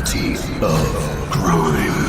Guilty of crime.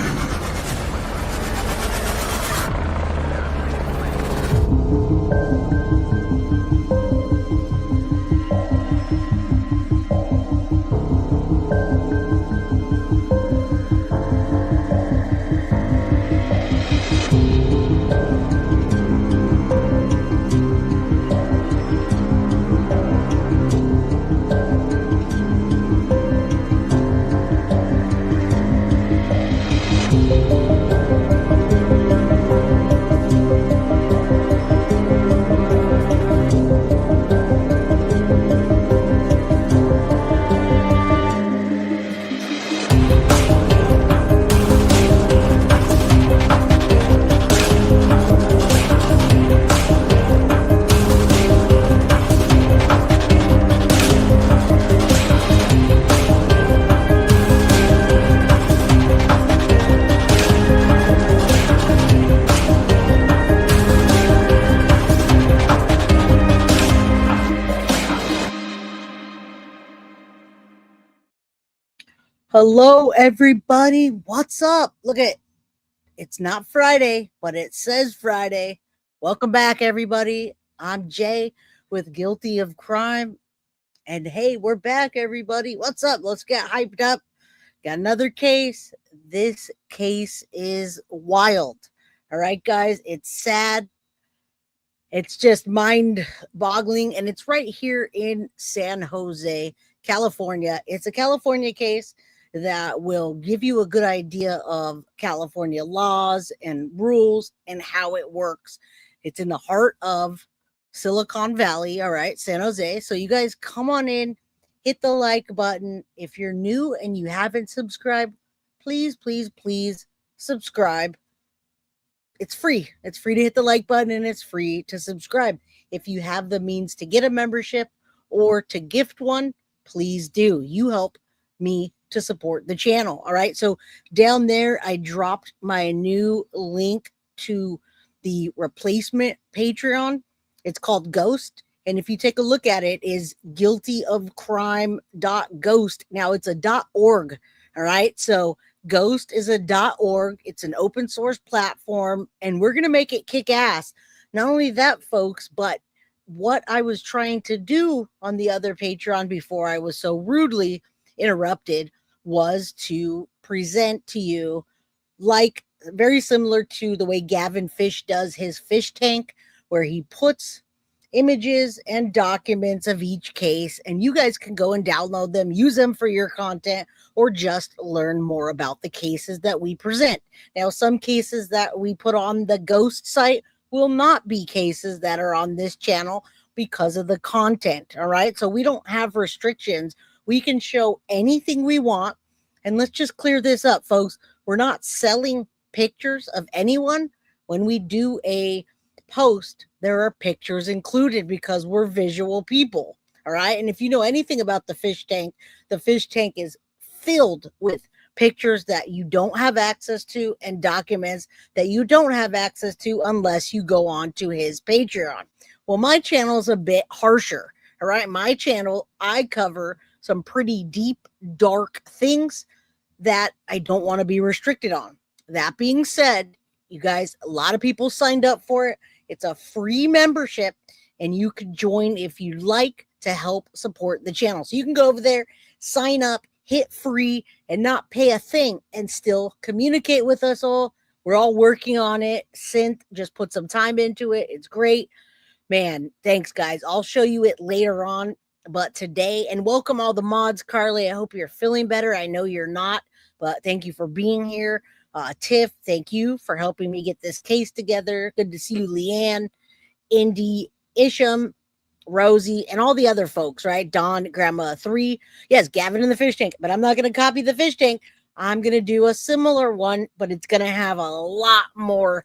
Hello, everybody. What's up? Look at it's not Friday, but it says Friday. Welcome back, everybody. I'm Jay with Guilty of Crime. And hey, we're back, everybody. What's up? Let's get hyped up. Got another case. This case is wild. All right, guys. It's sad. It's just mind boggling. And it's right here in San Jose, California. It's a California case that will give you a good idea of California laws and rules and how it works. It's in the heart of Silicon Valley, all right, San Jose. So you guys come on in, hit the like button. If you're new and you haven't subscribed, please, please, please subscribe. It's free. It's free to hit the like button and it's free to subscribe. If you have the means to get a membership or to gift one, please do. You help me to support the channel. All right. So down there, I dropped my new link to the replacement Patreon. It's called Ghost. And if you take a look at it, is guiltyofcrime.ghost. Now it's a .org. All right. So Ghost is a .org. It's an open source platform, and we're going to make it kick ass. Not only that, folks, but what I was trying to do on the other Patreon before I was so rudely interrupted was to present to you, like very similar to the way Gavin Fish does his fish tank, where he puts images and documents of each case, and you guys can go and download them, use them for your content, or just learn more about the cases that we present. Now, some cases that we put on the Ghost site will not be cases that are on this channel because of the content. All right. So we don't have restrictions. We can show anything we want. And let's just clear this up, folks. We're not selling pictures of anyone. When we do a post, there are pictures included because we're visual people. All right. And if you know anything about the fish tank is filled with pictures that you don't have access to and documents that you don't have access to unless you go on to his Patreon. Well, my channel is a bit harsher. All right. My channel, I cover some pretty deep, dark things that I don't want to be restricted on. That being said, you guys, a lot of people signed up for it. It's a free membership, and you can join if you like to help support the channel. So you can go over there, sign up, hit free, and not pay a thing, and still communicate with us all. We're all working on it. Synth just put some time into it. It's great. Man, thanks, guys. I'll show you it later on. But today, and welcome all the mods, Carly. I hope you're feeling better. I know you're not, but thank you for being here. Tiff, thank you for helping me get this case together. Good to see you, Leanne, Indy, Isham, Rosie, and all the other folks, right? Don, Grandma 3. Yes, Gavin in the fish tank, but I'm not going to copy the fish tank. I'm going to do a similar one, but it's going to have a lot more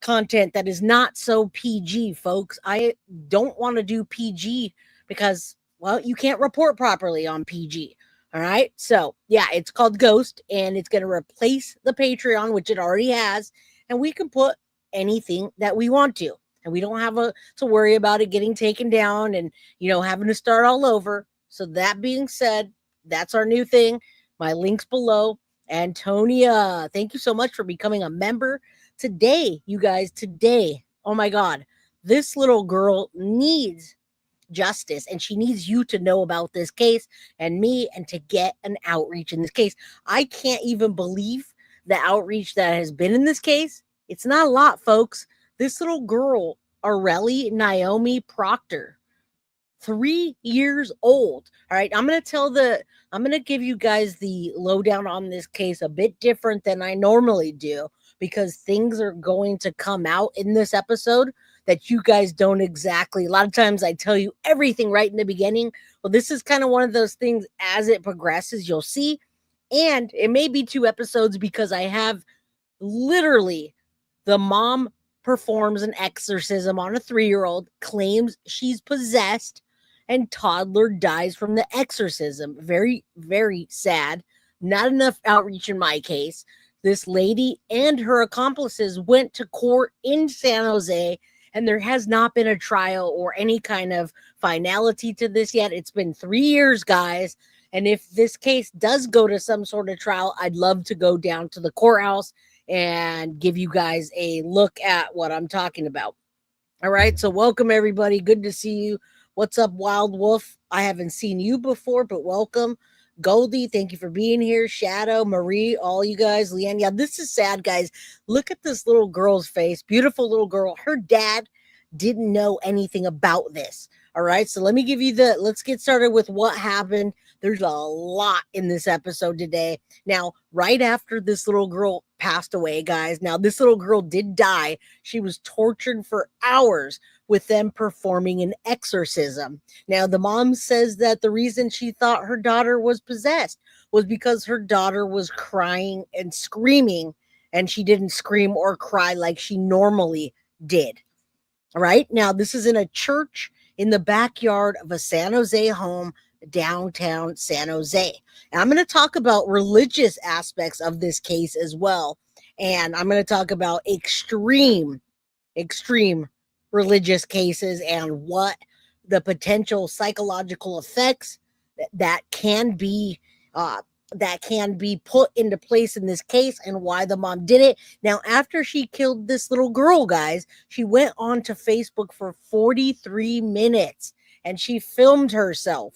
content that is not so PG, folks. I don't want to do PG because, well, you can't report properly on PG. All right. So, yeah, it's called Ghost, and it's going to replace the Patreon, which it already has. And we can put anything that we want to. And we don't have to worry about it getting taken down and, having to start all over. So that being said, that's our new thing. My links below. Antonia, thank you so much for becoming a member today, you guys. Today, oh my God, this little girl needs justice and she needs you to know about this case and me and to get an outreach in this case. I can't even believe the outreach that has been in this case. It's not a lot, folks. This little girl, Arely Naomi Proctor, 3 years old. All right. I'm going to give you guys the lowdown on this case a bit different than I normally do because things are going to come out in this episode that you guys don't exactly. A lot of times I tell you everything right in the beginning. Well, this is kind of one of those things as it progresses, you'll see. And it may be 2 episodes because I have literally the mom performs an exorcism on a 3-year-old, claims she's possessed, and Toddler dies from the exorcism. Very, very sad. Not enough outreach in my case. This lady and her accomplices went to court in San Jose, and there has not been a trial or any kind of finality to this yet. It's been 3 years, guys. And if this case does go to some sort of trial, I'd love to go down to the courthouse and give you guys a look at what I'm talking about. All right. So welcome everybody. Good to see you. What's up, Wild Wolf? I haven't seen you before, but welcome. Goldie, thank you for being here. Shadow, Marie, all you guys. Leanne. Yeah, this is sad, guys. Look at this little girl's face. Beautiful little girl. Her dad didn't know anything about this. All right. So let's get started with what happened. There's a lot in this episode today. Now, right after this little girl passed away, guys. Now, this little girl did die. She was tortured for hours with them performing an exorcism. Now, the mom says that the reason she thought her daughter was possessed was because her daughter was crying and screaming, and she didn't scream or cry like she normally did. All right. Now, this is in a church in the backyard of a San Jose home, downtown San Jose. And I'm going to talk about religious aspects of this case as well. And I'm going to talk about extreme religious cases and what the potential psychological effects that can be put into place in this case and why the mom did it. Now, after she killed this little girl, guys, she went on to Facebook for 43 minutes and she filmed herself.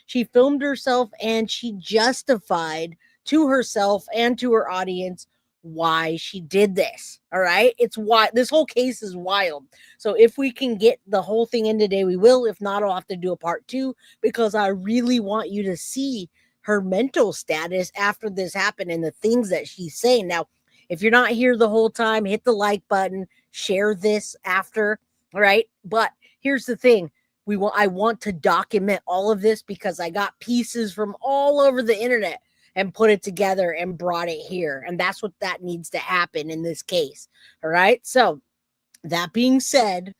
She filmed herself and she justified to herself and to her audience why she did this. All right. It's why this whole case is wild. So if we can get the whole thing in today, we will. If not, I'll have to do a part 2 because I really want you to see her mental status after this happened and the things that she's saying. Now, if you're not here the whole time, hit the like button, share this after. All right. But here's the thing. I want to document all of this because I got pieces from all over the internet and put it together and brought it here. And that's what that needs to happen in this case. All right. So that being said,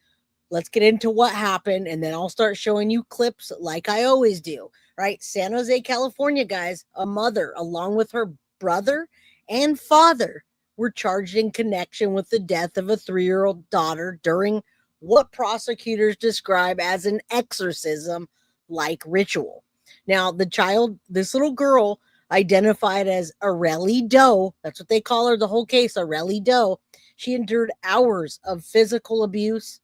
let's get into what happened and then I'll start showing you clips like I always do. Right. San Jose, California, guys, a mother along with her brother and father were charged in connection with the death of a 3-year-old daughter during what prosecutors describe as an exorcism-like ritual. Now, this little girl, identified as Arely Doe, that's what they call her the whole case, Arely Doe, she endured hours of physical abuse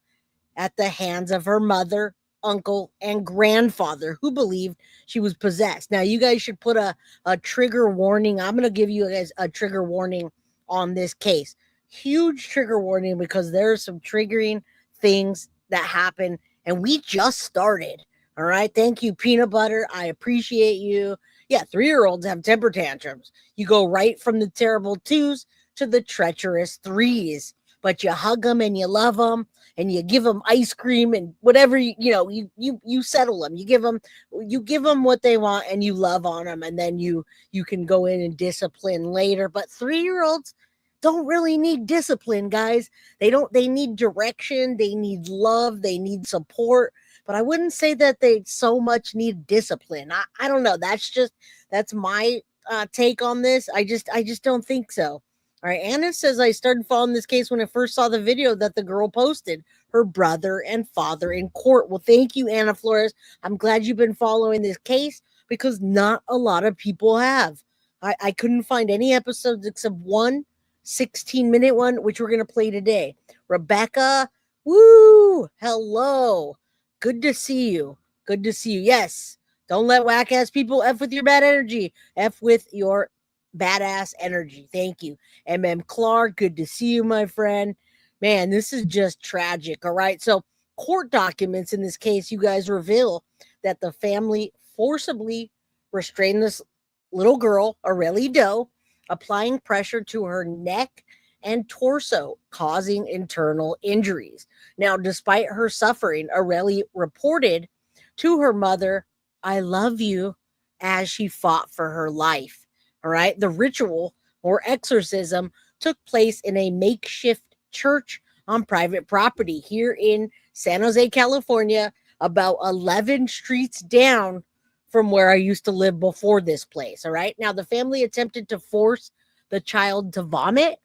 at the hands of her mother, uncle, and grandfather who believed she was possessed. Now, you guys should put a trigger warning. I'm going to give you guys a trigger warning on this case. Huge trigger warning because there are some triggering things that happen and we just started. All right. Thank you, Peanut Butter. I appreciate you. Yeah, 3-year-olds have temper tantrums. You go right from the terrible 2s to the treacherous 3s, but you hug them and you love them and you give them ice cream and whatever, you settle them. You give them what they want and you love on them. And then you can go in and discipline later. But 3-year-olds don't really need discipline, guys. They need direction. They need love. They need support. But I wouldn't say that they so much need discipline. I don't know. That's my take on this. I just don't think so. All right. Anna says, I started following this case when I first saw the video that the girl posted, her brother and father in court. Well, thank you, Anna Flores. I'm glad you've been following this case because not a lot of people have. I couldn't find any episodes except one 16-minute one, which we're going to play today. Rebecca, woo, hello. Good to see you. Good to see you. Yes, don't let whack ass people F with your bad energy. F with your badass energy. Thank you. MM Clark, good to see you, my friend. Man, this is just tragic. All right. So, court documents in this case, you guys reveal that the family forcibly restrained this little girl, Arely Doe, applying pressure to her neck and torso, causing internal injuries. Now, despite her suffering, Arely reported to her mother, "I love you," as she fought for her life. All right. The ritual or exorcism took place in a makeshift church on private property here in San Jose, California, about 11 streets down from where I used to live before this place. All right. Now, the family attempted to force the child to vomit,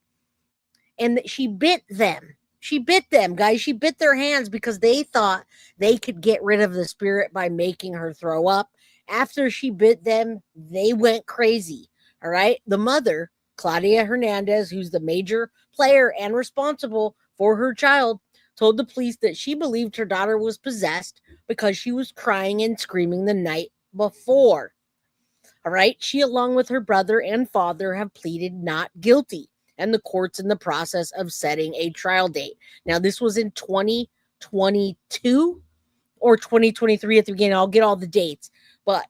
and she bit them. She bit them, guys. She bit their hands because they thought they could get rid of the spirit by making her throw up. After she bit them, they went crazy. All right. The mother, Claudia Hernandez, who's the major player and responsible for her child, told the police that she believed her daughter was possessed because she was crying and screaming the night before. All right. She, along with her brother and father, have pleaded not guilty, and the court's in the process of setting a trial date. Now, this was in 2022 or 2023 at the beginning. I'll get all the dates. But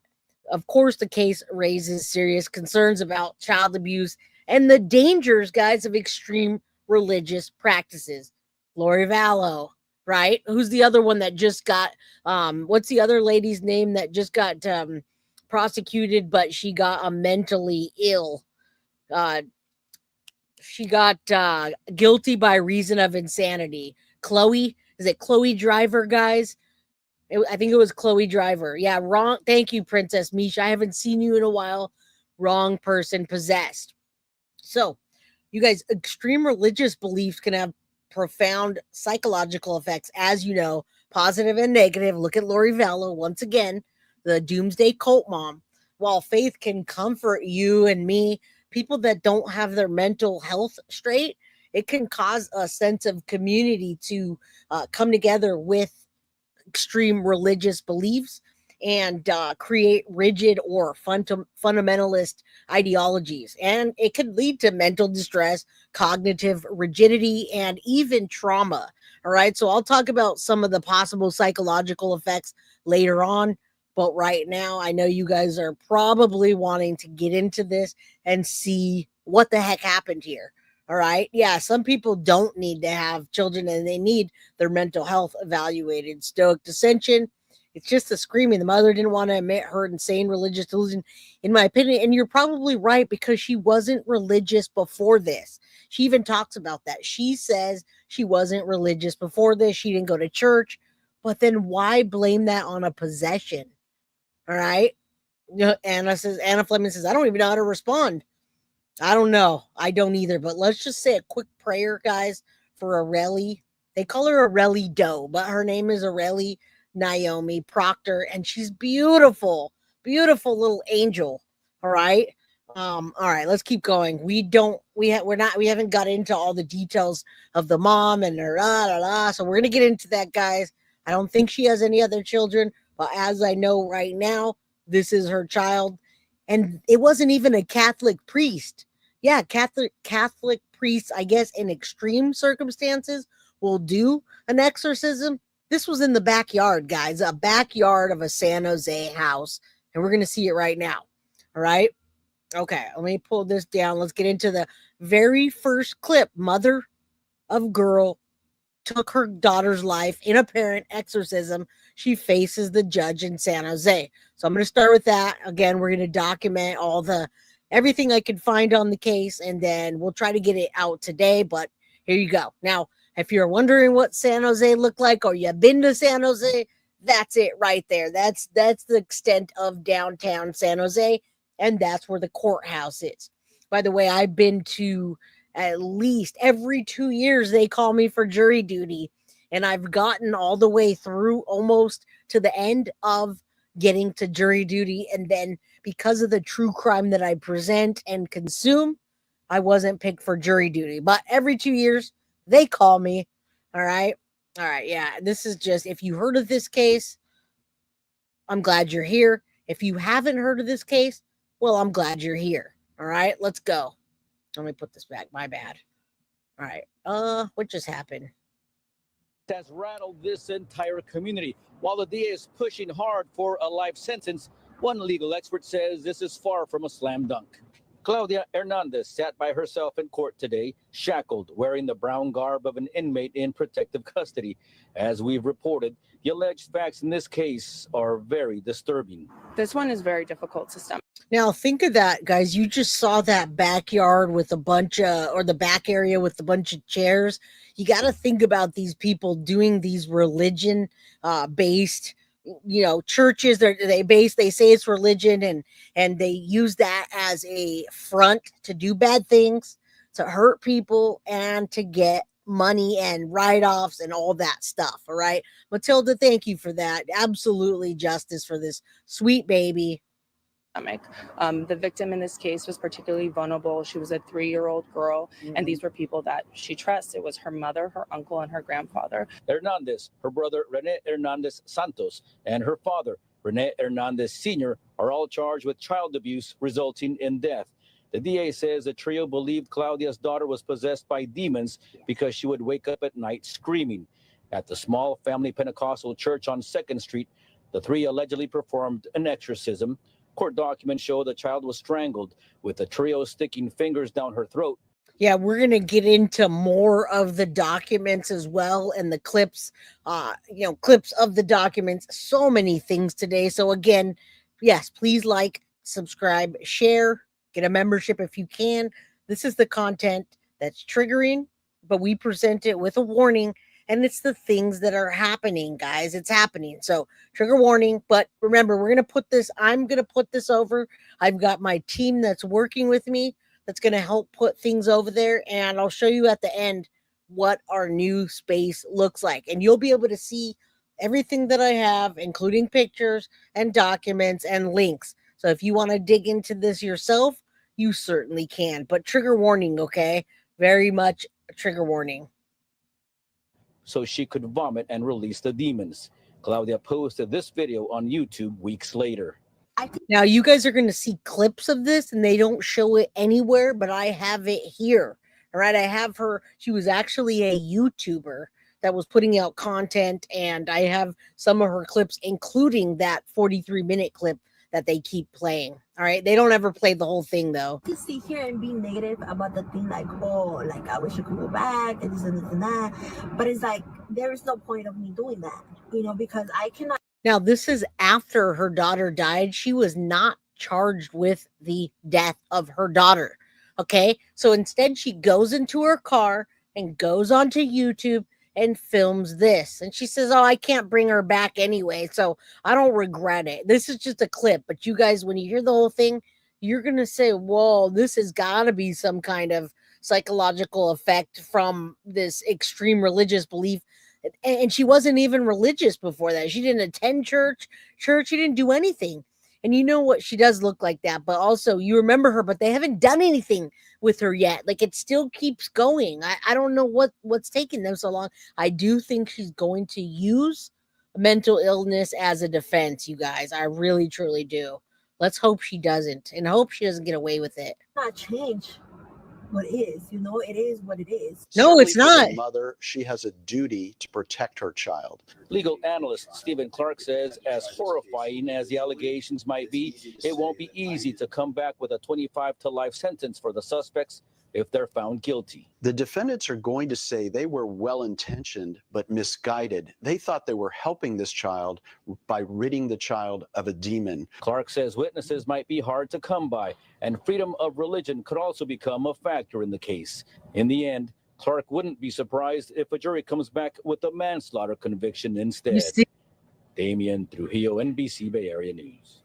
of course, the case raises serious concerns about child abuse and the dangers, guys, of extreme religious practices. Lori Vallow, right? Who's the other one that just got, what's the other lady's name that just got prosecuted, but she got a mentally ill? She got guilty by reason of insanity. Chloe, is it Chloe Driver, guys? I think it was Chloe Driver. Yeah, wrong. Thank you, Princess Misha. I haven't seen you in a while. Wrong person possessed. So, you guys, extreme religious beliefs can have profound psychological effects, as you know, positive and negative. Look at Lori Vallow once again, the doomsday cult mom. While faith can comfort you and me, people that don't have their mental health straight, it can cause a sense of community to come together with extreme religious beliefs and create rigid or fundamentalist ideologies. And it could lead to mental distress, cognitive rigidity, and even trauma. All right. So I'll talk about some of the possible psychological effects later on. But right now, I know you guys are probably wanting to get into this and see what the heck happened here. All right. Yeah. Some people don't need to have children and they need their mental health evaluated. Stoic dissension. It's just a screaming. The mother didn't want to admit her insane religious delusion, in my opinion. And you're probably right, because she wasn't religious before this. She even talks about that. She says she wasn't religious before this. She didn't go to church. But then why blame that on a possession? All right. Anna Fleming says, I don't even know how to respond. I don't know. I don't either. But let's just say a quick prayer, guys, for Arely. They call her Arely Doe, but her name is Arely Naomi Proctor, and she's beautiful, beautiful little angel. All right. All right, let's keep going. We haven't got into all the details of the mom and her so we're gonna get into that, guys. I don't think she has any other children, but as I know right now, this is her child. And it wasn't even a Catholic priest. Yeah, Catholic priests, I guess, in extreme circumstances, will do an exorcism. This was in the backyard, guys, a backyard of a San Jose house. And we're going to see it right now. All right. Okay. Let me pull this down. Let's get into the very first clip. Mother of girl took her daughter's life in apparent exorcism. She faces the judge in San Jose. So I'm going to start with that. Again, we're going to document everything I could find on the case, and then we'll try to get it out today. But here you go. Now, if you're wondering what San Jose looked like, or you've been to San Jose, that's it right there. That's the extent of downtown San Jose, and that's where the courthouse is. By the way, I've been to at least every 2 years they call me for jury duty, and I've gotten all the way through almost to the end of getting to jury duty, and then because of the true crime that I present and consume, I wasn't picked for jury duty. But every 2 years, they call me. All right. All right. Yeah. This is just, if you heard of this case, I'm glad you're here. If you haven't heard of this case, well, I'm glad you're here. All right. Let's go. Let me put this back. My bad. All right. What just happened? Has rattled this entire community. While the DA is pushing hard for a life sentence, one legal expert says this is far from a slam dunk. Claudia Hernandez sat by herself in court today, shackled, wearing the brown garb of an inmate in protective custody. As we've reported, the alleged facts in this case are very disturbing. This one is very difficult to stomach. Now, think of that, guys. You just saw that backyard with a bunch of, or the back area with a bunch of chairs. You got to think about these people doing these religion based, churches. They say it's religion, and they use that as a front to do bad things, to hurt people, and to get money and write-offs and all that stuff. All right, Matilda, thank you for that. Absolutely justice for this sweet baby. The victim in this case was particularly vulnerable. She was a 3-year-old girl, and these were people that she trusts. It was her mother, her uncle, and her grandfather. Hernandez, her brother Rene Hernandez Santos, and her father Rene Hernandez Sr. are all charged with child abuse resulting in death. The DA says the trio believed Claudia's daughter was possessed by demons because she would wake up at night screaming. At the small family Pentecostal church on 2nd Street, the three allegedly performed an exorcism. Court documents show the child was strangled, with the trio sticking fingers down her throat. Yeah, we're going to get into more of the documents as well, and the clips, clips of the documents, so many things today. So again, yes, please like, subscribe, share, get a membership if you can. This is the content that's triggering, but we present it with a warning. And it's the things that are happening, guys. It's happening. So trigger warning. But remember, I'm going to put this over. I've got my team that's working with me that's going to help put things over there. And I'll show you at the end what our new space looks like. And you'll be able to see everything that I have, including pictures and documents and links. So if you want to dig into this yourself, you certainly can. But trigger warning, okay? Very much a trigger warning. So she could vomit and release the demons. Claudia posted this video on YouTube weeks later. Now, you guys are going to see clips of this, and they don't show it anywhere, but I have it here. All right, I have her. She was actually a YouTuber that was putting out content, and I have some of her clips, including that 43-minute clip that they keep playing. All right, they don't ever play the whole thing, though. To sit here and be negative about the thing, like, oh, like, I wish I could go back and this and that. But it's like, there is no point of me doing that, because I cannot. Now, this is after her daughter died. She was not charged with the death of her daughter. Okay, so instead, she goes into her car and goes onto YouTube and films this. And she says, oh, I can't bring her back anyway, so I don't regret it. This is just a clip. But you guys, when you hear the whole thing, you're going to say, whoa, this has got to be some kind of psychological effect from this extreme religious belief. And she wasn't even religious before that. She didn't attend church. She didn't do anything. And you know what? She does look like that. But also, you remember her, but they haven't done anything with her yet. Like, it still keeps going. I don't know what's taking them so long. I do think she's going to use mental illness as a defense, you guys. I really, truly do. Let's hope she doesn't, and hope she doesn't get away with it. Not change what is, it is what it is. No, it's not. As a mother, she has a duty to protect her child. Legal analyst Stephen Clark says, as horrifying as the allegations might be, it won't be easy to come back with a 25 to life sentence for the suspects if they're found guilty. The defendants are going to say they were well-intentioned but misguided. They thought they were helping this child by ridding the child of a demon. Clark says witnesses might be hard to come by, and freedom of religion could also become a factor in the case. In the end, Clark wouldn't be surprised if a jury comes back with a manslaughter conviction instead. Damian Trujillo, NBC Bay Area News.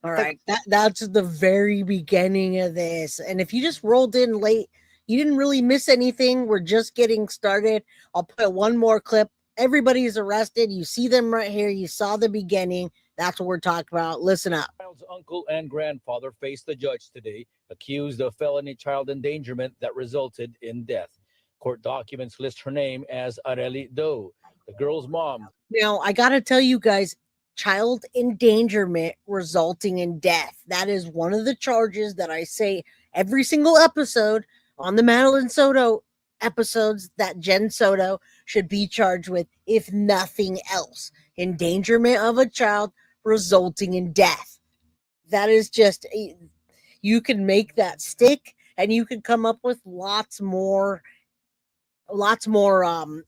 All right, that's the very beginning of this. And if you just rolled in late, you didn't really miss anything. We're just getting started. I'll put one more clip. Everybody's arrested. You see them right here. You saw the beginning. That's what we're talking about. Listen up. The child's uncle and grandfather faced the judge today, accused of felony child endangerment that resulted in death. Court documents list her name as Arely Doe, the girl's mom. Now, I got to tell you guys, child endangerment resulting in death. That is one of the charges that I say every single episode on the Madeline Soto episodes that Jen Soto should be charged with, if nothing else. Endangerment of a child resulting in death. That is just, you can make that stick and you can come up with lots more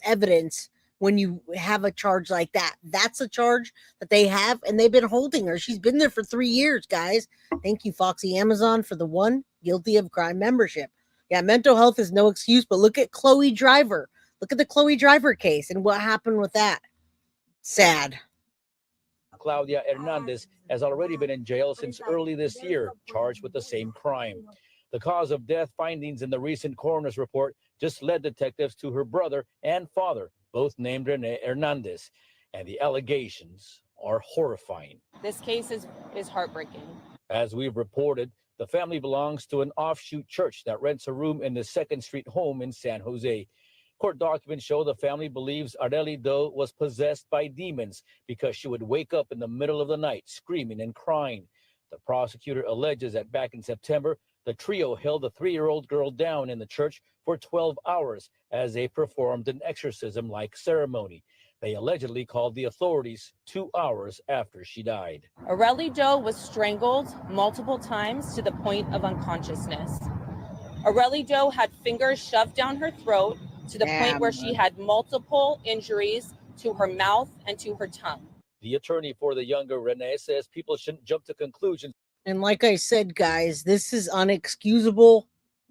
evidence when you have a charge like that. That's a charge that they have, and they've been holding her. She's been there for 3 years, guys. Thank you, Foxy Amazon, for the one guilty of crime membership. Yeah, mental health is no excuse, but look at Chloe Driver. Look at the Chloe Driver case and what happened with that. Sad. Claudia Hernandez has already been in jail since early this year, charged with the same crime. The cause of death findings in the recent coroner's report just led detectives to her brother and father, both named Rene Hernandez, and the allegations are horrifying. This case is heartbreaking. As we've reported, the family belongs to an offshoot church that rents a room in the 2nd Street home in San Jose. Court documents show the family believes Arely Doe was possessed by demons because she would wake up in the middle of the night screaming and crying. The prosecutor alleges that back in September, the trio held the 3-year-old girl down in the church for 12 hours as they performed an exorcism-like ceremony. They allegedly called the authorities 2 hours after she died. Arely Doe was strangled multiple times to the point of unconsciousness. Arely Doe had fingers shoved down her throat to the point where she had multiple injuries to her mouth and to her tongue. The attorney for the younger Rene says people shouldn't jump to conclusions. And like I said, guys, this is unexcusable.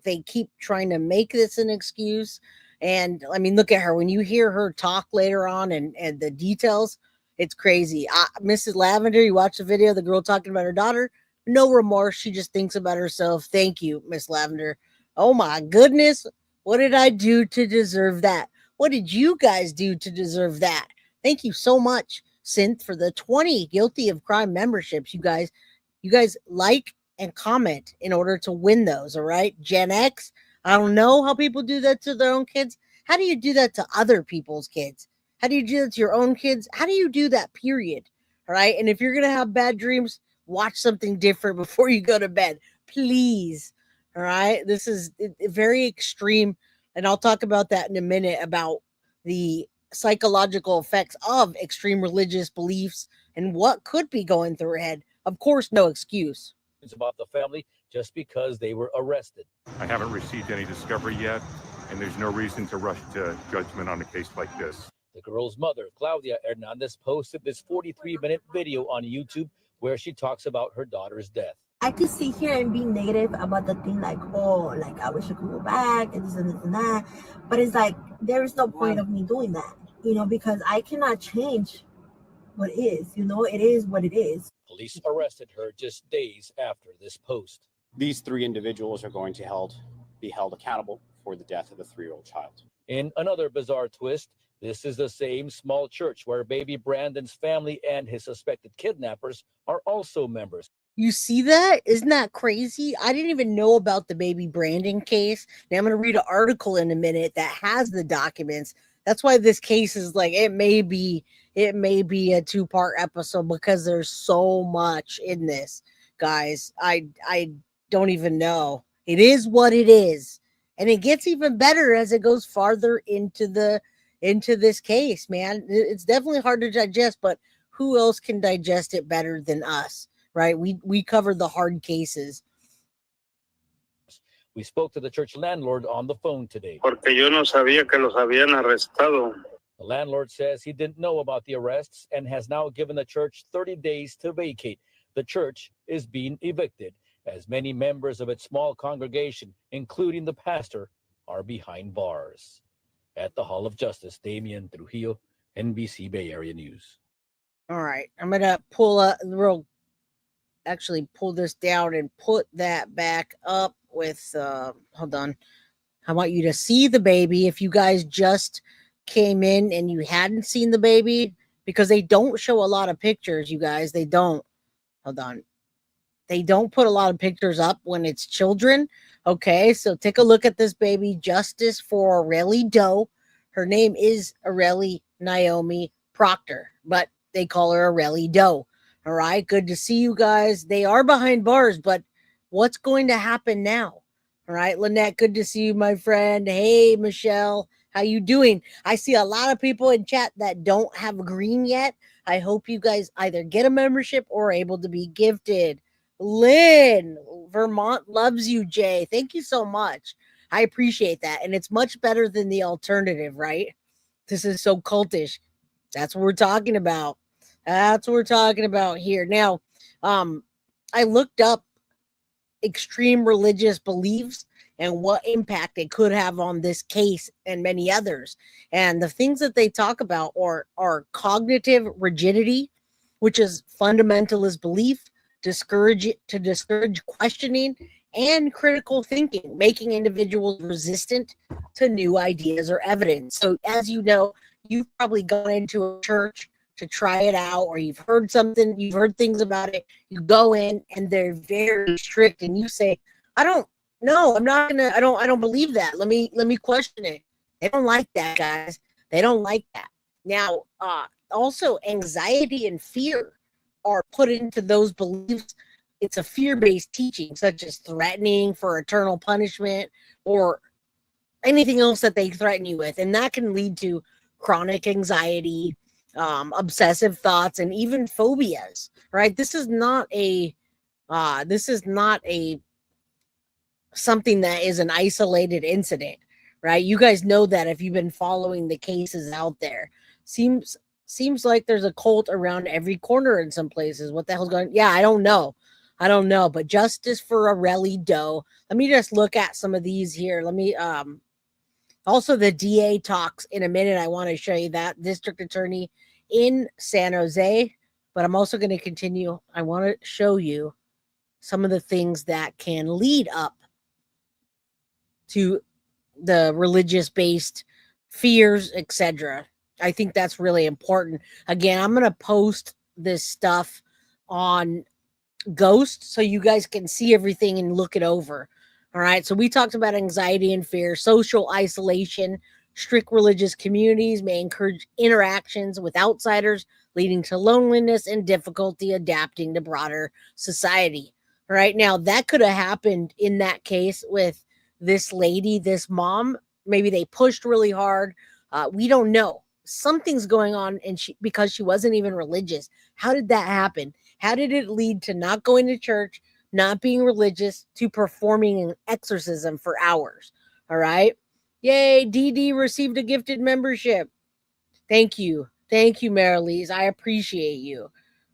They keep trying to make this an excuse. And I mean, look at her. When you hear her talk later on and the details, it's crazy. Mrs. Lavender, you watch the video, the girl talking about her daughter, no remorse. She just thinks about herself. Thank you, Miss Lavender. Oh my goodness. What did I do to deserve that? What did you guys do to deserve that? Thank you so much, Synth, for the 20 guilty of crime memberships. You guys like and comment in order to win those. All right. Gen X. I don't know how people do that to their own kids. How do you do that to other people's kids? How do you do that to your own kids? How do you do that, period? All right. And if you're going to have bad dreams, watch something different before you go to bed, please. All right. This is very extreme. And I'll talk about that in a minute, about the psychological effects of extreme religious beliefs and what could be going through her head. Of course, no excuse. It's about the family just because they were arrested. I haven't received any discovery yet, and there's no reason to rush to judgment on a case like this. The girl's mother, Claudia Hernandez, posted this 43-minute video on YouTube where she talks about her daughter's death. I could sit here and be negative about the thing, like, oh, like, I wish I could go back and this and that. But it's like, there is no point of me doing that, because I cannot change what is, it is what it is. Police arrested her just days after this post. These 3 individuals are going to be held accountable for the death of a 3-year-old child. In another bizarre twist, this is the same small church where baby Brandon's family and his suspected kidnappers are also members. You see that? Isn't that crazy? I didn't even know about the baby Brandon case. Now I'm going to read an article in a minute that has the documents. That's why this case is like, it may be a 2-part episode because there's so much in this, guys. I don't even know. It is what it is. And it gets even better as it goes farther into this case, man. It's definitely hard to digest, but who else can digest it better than us? Right? We cover the hard cases. We spoke to the church landlord on the phone today. Porque yo no sabía que los habían arrestado. The landlord says he didn't know about the arrests and has now given the church 30 days to vacate. The church is being evicted as many members of its small congregation, including the pastor, are behind bars. At the Hall of Justice, Damian Trujillo, NBC Bay Area News. All right. I'm going to pull this down and put that back up with, hold on. I want you to see the baby. If you guys just came in and you hadn't seen the baby, because they don't show a lot of pictures, you guys. They don't. Hold on. They don't put a lot of pictures up when it's children. Okay, so take a look at this baby. Justice for Arely Doe. Her name is Arely Naomi Proctor, but they call her Arely Doe. All right, good to see you guys. They are behind bars, but what's going to happen now? All right, Lynette, good to see you, my friend. Hey, Michelle, how you doing? I see a lot of people in chat that don't have green yet. I hope you guys either get a membership or are able to be gifted. Lynn, Vermont loves you, Jay. Thank you so much. I appreciate that. And it's much better than the alternative, right? This is so cultish. That's what we're talking about. That's what we're talking about here. Now, I looked up extreme religious beliefs and what impact it could have on this case and many others. And the things that they talk about are cognitive rigidity, which is fundamentalist belief, discourage questioning and critical thinking, making individuals resistant to new ideas or evidence. So as you know, you've probably gone into a church to try it out, or you've heard something, you've heard things about it, you go in and they're very strict and you say, I don't believe that. Let me question it. They don't like that, guys. They don't like that. Now, also anxiety and fear are put into those beliefs. It's a fear-based teaching, such as threatening for eternal punishment or anything else that they threaten you with. And that can lead to chronic anxiety, obsessive thoughts, and even phobias, right? This is not something that is an isolated incident, right? You guys know that if you've been following the cases out there. Seems like there's a cult around every corner in some places. What the hell's going on? Yeah, I don't know. But justice for Arely Doe. Let me just look at some of these here. Let me also the DA talks in a minute. I want to show you that district attorney in San Jose, but I'm also going to continue. I want to show you some of the things that can lead up to the religious based fears, etc. I think that's really important. Again, I'm going to post this stuff on Ghost so you guys can see everything and look it over. All right. So we talked about anxiety and fear, social isolation. Strict religious communities may encourage interactions with outsiders, leading to loneliness and difficulty adapting to broader society. All right. Now, that could have happened in that case with this lady, this mom. Maybe they pushed really hard. We don't know. Something's going on, and because she wasn't even religious. How did that happen? How did it lead to not going to church, not being religious, to performing an exorcism for hours? All right. Yay, DD received a gifted membership. Thank you. Thank you, Marilise. I appreciate you.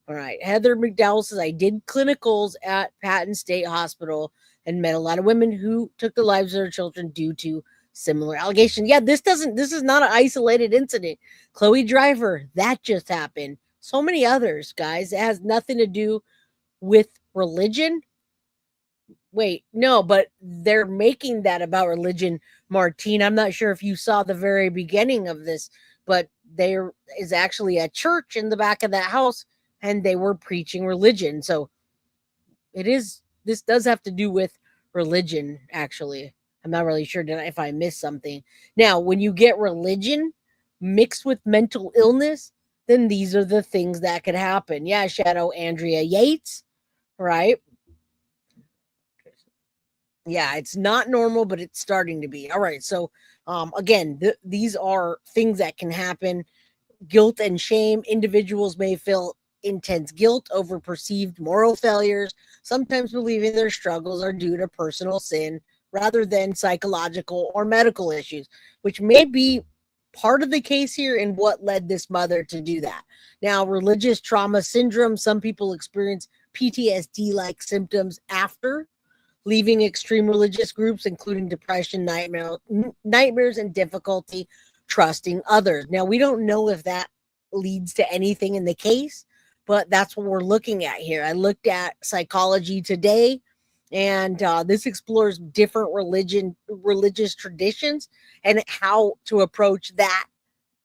All right. Heather McDowell says, I did clinicals at Patton State Hospital and met a lot of women who took the lives of their children due to similar allegations. Yeah, this is not an isolated incident. Chloe Driver, that just happened. So many others, guys. It has nothing to do with religion. Wait, no, but they're making that about religion, Martine. I'm not sure if you saw the very beginning of this, but there is actually a church in the back of that house, and they were preaching religion. So this does have to do with religion, actually. I'm not really sure if I missed something. Now, when you get religion mixed with mental illness, then these are the things that could happen. Yeah, Shadow Andrea Yates, right? Yeah, it's not normal, but it's starting to be. All right, so again, these are things that can happen. Guilt and shame. Individuals may feel intense guilt over perceived moral failures, sometimes believing their struggles are due to personal sin rather than psychological or medical issues, which may be part of the case here and what led this mother to do that. Now, religious trauma syndrome, some people experience PTSD-like symptoms after leaving extreme religious groups, including depression, nightmares, and difficulty trusting others. Now, we don't know if that leads to anything in the case, but that's what we're looking at here. I looked at Psychology Today, and this explores different religious traditions and how to approach that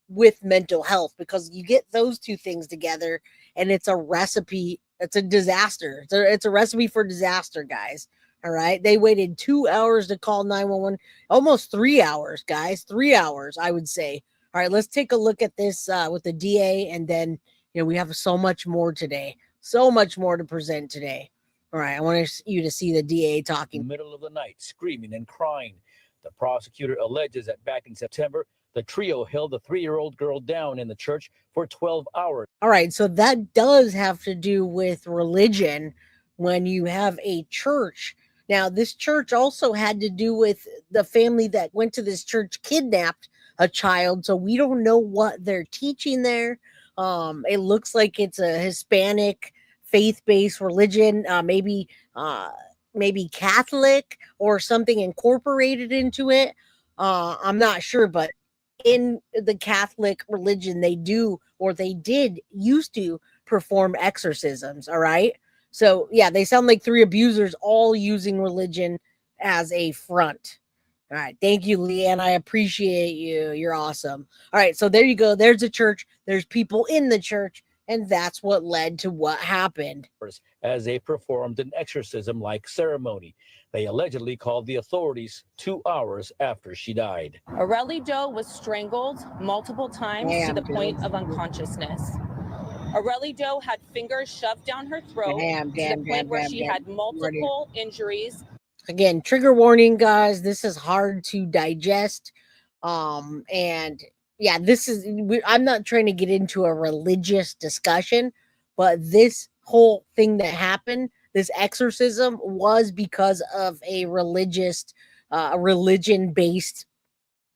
with mental health, because you get those two things together and it's a recipe. It's a disaster. It's a recipe for disaster, guys. All right. They waited 2 hours to call 911, almost 3 hours, guys. 3 hours, I would say. All right, let's take a look at this with the DA, and then we have so much more today. So much more to present today. All right, I want you to see the DA talking. In the middle of the night, screaming and crying. The prosecutor alleges that back in September, the trio held a 3-year-old girl down in the church for 12 hours. All right, so that does have to do with religion when you have a church. Now, this church also had to do with the family that went to this church kidnapped a child, so we don't know what they're teaching there. It looks like it's a Hispanic faith-based religion, maybe Catholic or something incorporated into it. I'm not sure, but in the Catholic religion, they did used to perform exorcisms. All right. So yeah, they sound like 3 abusers all using religion as a front. All right. Thank you, Leanne. I appreciate you. You're awesome. All right. So there you go. There's a church. There's people in the church. And that's what led to what happened. As they performed an exorcism-like ceremony. They allegedly called the authorities 2 hours after she died. Arely Doe was strangled multiple times to the point of unconsciousness. Arely Doe had fingers shoved down her throat to the point where she had multiple injuries. Again, trigger warning, guys. This is hard to digest. And yeah, I'm not trying to get into a religious discussion, but this whole thing that happened, this exorcism, was because of a religion-based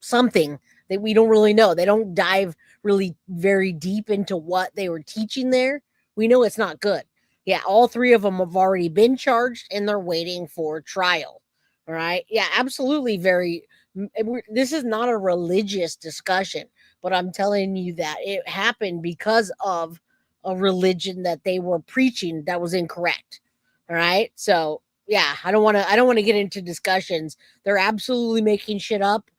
something that we don't really know. They don't dive really very deep into what they were teaching there. We know it's not good. Yeah, all 3 of them have already been charged and they're waiting for trial. All right. Yeah, absolutely. This is not a religious discussion, but I'm telling you that it happened because of a religion that they were preaching that was incorrect. All right. So yeah, I don't want to get into discussions. They're absolutely making shit up.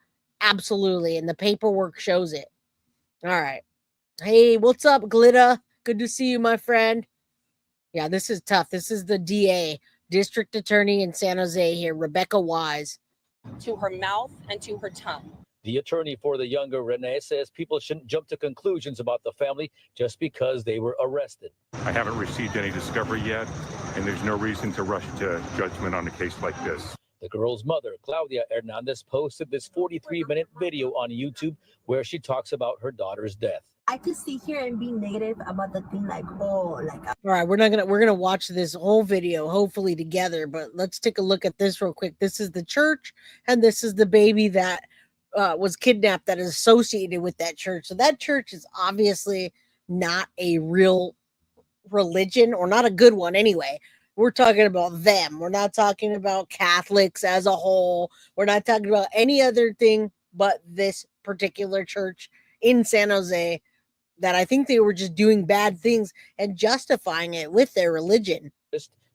Absolutely. And the paperwork shows it. All right. Hey, what's up, Glitta? Good to see you, my friend. Yeah, this is tough. This is the DA, District Attorney in San Jose here, Rebecca Wise. To her mouth and to her tongue. The attorney for the younger Renee says people shouldn't jump to conclusions about the family just because they were arrested. I haven't received any discovery yet, and there's no reason to rush to judgment on a case like this. The girl's mother, Claudia Hernandez, posted this 43-minute video on YouTube where she talks about her daughter's death. I could sit here and be negative about the thing all right, we're gonna watch this whole video hopefully together, but let's take a look at this real quick. This is the church, and this is the baby that was kidnapped that is associated with that church. So that church is obviously not a real religion, or not a good one anyway. We're talking about them. We're not talking about Catholics as a whole. We're not talking about any other thing but this particular church in San Jose that I think they were just doing bad things and justifying it with their religion.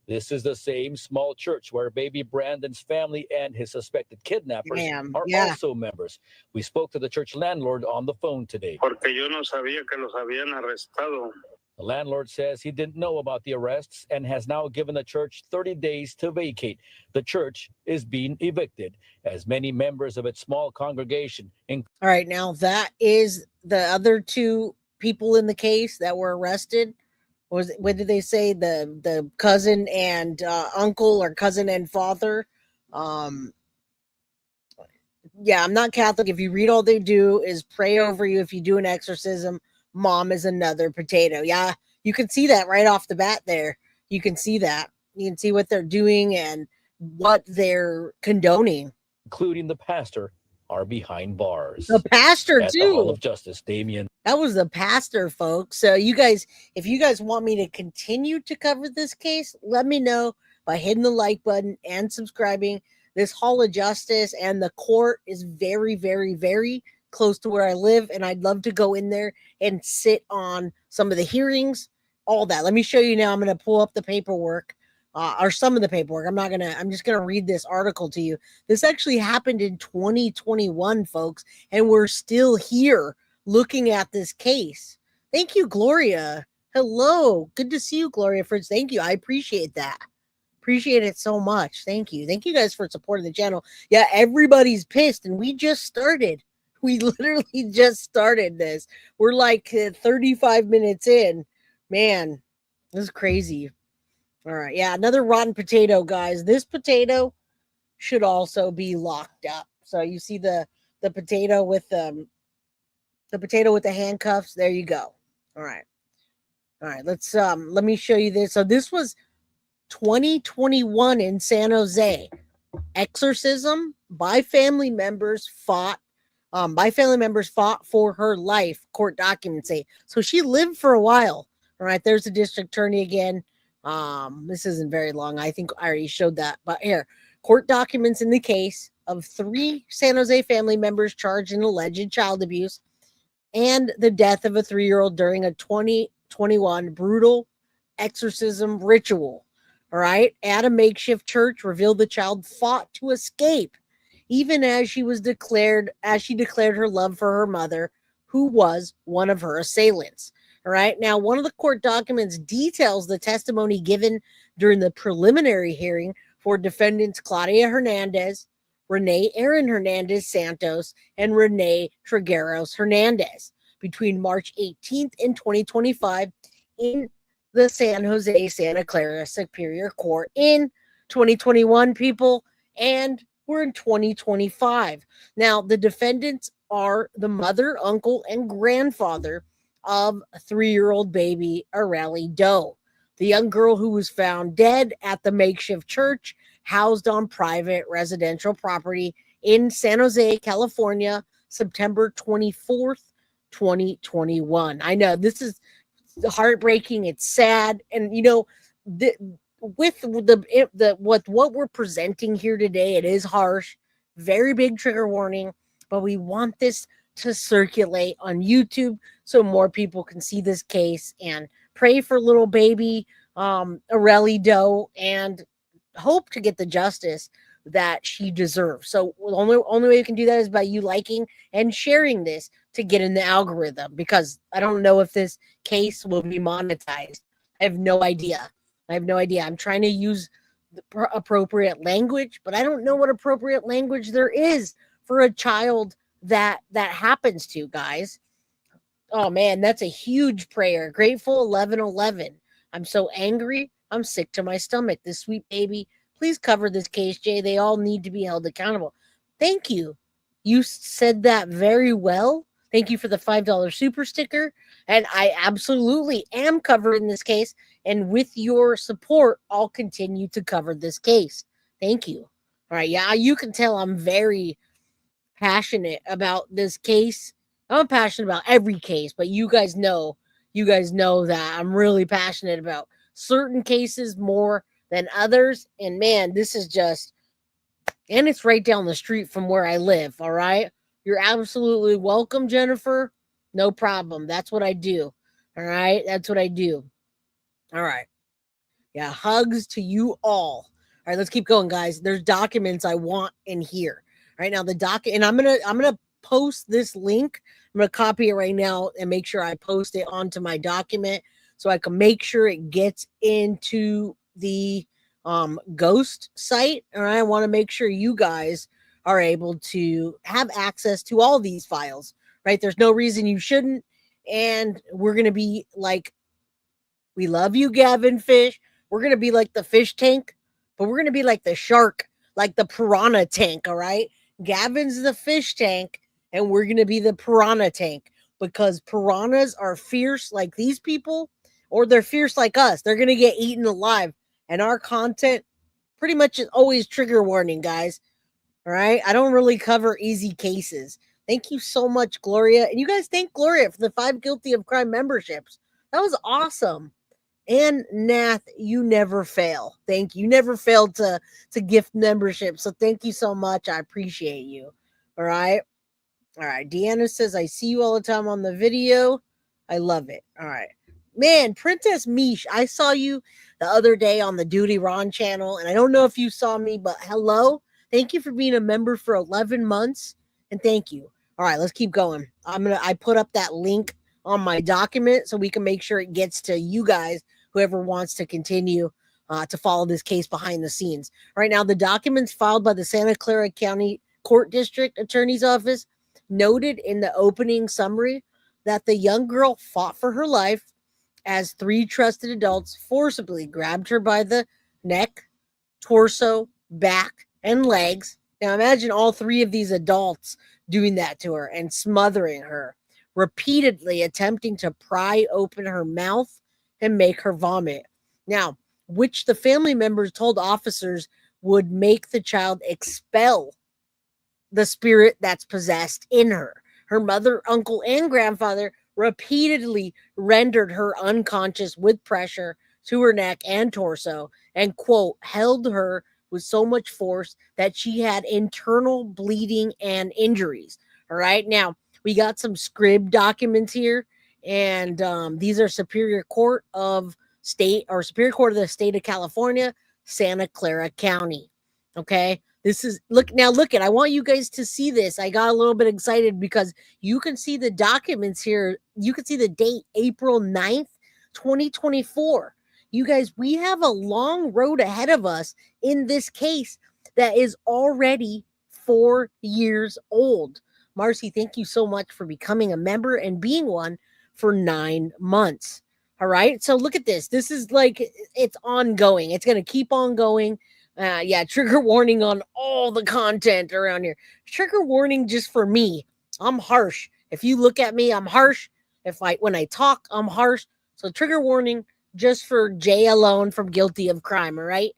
This is the same small church where baby Brandon's family and his suspected kidnappers are also members. We spoke to the church landlord on the phone today. Porque yo no sabía que los habían arrestado. The landlord says he didn't know about the arrests and has now given the church 30 days to vacate. The church is being evicted as many members of its small congregation. All right, now that is the other 2 people in the case that were arrested. What did they say? The cousin and uncle, or cousin and father. Yeah, I'm not Catholic. If you read, all they do is pray over you. If you do an exorcism, mom is another potato. Yeah, you can see that right off the bat there. You can see that. You can see what they're doing and what they're condoning. Including the pastor are behind bars. The pastor at too. The Hall of Justice, Damien. That was the pastor, folks. So you guys, if you guys want me to continue to cover this case, let me know by hitting the like button and subscribing. This Hall of Justice and the court is very, very, very close to where I live, and I'd love to go in there and sit on some of the hearings, all that. Let me show you now. I'm going to pull up the paperwork. Or some of the paperwork. I'm just going to read this article to you. This actually happened in 2021, folks, and we're still here. looking at this case. Thank you, Gloria. Hello. Good to see you, Gloria Fritz. Thank you. I appreciate that. Appreciate it so much. Thank you. Thank you guys for supporting the channel. Yeah, everybody's pissed, and we just started. We literally just started this. We're like 35 minutes in. Man, this is crazy. All right. Yeah, another rotten potato, guys. This potato should also be locked up. So you see the potato with the potato with the handcuffs. There you go. All right. All right. Let me show you this. So this was 2021 in San Jose. Exorcism by family members fought for her life, court documents say. So she lived for a while. All right, there's the district attorney again. This isn't very long. I think I already showed that. But here, court documents in the case of 3 San Jose family members charged in alleged child abuse and the death of a 3-year-old during a 2021 brutal exorcism ritual. All right, at a makeshift church, revealed the child fought to escape, even as she declared her love for her mother, who was one of her assailants. All right, now one of the court documents details the testimony given during the preliminary hearing for defendants Claudia Hernandez, Renee Aaron Hernandez Santos, and Renee Trigueros Hernandez between March 18th and 2025 in the San Jose Santa Clara Superior Court in 2021, people, and we're in 2025. Now, the defendants are the mother, uncle, and grandfather of a 3-year-old baby, Arely Doe, the young girl who was found dead at the makeshift church housed on private residential property in San Jose, California, September 24th, 2021. I know this is heartbreaking. It's sad. And, you know, with what we're presenting here today, it is harsh, very big trigger warning, but we want this to circulate on YouTube so more people can see this case and pray for little baby Arely Doe and hope to get the justice that she deserves. So the only way you can do that is by you liking and sharing this to get in the algorithm, because I don't know if this case will be monetized. I have no idea. I'm trying to use the appropriate language, but I don't know what appropriate language there is for a child that happens to, guys. Oh man, that's a huge prayer. Grateful 1111. I'm so angry. I'm sick to my stomach. This sweet baby. Please cover this case, Jay. They all need to be held accountable. Thank you. You said that very well. Thank you for the $5 super sticker. And I absolutely am covering this case. And with your support, I'll continue to cover this case. Thank you. All right. Yeah, you can tell I'm very passionate about this case. I'm passionate about every case, but you guys know that I'm really passionate about certain cases more than others. And man, this is just, and it's right down the street from where I live. All right. You're absolutely welcome, Jennifer. No problem. That's what I do. All right. That's what I do. All right. Yeah. Hugs to you all. All right. Let's keep going, guys. There's documents I want in here. Right now, the doc, and I'm gonna post this link. I'm gonna copy it right now and make sure I post it onto my document so I can make sure it gets into the ghost site. All right, I want to make sure you guys are able to have access to all these files. Right? There's no reason you shouldn't, and we're gonna be like, we love you, Gavin Fish. We're gonna be like the fish tank, but we're gonna be like the shark, like the piranha tank. All right. Gavin's the fish tank, and we're going to be the piranha tank, because piranhas are fierce like these people, or they're fierce like us. They're going to get eaten alive. And our content pretty much is always trigger warning, guys. All right. I don't really cover easy cases. Thank you so much, Gloria. And you guys thank Gloria for the 5 guilty of crime memberships. That was awesome. And Nath, you never fail. Thank you. You never failed to gift membership. So thank you so much. I appreciate you. All right. All right. Deanna says, I see you all the time on the video. I love it. All right. Man, Princess Mish, I saw you the other day on the Duty Ron channel, and I don't know if you saw me, but hello. Thank you for being a member for 11 months. And thank you. All right, let's keep going. I put up that link on my document so we can make sure it gets to you guys, whoever wants to continue to follow this case behind the scenes. Right now, the documents filed by the Santa Clara County Court District Attorney's Office noted in the opening summary that the young girl fought for her life as 3 trusted adults forcibly grabbed her by the neck, torso, back, and legs. Now imagine all 3 of these adults doing that to her and smothering her, repeatedly attempting to pry open her mouth and make her vomit. Now, which the family members told officers would make the child expel the spirit that's possessed in her. Her mother, uncle, and grandfather repeatedly rendered her unconscious with pressure to her neck and torso and, quote, held her with so much force that she had internal bleeding and injuries. All right. Now, we got some scrib documents here, and these are Superior Court of the State of California, Santa Clara County. Okay. This is look at, I want you guys to see this. I got a little bit excited because you can see the documents here. You can see the date, April 9th, 2024. You guys, we have a long road ahead of us in this case that is already 4 years old. Marcy, thank you so much for becoming a member and being one for 9 months. All right. So look at this. This is like, it's ongoing. It's going to keep on going. Yeah, trigger warning on all the content around here. Trigger warning just for me. I'm harsh. If you look at me, I'm harsh. When I talk, I'm harsh. So trigger warning just for Jay alone from Guilty of Crime, all right?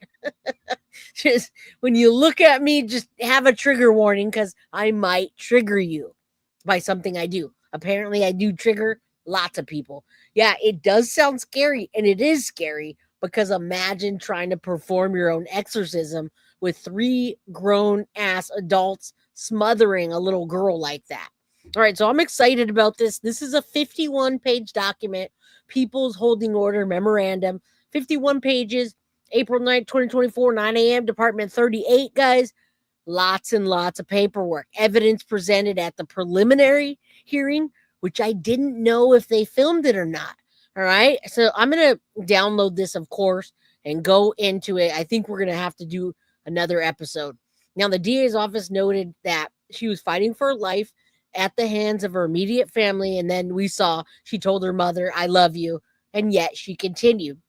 Just when you look at me, just have a trigger warning because I might trigger you by something I do. Apparently, I do trigger lots of people. Yeah, it does sound scary, and it is scary. Because imagine trying to perform your own exorcism with 3 grown-ass adults smothering a little girl like that. All right, so I'm excited about this. This is a 51-page document, People's Holding Order Memorandum, 51 pages, April 9th, 2024, 9 a.m., Department 38, guys. Lots and lots of paperwork. Evidence presented at the preliminary hearing, which I didn't know if they filmed it or not. All right. So I'm going to download this, of course, and go into it. I think we're going to have to do another episode. Now, the DA's office noted that she was fighting for her life at the hands of her immediate family. And then we saw she told her mother, I love you. And yet she continued.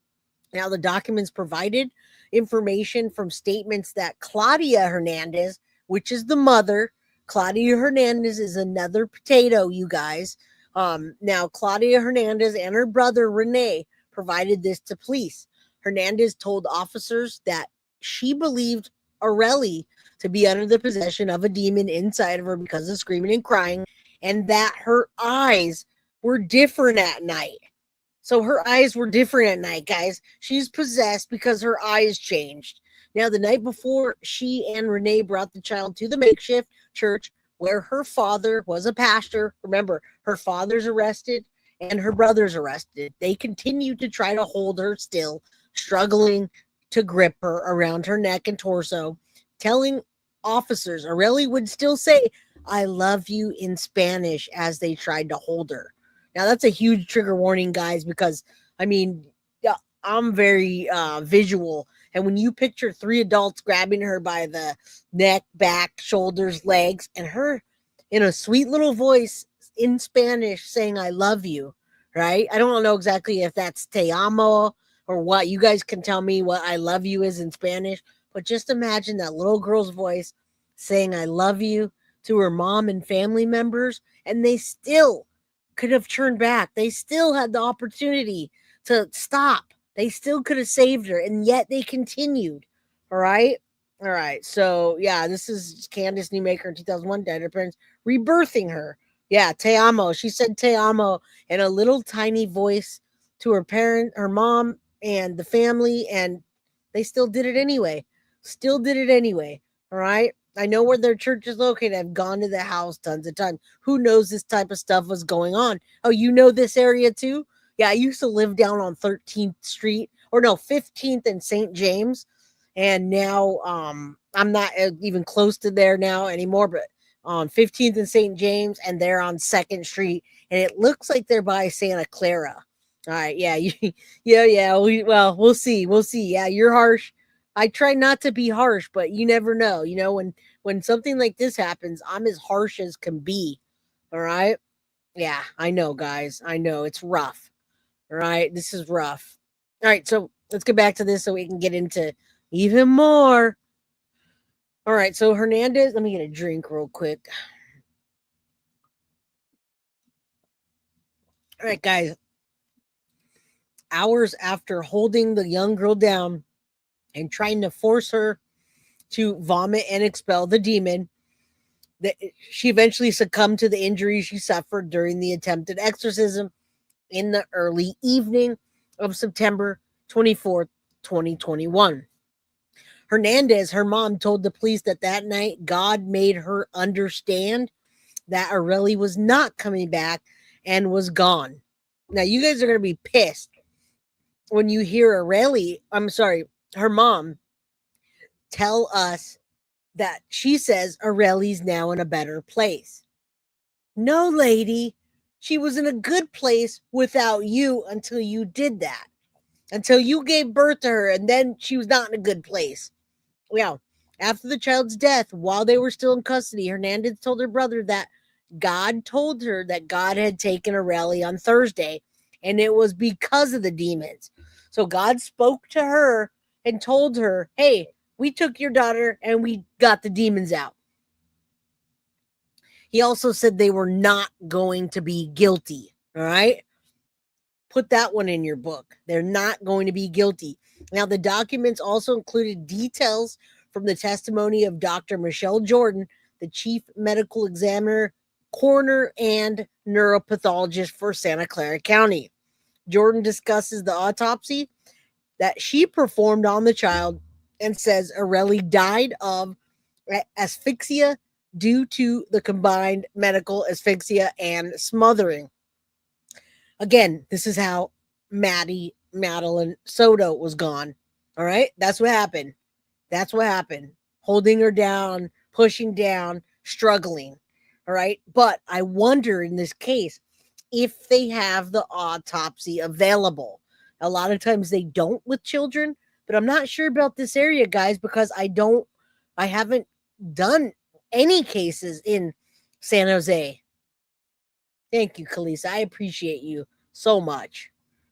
Now, the documents provided information from statements that Claudia Hernandez, which is the mother, Claudia Hernandez is another potato, you guys. Now, Claudia Hernandez and her brother, Rene, provided this to police. Hernandez told officers that she believed Arely to be under the possession of a demon inside of her because of screaming and crying, and that her eyes were different at night. So her eyes were different at night, guys. She's possessed because her eyes changed. Now, the night before, she and Rene brought the child to the makeshift church where her father was a pastor. Remember, her father's arrested and her brother's arrested. They continued to try to hold her still, struggling to grip her around her neck and torso, telling officers, Arely would still say, I love you in Spanish as they tried to hold her. Now, that's a huge trigger warning, guys, because, I mean, I'm very visual. And when you picture 3 adults grabbing her by the neck, back, shoulders, legs, and her in a sweet little voice in Spanish saying, I love you, right? I don't know exactly if that's te amo or what. You guys can tell me what I love you is in Spanish. But just imagine that little girl's voice saying, I love you to her mom and family members. And they still could have turned back. They still had the opportunity to stop. They still could have saved her, and yet they continued. All right. So, yeah, this is Candace Newmaker in 2001, died her parents, rebirthing her. Yeah, te amo. She said te amo in a little tiny voice to her parent, her mom, and the family, and they still did it anyway. All right. I know where their church is located. I've gone to the house tons of times. Who knows this type of stuff was going on? Oh, you know this area too? Yeah, I used to live down on 13th Street, 15th and St. James. And now I'm not even close to there now anymore. But on 15th and St. James, and they're on 2nd Street, and it looks like they're by Santa Clara. All right, yeah, yeah. We'll see. Yeah, you're harsh. I try not to be harsh, but you never know. When something like this happens, I'm as harsh as can be. All right. Yeah, I know, guys. I know it's rough. All right, this is rough. All right, so let's get back to this so we can get into even more. All right, so Hernandez, let me get a drink real quick. All right, guys. Hours after holding the young girl down and trying to force her to vomit and expel the demon, she eventually succumbed to the injuries she suffered during the attempted exorcism in the early evening of September 24th, 2021. Hernandez, her mom, told the police that night God made her understand that Arely was not coming back and was gone. Now, you guys are going to be pissed when you hear her mom, tell us that she says Arely's now in a better place. No, lady, she was in a good place without you until you did that. Until you gave birth to her, and then she was not in a good place. Yeah. After the child's death, while they were still in custody, Hernandez told her brother that God told her that God had taken Arely on Thursday, and it was because of the demons. So God spoke to her and told her, hey, we took your daughter and we got the demons out. He also said they were not going to be guilty. All right. Put that one in your book. They're not going to be guilty. Now, the documents also included details from the testimony of Dr. Michelle Jordan, the chief medical examiner, coroner, and neuropathologist for Santa Clara County. Jordan discusses the autopsy that she performed on the child and says Arely died of asphyxia due to the combined medical asphyxia and smothering. Again, this is how Madeline Soto was gone. All right. That's what happened. Holding her down, pushing down, struggling. All right. But I wonder in this case if they have the autopsy available. A lot of times they don't with children, but I'm not sure about this area, guys, because I haven't done any cases in San Jose. Thank you, Kalisa. I appreciate you so much.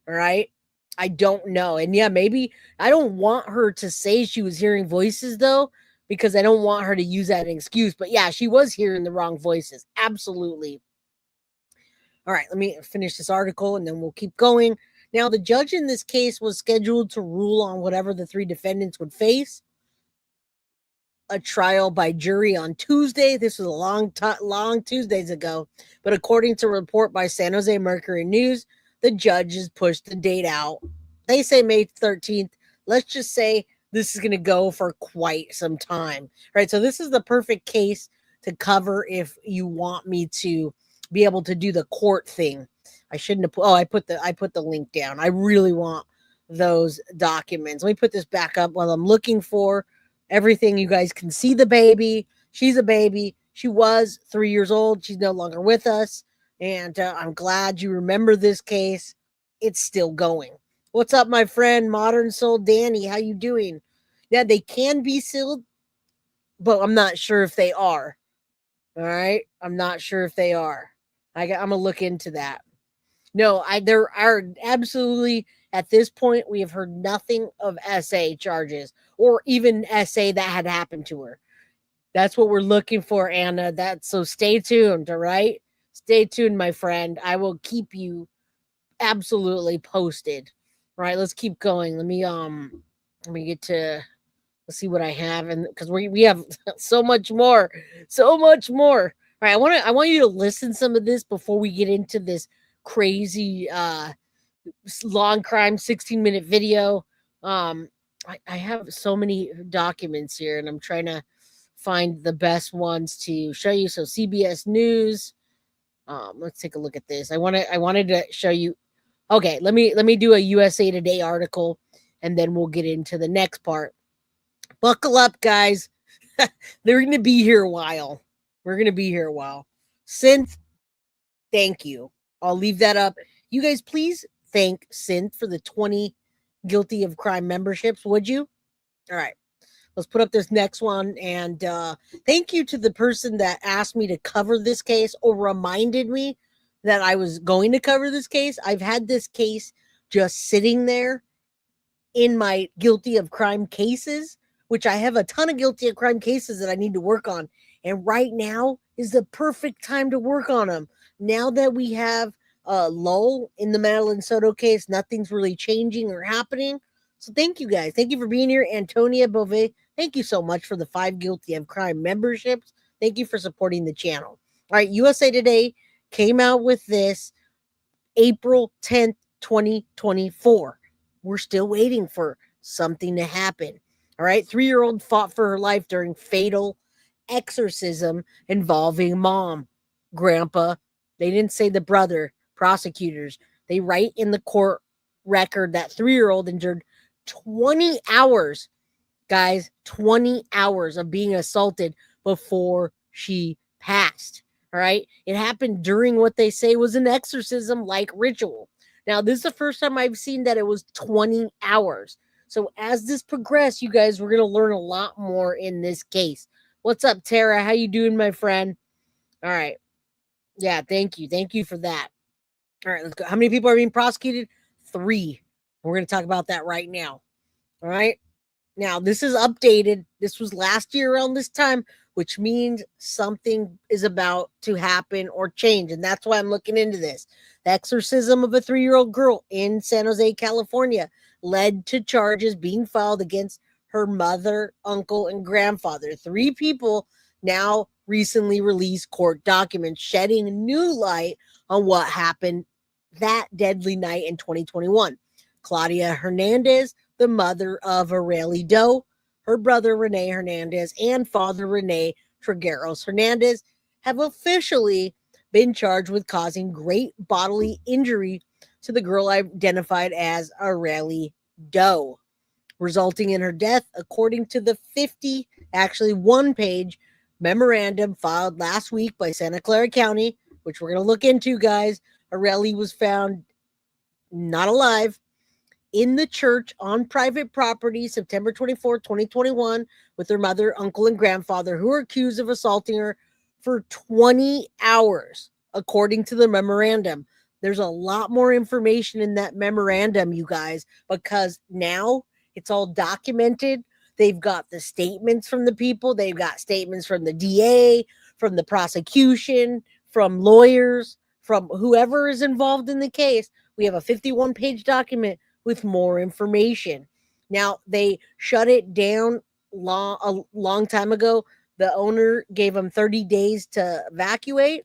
All right. I don't know. And yeah, maybe I don't want her to say she was hearing voices though, because I don't want her to use that as an excuse. But yeah, she was hearing the wrong voices. Absolutely. All right, let me finish this article and then we'll keep going. Now, the judge in this case was scheduled to rule on whatever the three defendants would face. A trial by jury on Tuesday. This was a long Tuesdays ago. But according to a report by San Jose Mercury News, the judges pushed the date out. They say May 13th. Let's just say this is going to go for quite some time. All right, so this is the perfect case to cover if you want me to be able to do the court thing. I shouldn't have I put the link down. I really want those documents. Let me put this back up while I'm looking for everything. You guys can see the baby. She's a baby. She was 3 years old. She's no longer with us. And I'm glad you remember this case. It's still going. What's up, my friend, Modern Soul Danny? How you doing? Yeah, they can be sealed, but I'm not sure if they are. All right? I'm not sure if they are. I'm going to look into that. No, there are absolutely, at this point, we have heard nothing of SA charges or even SA that had happened to her. That's what we're looking for, Anna. So stay tuned, all right? Stay tuned, my friend. I will keep you absolutely posted. All right, let's keep going. Let me get to, let's see what I have, and because we have so much more. All right, I want you to listen to some of this before we get into this crazy long crime 16-minute video. I have so many documents here, and I'm trying to find the best ones to show you. So CBS News. Let's take a look at this. I wanted to show you. Okay, let me do a USA Today article, and then we'll get into the next part. Buckle up, guys. They're going to be here a while. We're going to be here a while. Synth, thank you. I'll leave that up. You guys, please thank Synth for the 20 guilty of crime memberships, would you? All right. Let's put up this next one. And thank you to the person that asked me to cover this case or reminded me that I was going to cover this case. I've had this case just sitting there in my guilty of crime cases, which I have a ton of guilty of crime cases that I need to work on. And right now is the perfect time to work on them. Now that we have a lull in the Madeline Soto case, nothing's really changing or happening. So thank you guys. Thank you for being here. Antonia Bove, thank you so much for the 5 guilty of crime memberships. Thank you for supporting the channel. All right, USA Today came out with this April 10th, 2024. We're still waiting for something to happen. All right, 3-year-old fought for her life during fatal exorcism involving mom, grandpa. They didn't say the brother, prosecutors. They write in the court record that 3-year-old endured 20 hours, guys, 20 hours of being assaulted before she passed. All right. It happened during what they say was an exorcism-like ritual. Now, this is the first time I've seen that it was 20 hours. So as this progressed, you guys, we're going to learn a lot more in this case. What's up, Tara? How you doing, my friend? All right. Yeah, thank you. Thank you for that. All right, let's go. How many people are being prosecuted? 3. We're going to talk about that right now. All right. Now, this is updated. This was last year around this time, which means something is about to happen or change. And that's why I'm looking into this. The exorcism of a 3-year-old girl in San Jose, California, led to charges being filed against her mother, uncle, and grandfather. 3 people now recently released court documents shedding new light on what happened that deadly night in 2021. Claudia Hernandez, the mother of Arely Doe, her brother Rene Hernandez, and father Rene Trigueros Hernandez have officially been charged with causing great bodily injury to the girl identified as Arely Doe, resulting in her death, according to the 1-page memorandum filed last week by Santa Clara County, which we're going to look into, guys. Arely was found not alive in the church on private property September 24, 2021, with her mother, uncle, and grandfather, who were accused of assaulting her for 20 hours, according to the memorandum. There's a lot more information in that memorandum, you guys, because now it's all documented. They've got the statements from the people. They've got statements from the DA, from the prosecution, from lawyers, from whoever is involved in the case. We have a 51-page document with more information. Now, they shut it down a long time ago. The owner gave them 30 days to evacuate.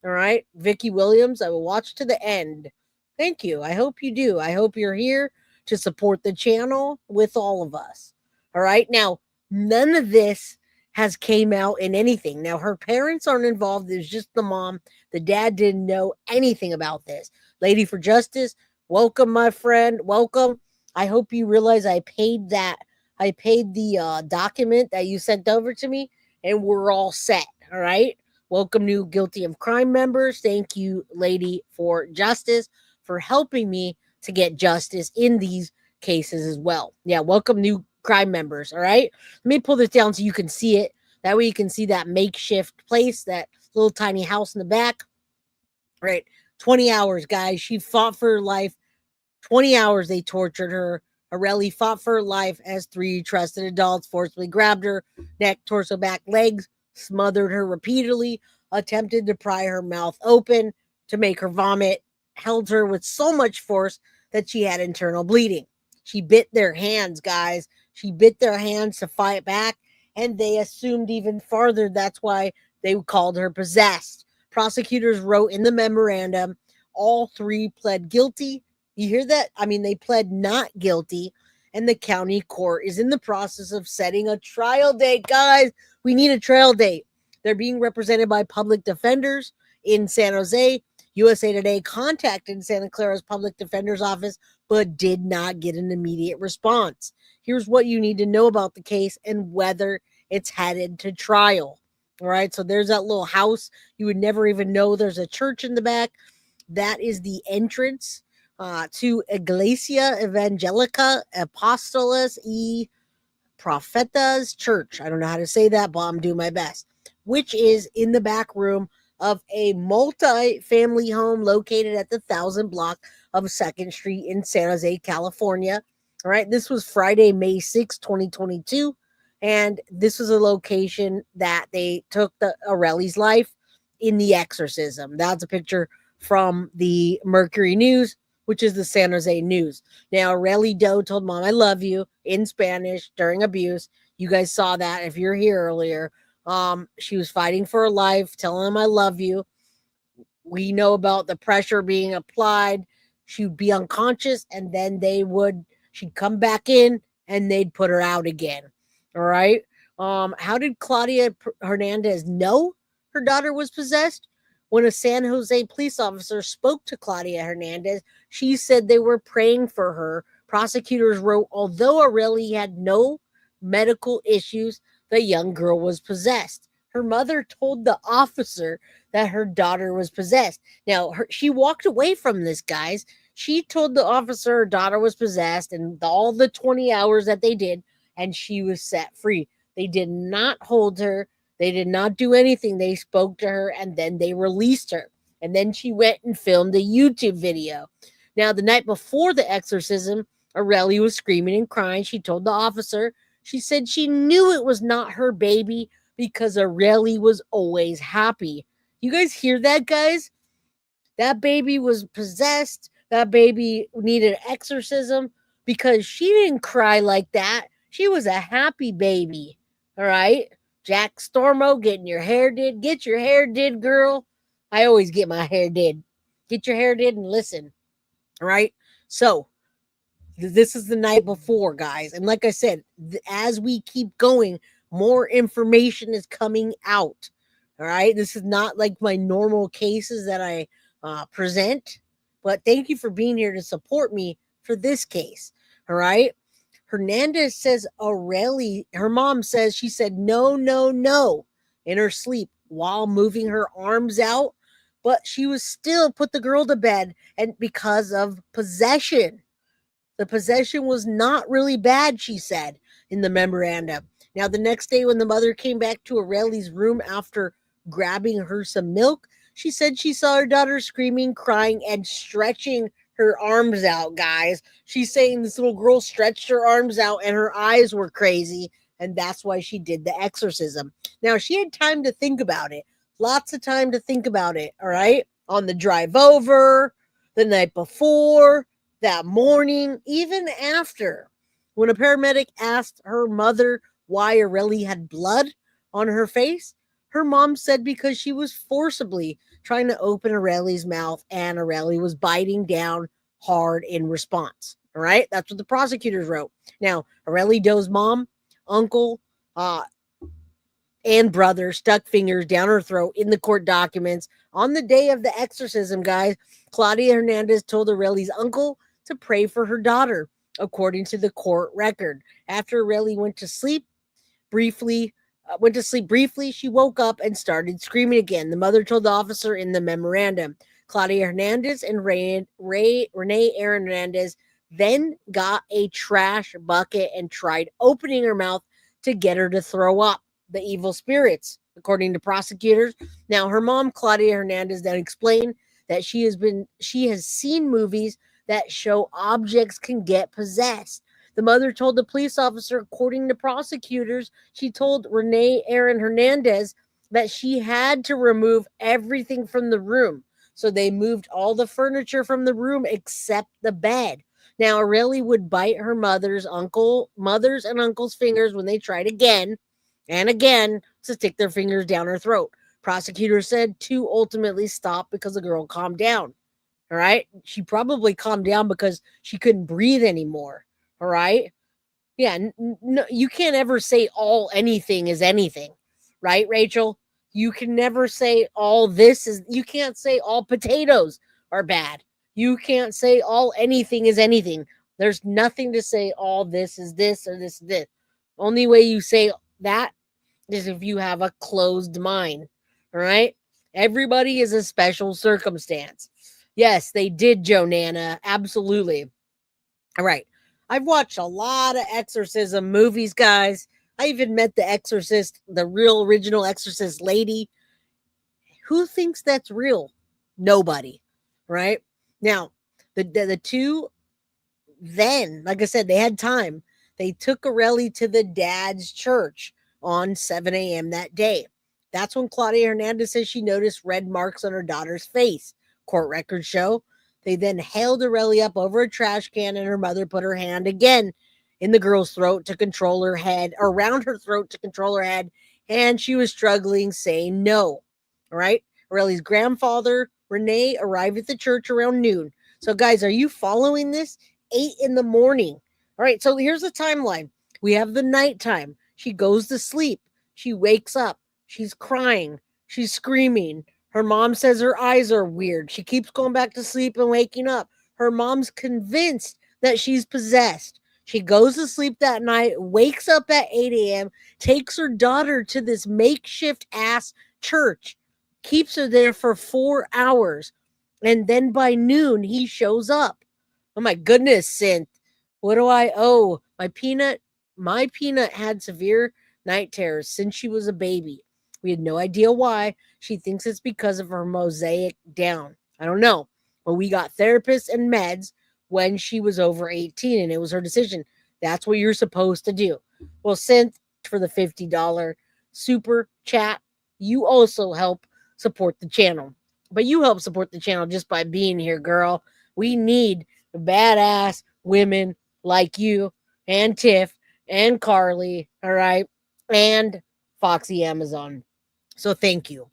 All right. Vicki Williams, I will watch to the end. Thank you. I hope you do. I hope you're here to support the channel with all of us. All right. Now, none of this has came out in anything. Now, her parents aren't involved. It's just the mom. The dad didn't know anything about this. Lady for Justice, welcome, my friend. Welcome. I hope you realize I paid the document that you sent over to me, and we're all set. All right. Welcome, new guilty of crime members. Thank you, Lady for Justice, for helping me to get justice in these cases as well. Yeah, welcome, new crime members. All right. Let me pull this down so you can see it. That way you can see that makeshift place, that little tiny house in the back. All right. 20 hours, guys. She fought for her life. 20 hours they tortured her. Arely fought for her life as 3 trusted adults forcibly grabbed her neck, torso, back, legs, smothered her repeatedly, attempted to pry her mouth open to make her vomit, held her with so much force that she had internal bleeding. She bit their hands, guys. She bit their hands to fight back, and they assumed even farther. That's why they called her possessed. Prosecutors wrote in the memorandum, all 3 pled guilty. You hear that? I mean, they pled not guilty, and the county court is in the process of setting a trial date. Guys, we need a trial date. They're being represented by public defenders in San Jose. USA Today contacted Santa Clara's public defender's office, but did not get an immediate response. Here's what you need to know about the case and whether it's headed to trial. All right, so there's that little house. You would never even know there's a church in the back. That is the entrance to Iglesia Evangelica Apostoles y Profetas Church. I don't know how to say that, but I'm doing my best. Which is in the back room of a multi-family home located at the 1000 block of 2nd Street in San Jose, California. All right, this was Friday, May 6, 2022. And this was a location that they took the Arely's life in the exorcism. That's a picture from the Mercury News, which is the San Jose News. Now, Arely Doe told Mom, I love you in Spanish during abuse. You guys saw that if you're here earlier. She was fighting for her life, telling him I love you. We know about the pressure being applied. She'd be unconscious, and then she'd come back in and they'd put her out again. All right. How did Claudia Hernandez know her daughter was possessed? When a San Jose police officer spoke to Claudia Hernandez, she said they were praying for her. Prosecutors wrote, although Arely had no medical issues, the young girl was possessed. Her mother told the officer that her daughter was possessed. Now, she walked away from this, guys. She told the officer her daughter was possessed and all the 20 hours that they did, and she was set free. They did not hold her. They did not do anything. They spoke to her, and then they released her. And then she went and filmed a YouTube video. Now, the night before the exorcism, Arely was screaming and crying. She told the officer, she said she knew it was not her baby because Arely was always happy. You guys hear that, guys? That baby was possessed. That baby needed exorcism because she didn't cry like that. She was a happy baby. All right? Jack Stormo, getting your hair did. Get your hair did, girl. I always get my hair did. Get your hair did and listen. All right? So, this is the night before, guys. And like I said, as we keep going, more information is coming out. All right? This is not like my normal cases that I present. But thank you for being here to support me for this case. All right? Hernandez says Arely, her mom says, she said no, no, no in her sleep while moving her arms out, but she was still put the girl to bed and because of possession. The possession was not really bad, she said in the memorandum. Now, the next day when the mother came back to Arely's room after grabbing her some milk, she said she saw her daughter screaming, crying, and stretching her arms out, guys. She's saying this little girl stretched her arms out and her eyes were crazy, and that's why she did the exorcism. Now, she had time to think about it. Lots of time to think about it, all right? On the drive over, the night before, that morning, even after. When a paramedic asked her mother why Arely had blood on her face, her mom said because she was forcibly trying to open Arely's mouth and Arely was biting down hard in response. All right. That's what the prosecutors wrote. Now, Arely Doe's mom, uncle, and brother stuck fingers down her throat in the court documents. On the day of the exorcism, guys, Claudia Hernandez told Arely's uncle to pray for her daughter, according to the court record. After Arely went to sleep briefly, she woke up and started screaming again. The mother told the officer in the memorandum. Claudia Hernandez and Renee Hernandez then got a trash bucket and tried opening her mouth to get her to throw up the evil spirits, according to prosecutors. Now, her mom, Claudia Hernandez, then explained that she has seen movies that show objects can get possessed. The mother told the police officer, according to prosecutors, she told Renee Hernandez that she had to remove everything from the room. So they moved all the furniture from the room except the bed. Now, Arely would bite her mother's and uncle's fingers when they tried again and again to stick their fingers down her throat. Prosecutors said two ultimately stopped because the girl calmed down. All right. She probably calmed down because she couldn't breathe anymore. All right. Yeah. No, you can't ever say all anything is anything. Right, Rachel? You can never say you can't say all potatoes are bad. You can't say all anything is anything. There's nothing to say all this is this or this is this. Only way you say that is if you have a closed mind. All right? Everybody is a special circumstance. Yes, they did, Joe Nana. Absolutely. All right. I've watched a lot of exorcism movies, guys. I even met the exorcist, the real original exorcist lady. Who thinks that's real? Nobody. Right? Now, the two then, like I said, they had time. They took Arely to the dad's church on 7 a.m. that day. That's when Claudia Hernandez says she noticed red marks on her daughter's face. Court records show. They then held Arely up over a trash can, and her mother put her hand again in the girl's throat to control her head, around her throat to control her head, and she was struggling, saying no. All right. Arely's grandfather, Renee, arrived at the church around noon. So, guys, are you following this? 8 in the morning. All right, so here's the timeline. We have the nighttime. She goes to sleep. She wakes up. She's crying. She's screaming. Her mom says her eyes are weird. She keeps going back to sleep and waking up. Her mom's convinced that she's possessed. She goes to sleep that night, wakes up at 8 a.m., takes her daughter to this makeshift ass church, keeps her there for 4 hours, and then by noon, he shows up. Oh my goodness, Synth. What do I owe? My peanut had severe night terrors since she was a baby. We had no idea why. She thinks it's because of her mosaic down. I don't know. But we got therapists and meds when she was over 18, and it was her decision. That's what you're supposed to do. Well, Synth, for the $50 super chat, you also help support the channel. But you help support the channel just by being here, girl. We need badass women like you and Tiff and Carly, all right, and Foxy Amazon. So thank you.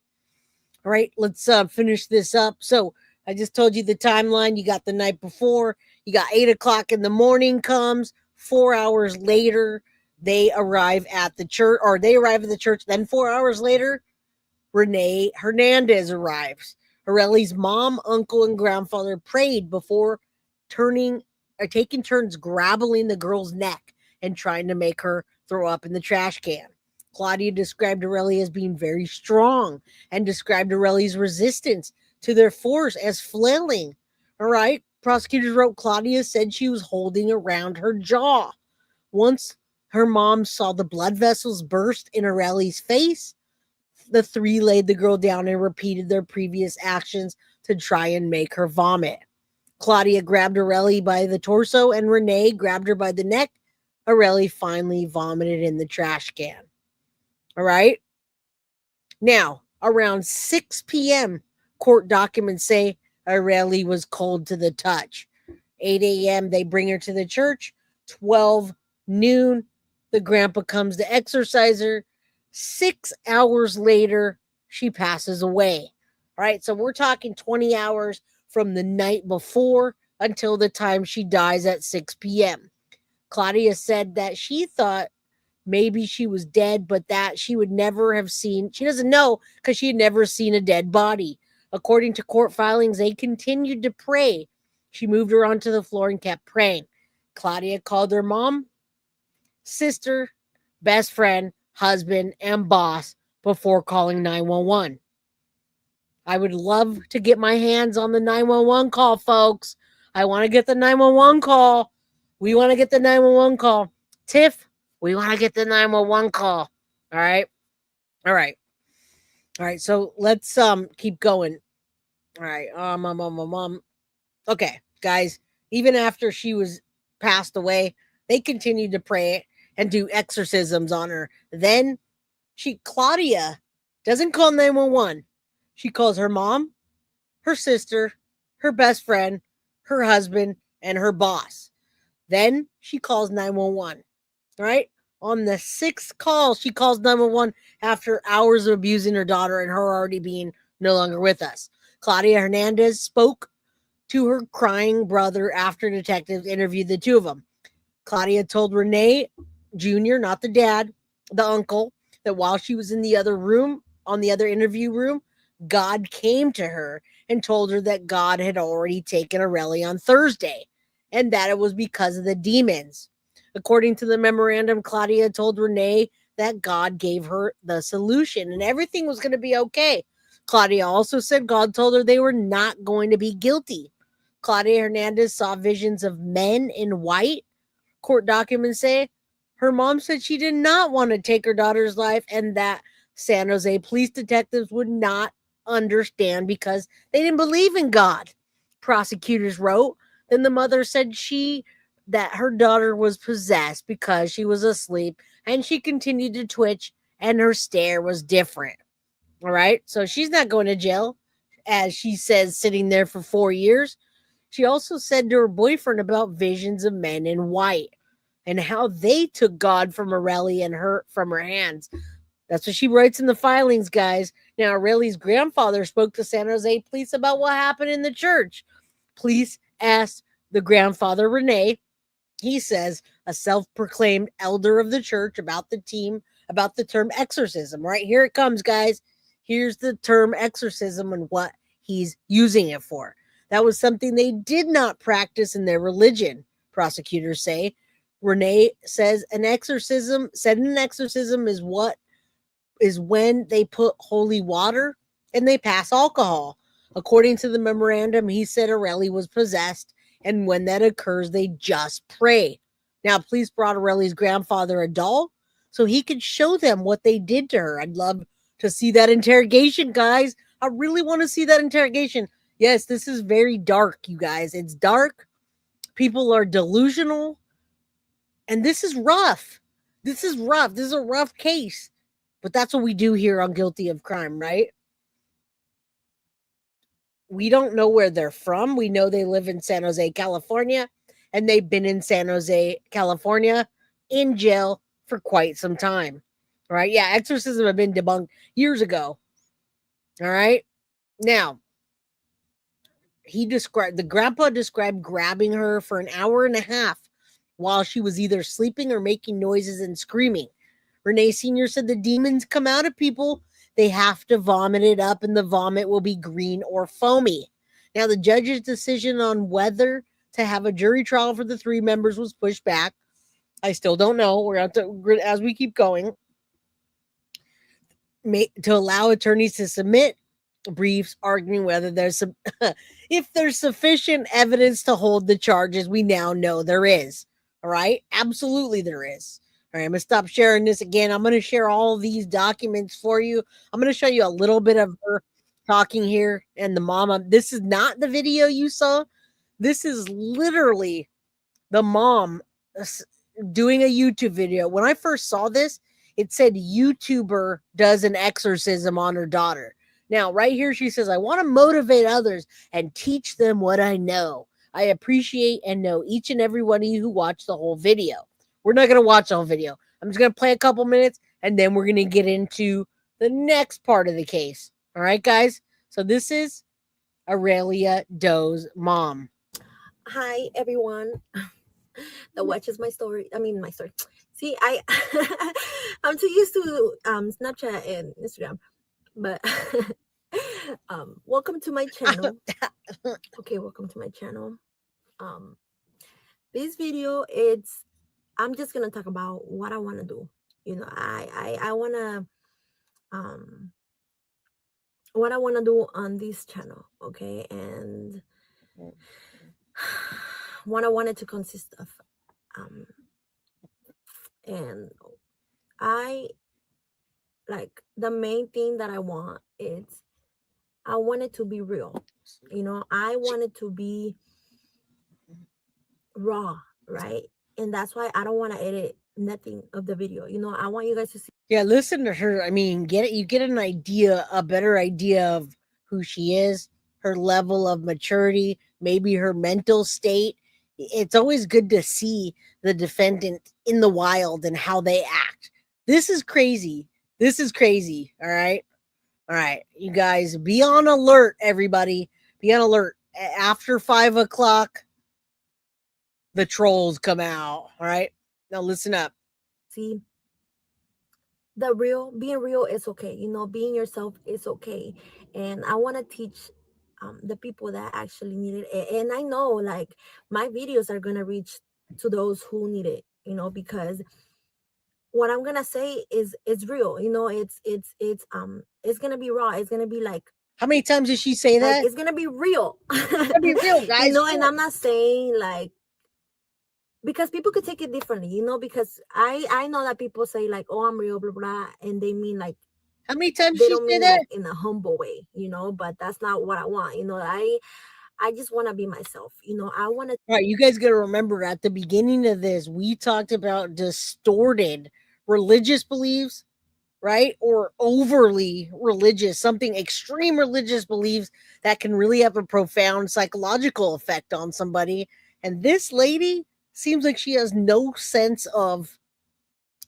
All right, let's finish this up. So I just told you the timeline. You got the night before. You got 8 o'clock in the morning comes. 4 hours later, they arrive at the church, or they arrive at the church. Then 4 hours later, Renee Hernandez arrives. Arely's mom, uncle, and grandfather prayed before taking turns grabbling the girl's neck and trying to make her throw up in the trash can. Claudia described Arely as being very strong and described Arely's resistance to their force as flailing. All right. Prosecutors wrote Claudia said she was holding around her jaw. Once her mom saw the blood vessels burst in Arely's face, the three laid the girl down and repeated their previous actions to try and make her vomit. Claudia grabbed Arely by the torso and Renee grabbed her by the neck. Arely finally vomited in the trash can. All right. Now, around 6 p.m., court documents say Arely was cold to the touch. 8 a.m., they bring her to the church. 12 noon, the grandpa comes to exorcise her. 6 hours later, she passes away. All right, so we're talking 20 hours from the night before until the time she dies at 6 p.m. Claudia said that she thought maybe she was dead, but that she would never have seen, she doesn't know because she had never seen a dead body. According to court filings, they continued to pray. She moved her onto the floor and kept praying. Claudia called her mom, sister, best friend, husband, and boss before calling 911. I would love to get my hands on the 911 call, folks. I want to get the 911 call. We want to get the 911 call. Tiff, we want to get the 911 call. All right. All right. All right. So let's keep going. All right. Okay, guys. Even after she was passed away, they continued to pray and do exorcisms on her. Then Claudia doesn't call 911. She calls her mom, her sister, her best friend, her husband, and her boss. Then she calls 911, right? On the 6th call, she calls 911 after hours of abusing her daughter and her already being no longer with us. Claudia Hernandez spoke to her crying brother after detectives interviewed the two of them. Claudia told Renee Jr., not the dad, the uncle, that while she was in the other room, on the other interview room, God came to her and told her that God had already taken Arely on Thursday and that it was because of the demons. According to the memorandum, Claudia told Renee that God gave her the solution and everything was going to be okay. Claudia also said God told her they were not going to be guilty. Claudia Hernandez saw visions of men in white. Court documents say her mom said she did not want to take her daughter's life and that San Jose police detectives would not understand because they didn't believe in God. Prosecutors wrote. Then the mother said that her daughter was possessed because she was asleep and she continued to twitch and her stare was different. All right. So she's not going to jail, as she says, sitting there for 4 years. She also said to her boyfriend about visions of men in white and how they took God from Arely and from her hands. That's what she writes in the filings, guys. Now, Arely's grandfather spoke to San Jose police about what happened in the church. Police asked the grandfather, Rene, he says, a self-proclaimed elder of the church, about the term exorcism. Right here it comes, guys. Here's the term exorcism and what he's using it for. That was something they did not practice in their religion, prosecutors say. Rene says an exorcism is when they put holy water and they pass alcohol. According to the memorandum, he said Arely was possessed, and when that occurs, they just pray. Now, police brought Arely's grandfather a doll so he could show them what they did to her. I'd love to see that interrogation, guys. I really want to see that interrogation. Yes, this is very dark, you guys. It's dark. People are delusional. And this is rough. This is rough. This is a rough case. But that's what we do here on Guilty of Crime, right? We don't know where they're from. We know they live in San Jose, California, and they've been in San Jose, California in jail for quite some time. All right. Yeah, exorcism have been debunked years ago. All right. Now, the grandpa described grabbing her for an hour and a half while she was either sleeping or making noises and screaming. Rene Sr. said the demons come out of people. They have to vomit it up, and the vomit will be green or foamy. Now, the judge's decision on whether to have a jury trial for the 3 members was pushed back. I still don't know. We're going to, as we keep going, to allow attorneys to submit briefs arguing whether there's some, if there's sufficient evidence to hold the charges. We now know there is. All right, absolutely there is. All right, I'm gonna stop sharing this again. I'm gonna share all these documents for you. I'm gonna show you a little bit of her talking here and the mama. This is not the video you saw. This is literally the mom doing a YouTube video. When I first saw this, it said YouTuber does an exorcism on her daughter. Now, right here, she says, I want to motivate others and teach them what I know. I appreciate and know each and every one of you who watched the whole video. We're not going to watch the whole video. I'm just going to play a couple minutes, and then we're going to get into the next part of the case. All right, guys? So this is Arely Doe's mom. Hi, everyone that watches my story. My story. See, I'm too used to Snapchat and Instagram. But welcome to my channel. Okay, welcome to my channel. This video, I'm just gonna talk about what I want to do. I wanna what I want to do on this channel, okay, and what I want it to consist of. And the main thing that I want is I want it to be real. I want it to be raw, right? And that's why I don't want to edit nothing of the video. I want you guys to see. Yeah, listen to her. You get a better idea of who she is, her level of maturity, maybe her mental state. It's always good to see the defendant in the wild and how they act. This is crazy. All right. All right. You guys be on alert, everybody. Be on alert. After 5 o'clock, the trolls come out. All right. Now listen up. See, being real is okay. Being yourself is okay. And I want to teach the people that actually need it. And I know my videos are going to reach to those who need it, because what I'm gonna say is real. You know, it's gonna be raw. It's gonna be like, how many times did she say that? Like, it's gonna be real. It's gonna be real, guys. You know, and I'm not saying like, because people could take it differently, you know, because I know that people say like, oh, I'm real, blah blah, and they mean like, how many times they she don't said mean that? like in a humble way, you know, but that's not what I want. You know, I just want to be myself. You know, I want to. All right, you guys got to remember at the beginning of this, we talked about distorted religious beliefs, right? Or overly religious, something extreme religious beliefs that can really have a profound psychological effect on somebody. And this lady seems like she has no sense of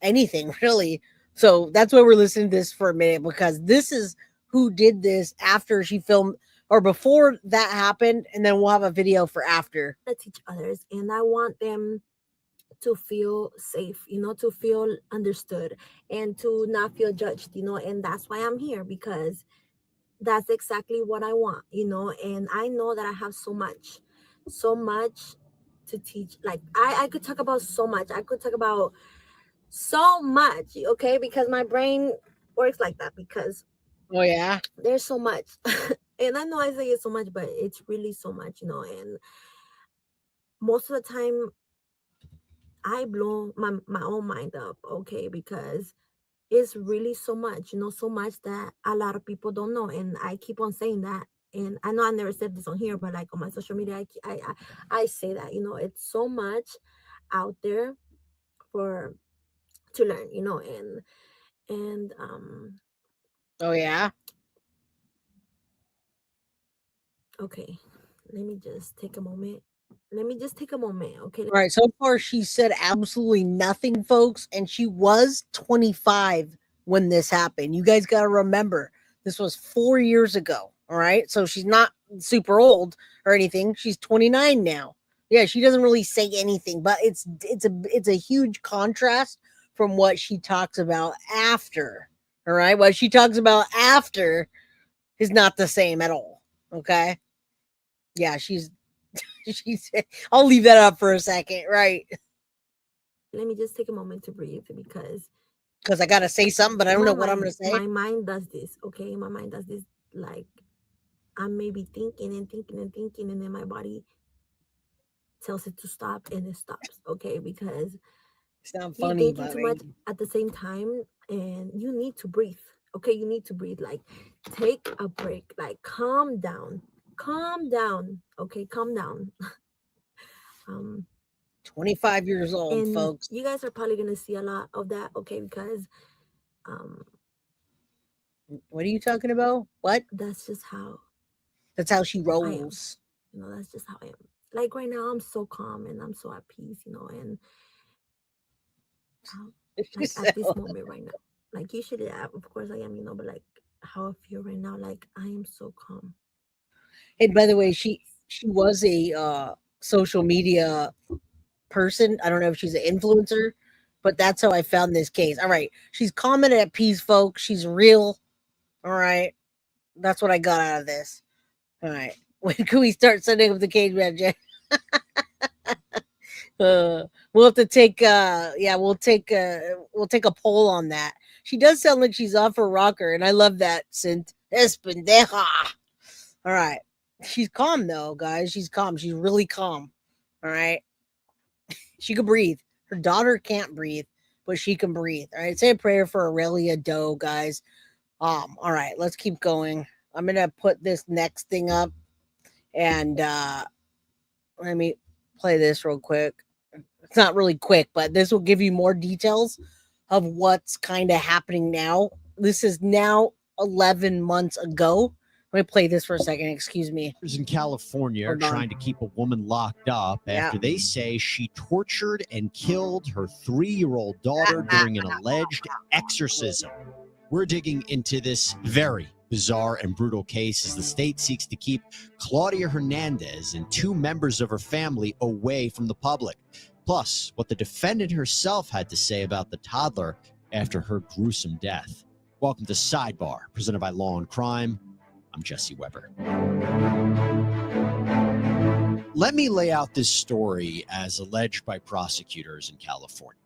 anything, really. So that's why we're listening to this for a minute, because this is who did this after she filmed or before that happened. And then we'll have a video for after. To teach others, and I want them to feel safe, you know, to feel understood and to not feel judged, you know, and that's why I'm here, because that's exactly what I want, you know, and I know that I have so much to teach. Like I could talk about so much. I could talk about so much, okay, because my brain works like that, because oh yeah, there's so much. And I know I say it's so much, but it's really so much, you know, and most of the time I blow my own mind up, okay, because it's really so much, you know, so much that a lot of people don't know. And I keep on saying that. And I know I never said this on here, but like on my social media, I say that, you know, it's so much out there to learn, you know, and oh yeah. Okay, let me just take a moment. Okay. All right, so far she said absolutely nothing, folks, and she was 25 when this happened. You guys got to remember, this was 4 years ago, all right? So she's not super old or anything. She's 29 now. Yeah, she doesn't really say anything, but it's a huge contrast from what she talks about after. All right? What she talks about after is not the same at all, okay? Yeah, she's I'll leave that up for a second, right? Let me just take a moment to breathe, because I gotta say something, but I don't know what I'm gonna say. My mind does this, okay? My mind does this, like I'm maybe thinking and thinking and thinking, and then my body tells it to stop, and it stops, okay? Because it's not you're funny, thinking too much at the same time, and you need to breathe, okay? You need to breathe, like take a break, like calm down, okay? Calm down. 25 years old, and folks. You guys are probably gonna see a lot of that, okay? Because what are you talking about? What? That's just how. That's how she rolls. You know, that's just how I am. Like right now, I'm so calm and I'm so at peace, you know, and like at this moment right now, like usually, of course I am, you know, but like how I feel right now, like I am so calm. And by the way, she was a social media person. I don't know if she's an influencer, but that's how I found this case. All right, she's calm and at peace, folks. She's real. All right, that's what I got out of this. All right, when can we start setting up the cage match? We'll have to take we'll take a poll on that. She does sound like she's off her rocker, and I love that. Synth es pendeja. All right, she's calm though, guys. She's calm. She's really calm. All right, she can breathe. Her daughter can't breathe, but she can breathe. All right, say a prayer for Arely Doe, guys. All right, let's keep going. I'm gonna put this next thing up, and let me play this real quick. It's not really quick, but this will give you more details of what's kind of happening now. This is now 11 months ago. Let me play this for a second. Excuse me. In California are trying to keep a woman locked up after they say she tortured and killed her 3-year-old daughter during an alleged exorcism. We're digging into this very bizarre and brutal case as the state seeks to keep Claudia Hernandez and 2 members of her family away from the public. Plus, what the defendant herself had to say about the toddler after her gruesome death. Welcome to Sidebar, presented by Law and Crime. I'm Jesse Weber. Let me lay out this story as alleged by prosecutors in California.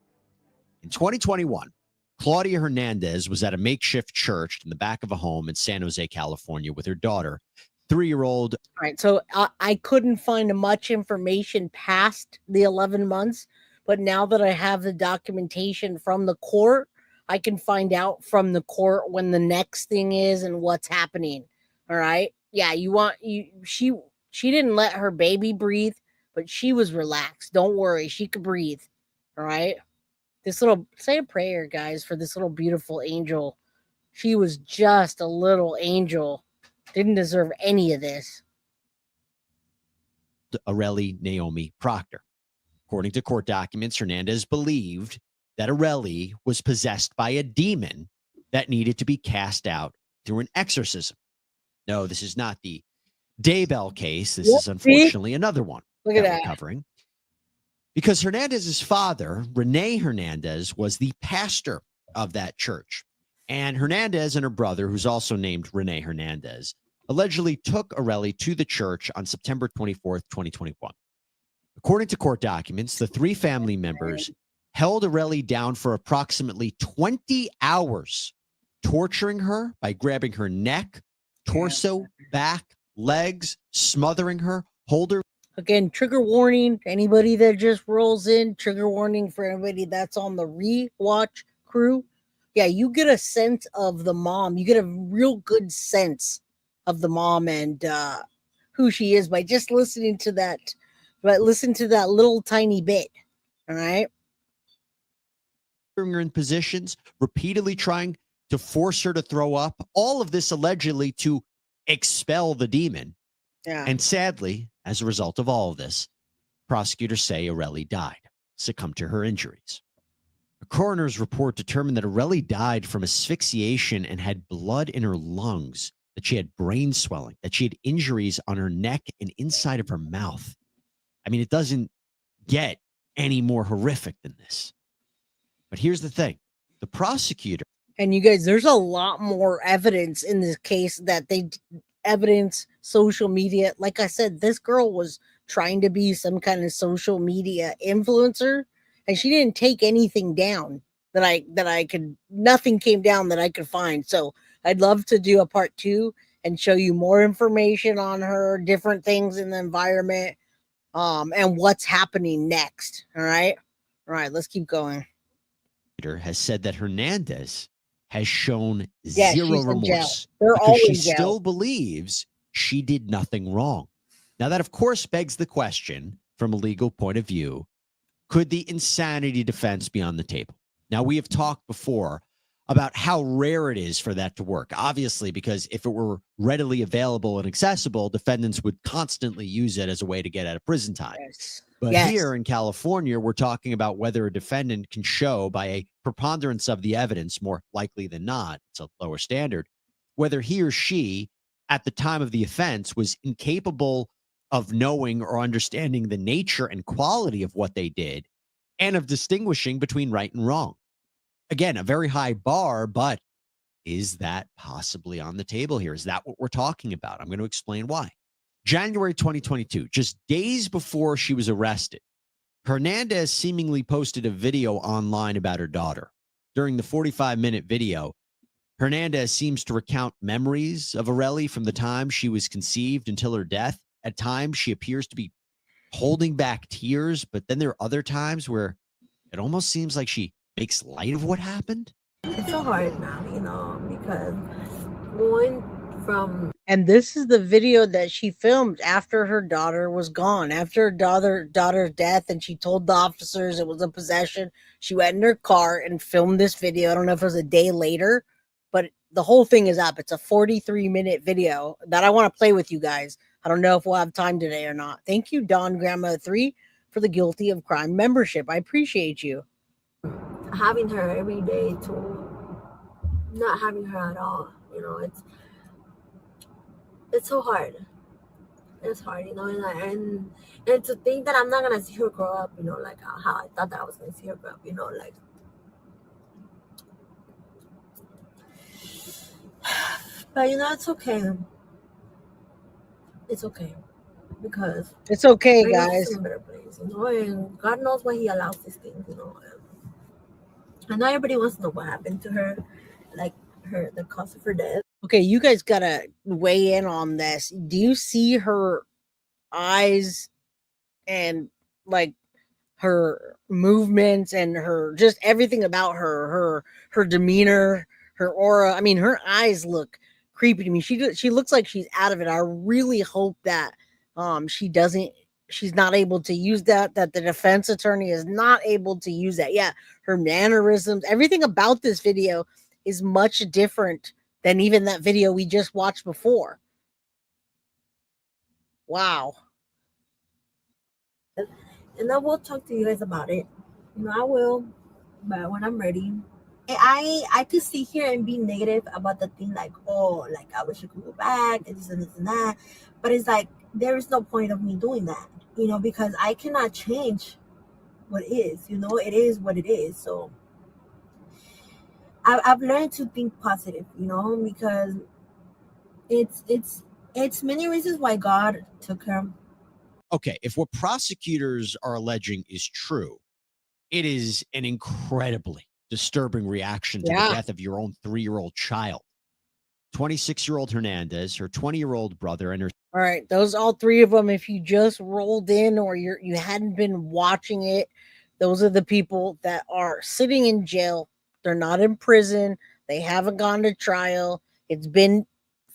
In 2021, Claudia Hernandez was at a makeshift church in the back of a home in San Jose, California with her daughter, 3-year-old. All right, so I couldn't find much information past the 11 months, but now that I have the documentation from the court, I can find out from the court when the next thing is and what's happening. All right. Yeah, she didn't let her baby breathe, but she was relaxed. Don't worry, she could breathe. All right. Say a prayer, guys, for this little beautiful angel. She was just a little angel. Didn't deserve any of this. Arely Naomi Proctor. According to court documents, Hernandez believed that Arely was possessed by a demon that needed to be cast out through an exorcism. No, this is not the Daybell case. This is unfortunately another one Look at that that. we're covering. Because Hernandez's father, Rene Hernandez, was the pastor of that church. And Hernandez and her brother, who's also named Rene Hernandez, allegedly took Arely to the church on September 24th, 2021. According to court documents, the 3 family members held Arely down for approximately 20 hours, torturing her by grabbing her neck, torso, back, legs, smothering her, hold her. Again, trigger warning. Anybody that just rolls in, trigger warning for anybody that's on the rewatch crew. Yeah, you get a sense of the mom. You get a real good sense of the mom and who she is by just listening to that. But listen to that little tiny bit. All right. Her in positions, repeatedly trying to force her to throw up. All of this allegedly to expel the demon. Yeah. And sadly, as a result of all of this, prosecutors say Arely died, succumbed to her injuries. A coroner's report determined that Arely died from asphyxiation and had blood in her lungs, that she had brain swelling, that she had injuries on her neck and inside of her mouth. I mean, it doesn't get any more horrific than this. But here's the thing. The prosecutor. And you guys, there's a lot more evidence in this case that they evidence social media. Like I said, this girl was trying to be some kind of social media influencer, and she didn't take anything down that I could, nothing came down that I could find. So I'd love to do a part 2 and show you more information on her, different things in the environment, and what's happening next. All right, let's keep going. Has said that Hernandez has shown Yeah, zero she's in jail. remorse They're all because she in jail. still believes she did nothing wrong. Now, that, of course, begs the question from a legal point of view, could the insanity defense be on the table? Now, we have talked before about how rare it is for that to work. Obviously, because if it were readily available and accessible, defendants would constantly use it as a way to get out of prison time. Yes. But Yes. here in California, we're talking about whether a defendant can show by a preponderance of the evidence, more likely than not, it's a lower standard, whether he or she at the time of the offense was incapable of knowing or understanding the nature and quality of what they did and of distinguishing between right and wrong. Again, a very high bar, but is that possibly on the table here? Is that what we're talking about? I'm going to explain why. January 2022, just days before she was arrested, Hernandez seemingly posted a video online about her daughter. During the 45-minute video, Hernandez seems to recount memories of Arely from the time she was conceived until her death. At times, she appears to be holding back tears, but then there are other times where it almost seems like she makes light of what happened. It's so hard now, because going from... And this is the video that she filmed after her daughter was gone, after her daughter's death, and she told the officers it was a possession. She went in her car and filmed this video. I don't know if it was a day later, but the whole thing is up. It's a 43-minute video that I want to play with you guys. I don't know if we'll have time today or not. Thank you, Don Grandma 3, for the Guilty of Crime membership. I appreciate you. Having her every day to not having her at all, it's so hard. It's hard, and to think that I'm not gonna see her grow up, like how I thought that I was gonna see her grow up, like. But it's okay. It's okay, because it's okay, right now guys. she's in a better place, and God knows why He allows these things, I know everybody wants to know what happened to her, like the cause of her death. Okay, you guys gotta weigh in on this. Do you see her eyes and like her movements and her just everything about her demeanor, her aura? I mean, her eyes look creepy to me. She looks like she's out of it. I really hope that she's not able to use that the defense attorney is not able to use that. Yeah, her mannerisms, everything about this video is much different than even that video we just watched before. Wow. And I will talk to you guys about it. I will, but when I'm ready. I could sit here and be negative about the thing, like, oh, like I wish I could go back and this and this and that. But it's like there is no point of me doing that, because I cannot change what is. It is what it is. So I've learned to think positive, because it's many reasons why God took her. Okay, if what prosecutors are alleging is true, it is an incredibly disturbing reaction to the death of your own 3-year-old child. 26-year-old Hernandez, her 20-year-old brother, and her. All right, those all three of them. If you just rolled in or you hadn't been watching it, those are the people that are sitting in jail. They're not in prison. They haven't gone to trial. It's been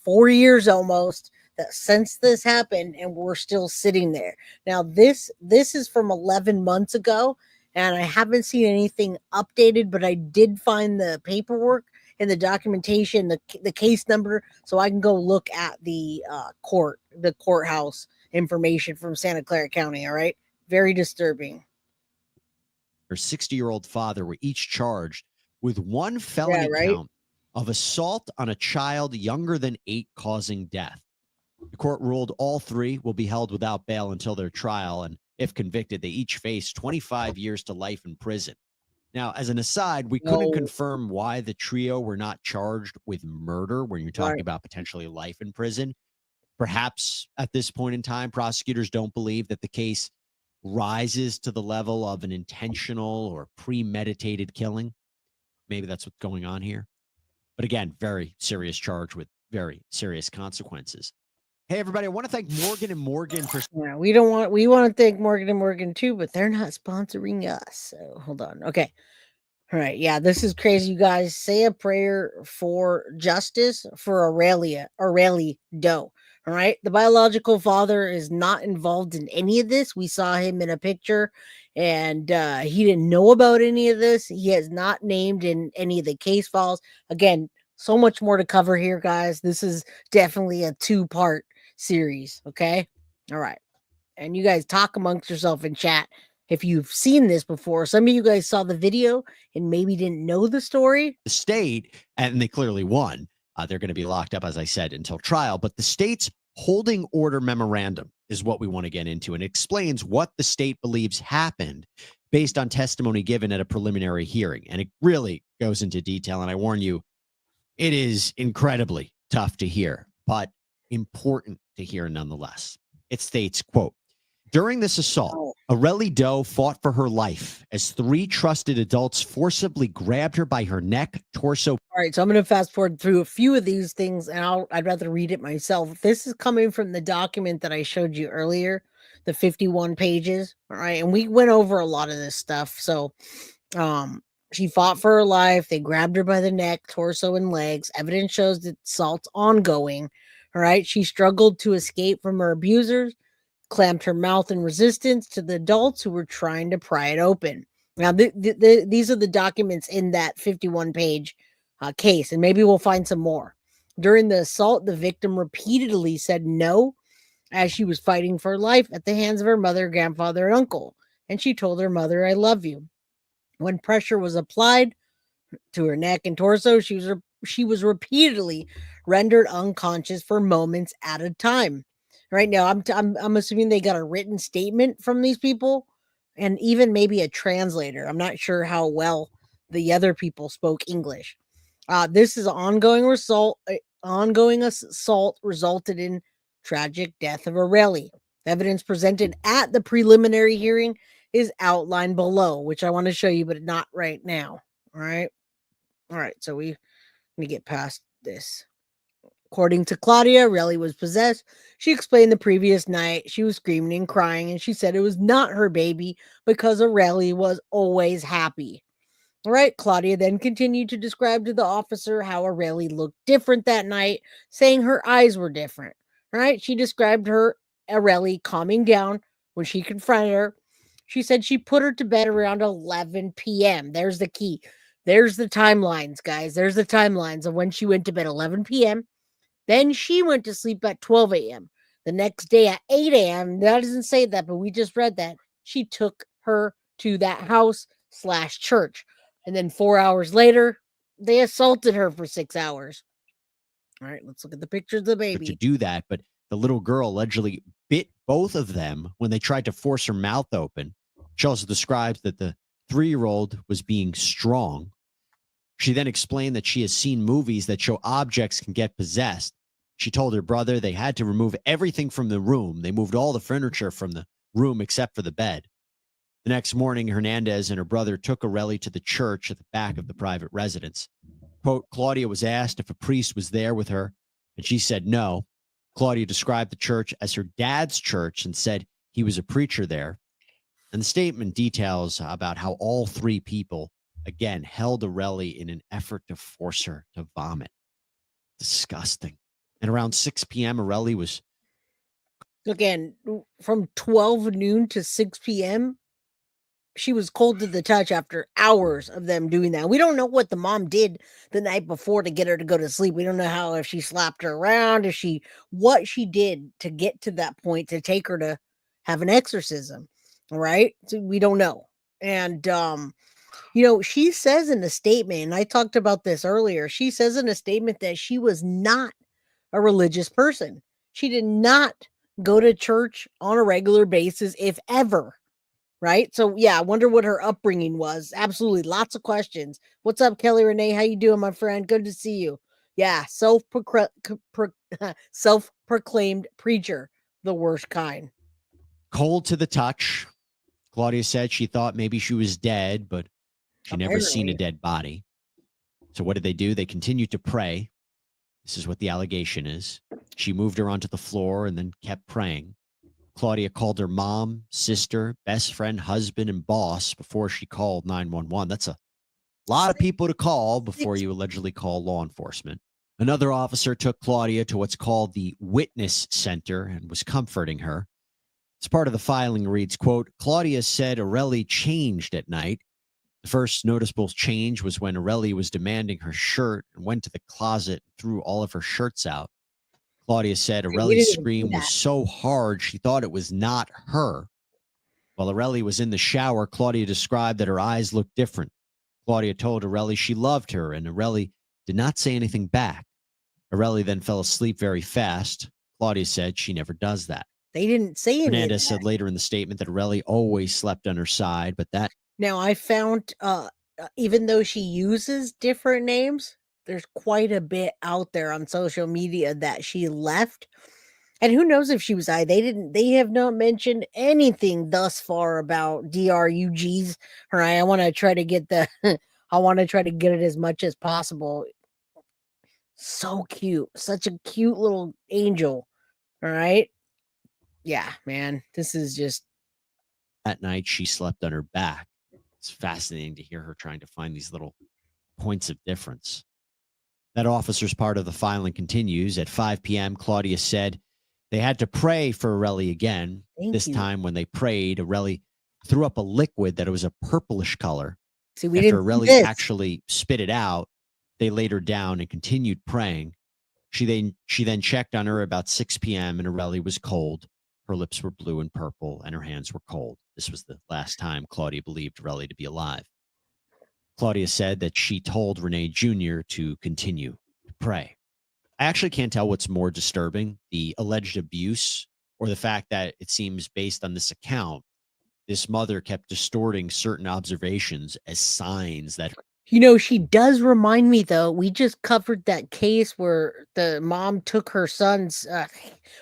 4 years almost that since this happened, and we're still sitting there. Now, this is from 11 months ago, and I haven't seen anything updated, but I did find the paperwork and the documentation, the case number, so I can go look at the courthouse information from Santa Clara County. All right, very disturbing. Her 60-year-old father were each charged with one felony count of assault on a child younger than 8 causing death. The court ruled all three will be held without bail until their trial, and if convicted, they each face 25 years to life in prison. Now, as an aside, we couldn't confirm why the trio were not charged with murder when you're talking about potentially life in prison. Perhaps at this point in time, prosecutors don't believe that the case rises to the level of an intentional or premeditated killing. Maybe that's what's going on here. But again, very serious charge with very serious consequences. Hey, everybody, I want to thank Morgan & Morgan for... Yeah, we want to thank Morgan & Morgan too, but they're not sponsoring us. So hold on. Okay. All right. Yeah, this is crazy, you guys. Say a prayer for justice for Arely Doe. All right. The biological father is not involved in any of this. We saw him in a picture and he didn't know about any of this. He has not named in any of the case files. Again, so much more to cover here, guys. This is definitely a 2-part series. Okay. All right. And you guys talk amongst yourself in chat if you've seen this before. Some of you guys saw the video and maybe didn't know the story. The state, and they clearly won. They're going to be locked up, as I said, until trial. But the state's holding order memorandum is what we want to get into, and it explains what the state believes happened based on testimony given at a preliminary hearing. And it really goes into detail. And I warn you, it is incredibly tough to hear, but important to hear nonetheless. It states, quote, during this assault, Arely Doe fought for her life as 3 trusted adults forcibly grabbed her by her neck, torso. All right, so I'm going to fast forward through a few of these things, and I'd rather read it myself. This is coming from the document that I showed you earlier, the 51 pages. All right, and we went over a lot of this stuff. So, she fought for her life. They grabbed her by the neck, torso, and legs. Evidence shows that assault's ongoing. All right, she struggled to escape from her abusers, clamped her mouth in resistance to the adults who were trying to pry it open. Now, these are the documents in that 51-page case, and maybe we'll find some more. During the assault, the victim repeatedly said no as she was fighting for life at the hands of her mother, grandfather, and uncle, and she told her mother, "I love you." When pressure was applied to her neck and torso, she was repeatedly rendered unconscious for moments at a time. Right now, I'm assuming they got a written statement from these people, and even maybe a translator. I'm not sure how well the other people spoke English. This is ongoing assault resulted in tragic death of Arely. Evidence presented at the preliminary hearing is outlined below, which I want to show you, but not right now. All right. So we need to get past this. According to Claudia, Arely was possessed. She explained the previous night she was screaming and crying, and she said it was not her baby because Arely was always happy. All right, Claudia then continued to describe to the officer how Arely looked different that night, saying her eyes were different. All right, she described her Arely calming down when she confronted her. She said she put her to bed around 11 p.m. There's the key. There's the timelines, guys. There's the timelines of when she went to bed 11 p.m. Then she went to sleep at 12 a.m. The next day at 8 a.m., that doesn't say that, but we just read that, she took her to that house/church. And then 4 hours later, they assaulted her for 6 hours. All right, let's look at the pictures of the baby. To do that, but the little girl allegedly bit both of them when they tried to force her mouth open. She also describes that the 3-year-old was being strong. She then explained that she has seen movies that show objects can get possessed. She told her brother they had to remove everything from the room. They moved all the furniture from the room except for the bed. The next morning, Hernandez and her brother took Arely to the church at the back of the private residence. Quote, Claudia was asked if a priest was there with her, and she said no. Claudia described the church as her dad's church and said he was a preacher there. And the statement details about how all 3 people, again, held Arely in an effort to force her to vomit. Disgusting. And around 6 p.m., Arely was... Again, from 12 noon to 6 p.m., she was cold to the touch after hours of them doing that. We don't know what the mom did the night before to get her to go to sleep. We don't know if she slapped her around, what she did to get to that point to take her to have an exorcism. All right. So we don't know. And, she says in a statement, and I talked about this earlier, she says in a statement that she was not a religious person. She did not go to church on a regular basis, if ever. Right. So, yeah, I wonder what her upbringing was. Absolutely. Lots of questions. What's up, Kelly Renee? How you doing, my friend? Good to see you. Yeah. Self-proclaimed preacher, the worst kind. Cold to the touch. Claudia said she thought maybe she was dead, but she never seen a dead body. So what did they do? They continued to pray. This is what the allegation is. She moved her onto the floor and then kept praying. Claudia called her mom, sister, best friend, husband, and boss before she called 911. That's a lot of people to call before you allegedly call law enforcement. Another officer took Claudia to what's called the Witness Center and was comforting her. As part of the filing reads, quote, Claudia said Arely changed at night. The first noticeable change was when Arely was demanding her shirt and went to the closet and threw all of her shirts out. Claudia said Arely's scream was so hard she thought it was not her. While Arely was in the shower, Claudia described that her eyes looked different. Claudia told Arely she loved her, and Arely did not say anything back. Arely then fell asleep very fast. Claudia said she never does that. They didn't say anything. Hernandez said later in the statement that Arely always slept on her side, but that... Now, I found, even though she uses different names, there's quite a bit out there on social media that she left. And who knows if she was they have not mentioned anything thus far about DRUGs. All right. I want to try to get it as much as possible. So cute. Such a cute little angel. All right. Yeah, man. This is just. That night she slept on her back. It's fascinating to hear her trying to find these little points of difference. That officer's part of the filing continues. At 5 p.m., Claudia said they had to pray for Arely again. This time when they prayed, Arely threw up a liquid that was a purplish color. See, we After didn't Arely see this. actually spit it out, they laid her down and continued praying. She then checked on her about 6 p.m. and Arely was cold. Her lips were blue and purple and her hands were cold. This was the last time Claudia believed Arely to be alive. Claudia said that she told Renee Jr. to continue to pray. I actually can't tell what's more disturbing, the alleged abuse or the fact that it seems based on this account, this mother kept distorting certain observations as signs that... She does remind me, though, we just covered that case where the mom took her son's,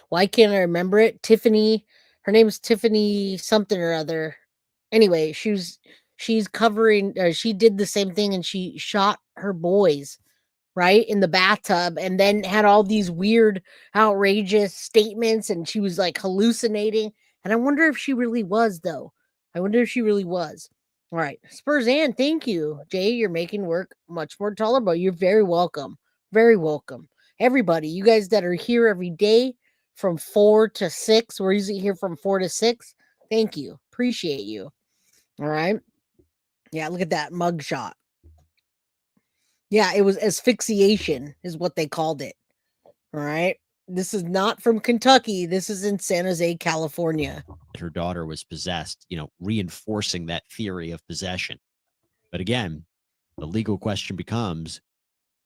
why can't I remember it? Tiffany, her name is Tiffany something or other. Anyway, she's covering, she did the same thing and she shot her boys, right, in the bathtub, and then had all these weird, outrageous statements, and she was like hallucinating. And I wonder if she really was, though. I wonder if she really was. All right, Spurzan, thank you. Jay, you're making work much more tolerable. You're very welcome. Very welcome. Everybody, you guys that are here every day from 4 to 6, we're usually here from 4 to 6. Thank you. Appreciate you. All right. Yeah, look at that mugshot. Yeah, it was asphyxiation is what they called it. All right. This is not from Kentucky. This is in San Jose, California. Her daughter was possessed, reinforcing that theory of possession. But again, the legal question becomes,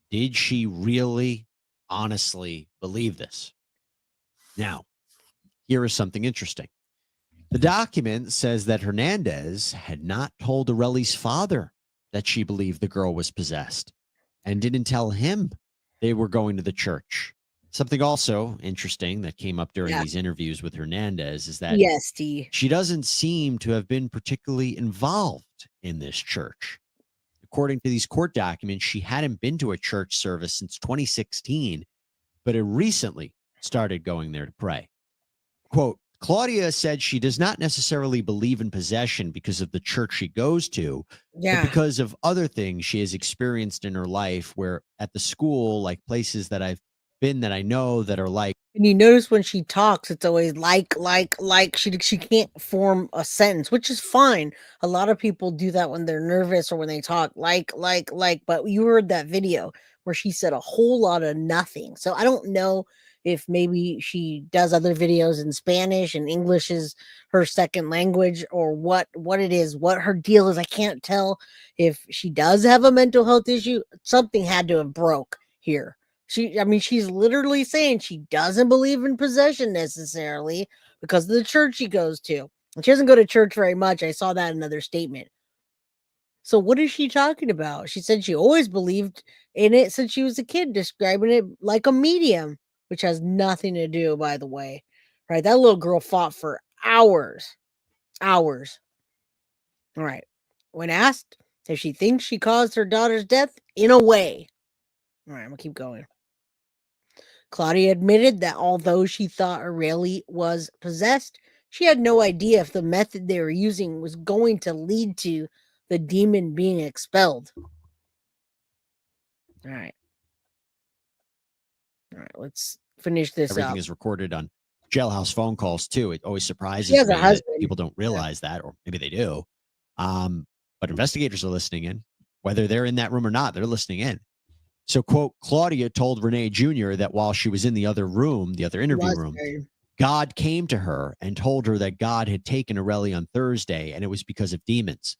did she really, honestly believe this? Now, here is something interesting. The document says that Hernandez had not told Arely's father that she believed the girl was possessed and didn't tell him they were going to the church. Something also interesting that came up during these interviews with Hernandez is that she doesn't seem to have been particularly involved in this church. According to these court documents, she hadn't been to a church service since 2016, but had recently started going there to pray. Quote, Claudia said she does not necessarily believe in possession because of the church she goes to, but because of other things she has experienced in her life, where at the school, like places that I've been that I know that are like. And you notice when she talks, it's always like. She can't form a sentence, which is fine. A lot of people do that when they're nervous or when they talk like. But you heard that video where she said a whole lot of nothing. So I don't know if maybe she does other videos in Spanish and English is her second language, or what it is, what her deal is. I can't tell if she does have a mental health issue. Something had to have broke here. She's literally saying she doesn't believe in possession necessarily because of the church she goes to. And she doesn't go to church very much. I saw that in another statement. So what is she talking about? She said she always believed in it since she was a kid, describing it like a medium, which has nothing to do, by the way. Right? That little girl fought for hours. Hours. All right. When asked if she thinks she caused her daughter's death, in a way. All right, I'm going to keep going. Claudia admitted that although she thought Arely was possessed, she had no idea if the method they were using was going to lead to the demon being expelled. All right, let's finish this Everything up. is recorded on jailhouse phone calls, too. It always surprises me that people don't realize that, or maybe they do. But investigators are listening in. Whether they're in that room or not, they're listening in. So, quote, Claudia told Renee Jr. that while she was in the other room, the other interview room, God came to her and told her that God had taken Arely on Thursday, and it was because of demons.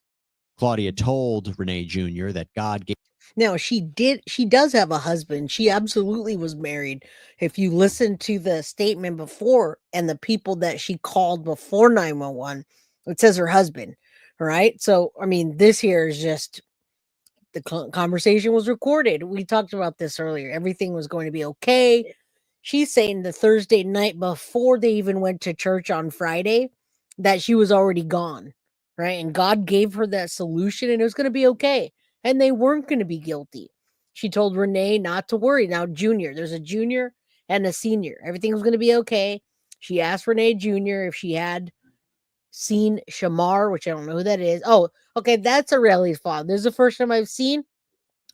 Claudia told Renee Jr. that God gave. Now, she does have a husband. She absolutely was married. If you listen to the statement before and the people that she called before 911, it says her husband. All right. So, this here is just. The conversation was recorded. We talked about this earlier. Everything was going to be okay. She's saying the Thursday night before they even went to church on Friday that she was already gone, right? And God gave her that solution and it was going to be okay. And they weren't going to be guilty. She told Renee not to worry. Now, there's a junior and a senior. Everything was going to be okay. She asked Renee Jr. if she had seen Shamar, which I don't know who that is. Oh, okay, that's Arely's father. This is the first time I've seen,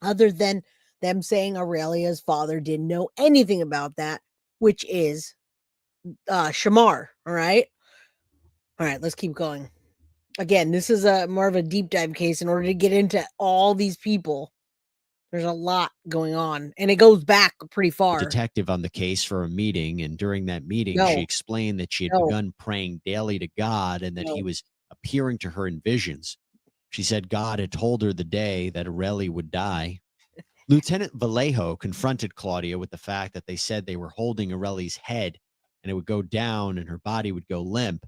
other than them saying Arelia's father didn't know anything about that, which is Shamar. All right, let's keep going. Again, this is more of a deep dive case. In order to get into all these people, there's a lot going on, and it goes back pretty far. Detective on the case for a meeting, and during that meeting, she explained that she had begun praying daily to God and that he was appearing to her in visions. She said God had told her the day that Arely would die. Lieutenant Vallejo confronted Claudia with the fact that they said they were holding Arely's head and it would go down and her body would go limp.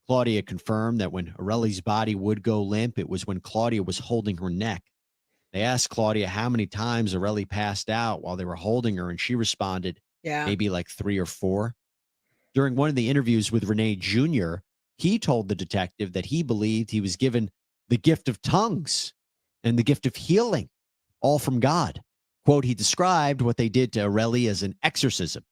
Claudia confirmed that when Arely's body would go limp, it was when Claudia was holding her neck. They asked Claudia how many times Arely passed out while they were holding her, and she responded, maybe like 3 or 4. During one of the interviews with Renee Jr., he told the detective that he believed he was given the gift of tongues and the gift of healing, all from God. Quote, he described what they did to Arely as an exorcism.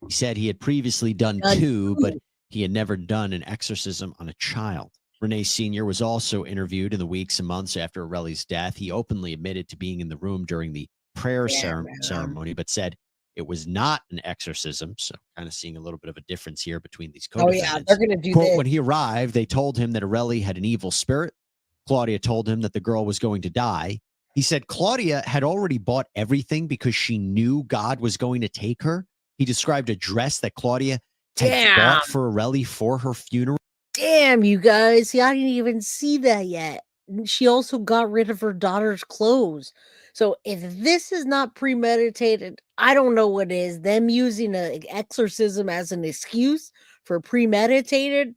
He said he had previously done two, but he had never done an exorcism on a child. Renee Sr. was also interviewed in the weeks and months after Arely's death. He openly admitted to being in the room during the prayer ceremony, but said it was not an exorcism. So kind of seeing a little bit of a difference here between these co-defendants. Oh, yeah, they're going to do Quote, this. when he arrived, they told him that Arely had an evil spirit. Claudia told him that the girl was going to die. He said Claudia had already bought everything because she knew God was going to take her. He described a dress that Claudia had bought for Arely for her funeral. Damn, you guys. See, I didn't even see that yet. She also got rid of her daughter's clothes. So if this is not premeditated, I don't know what is. Them using an exorcism as an excuse for premeditated,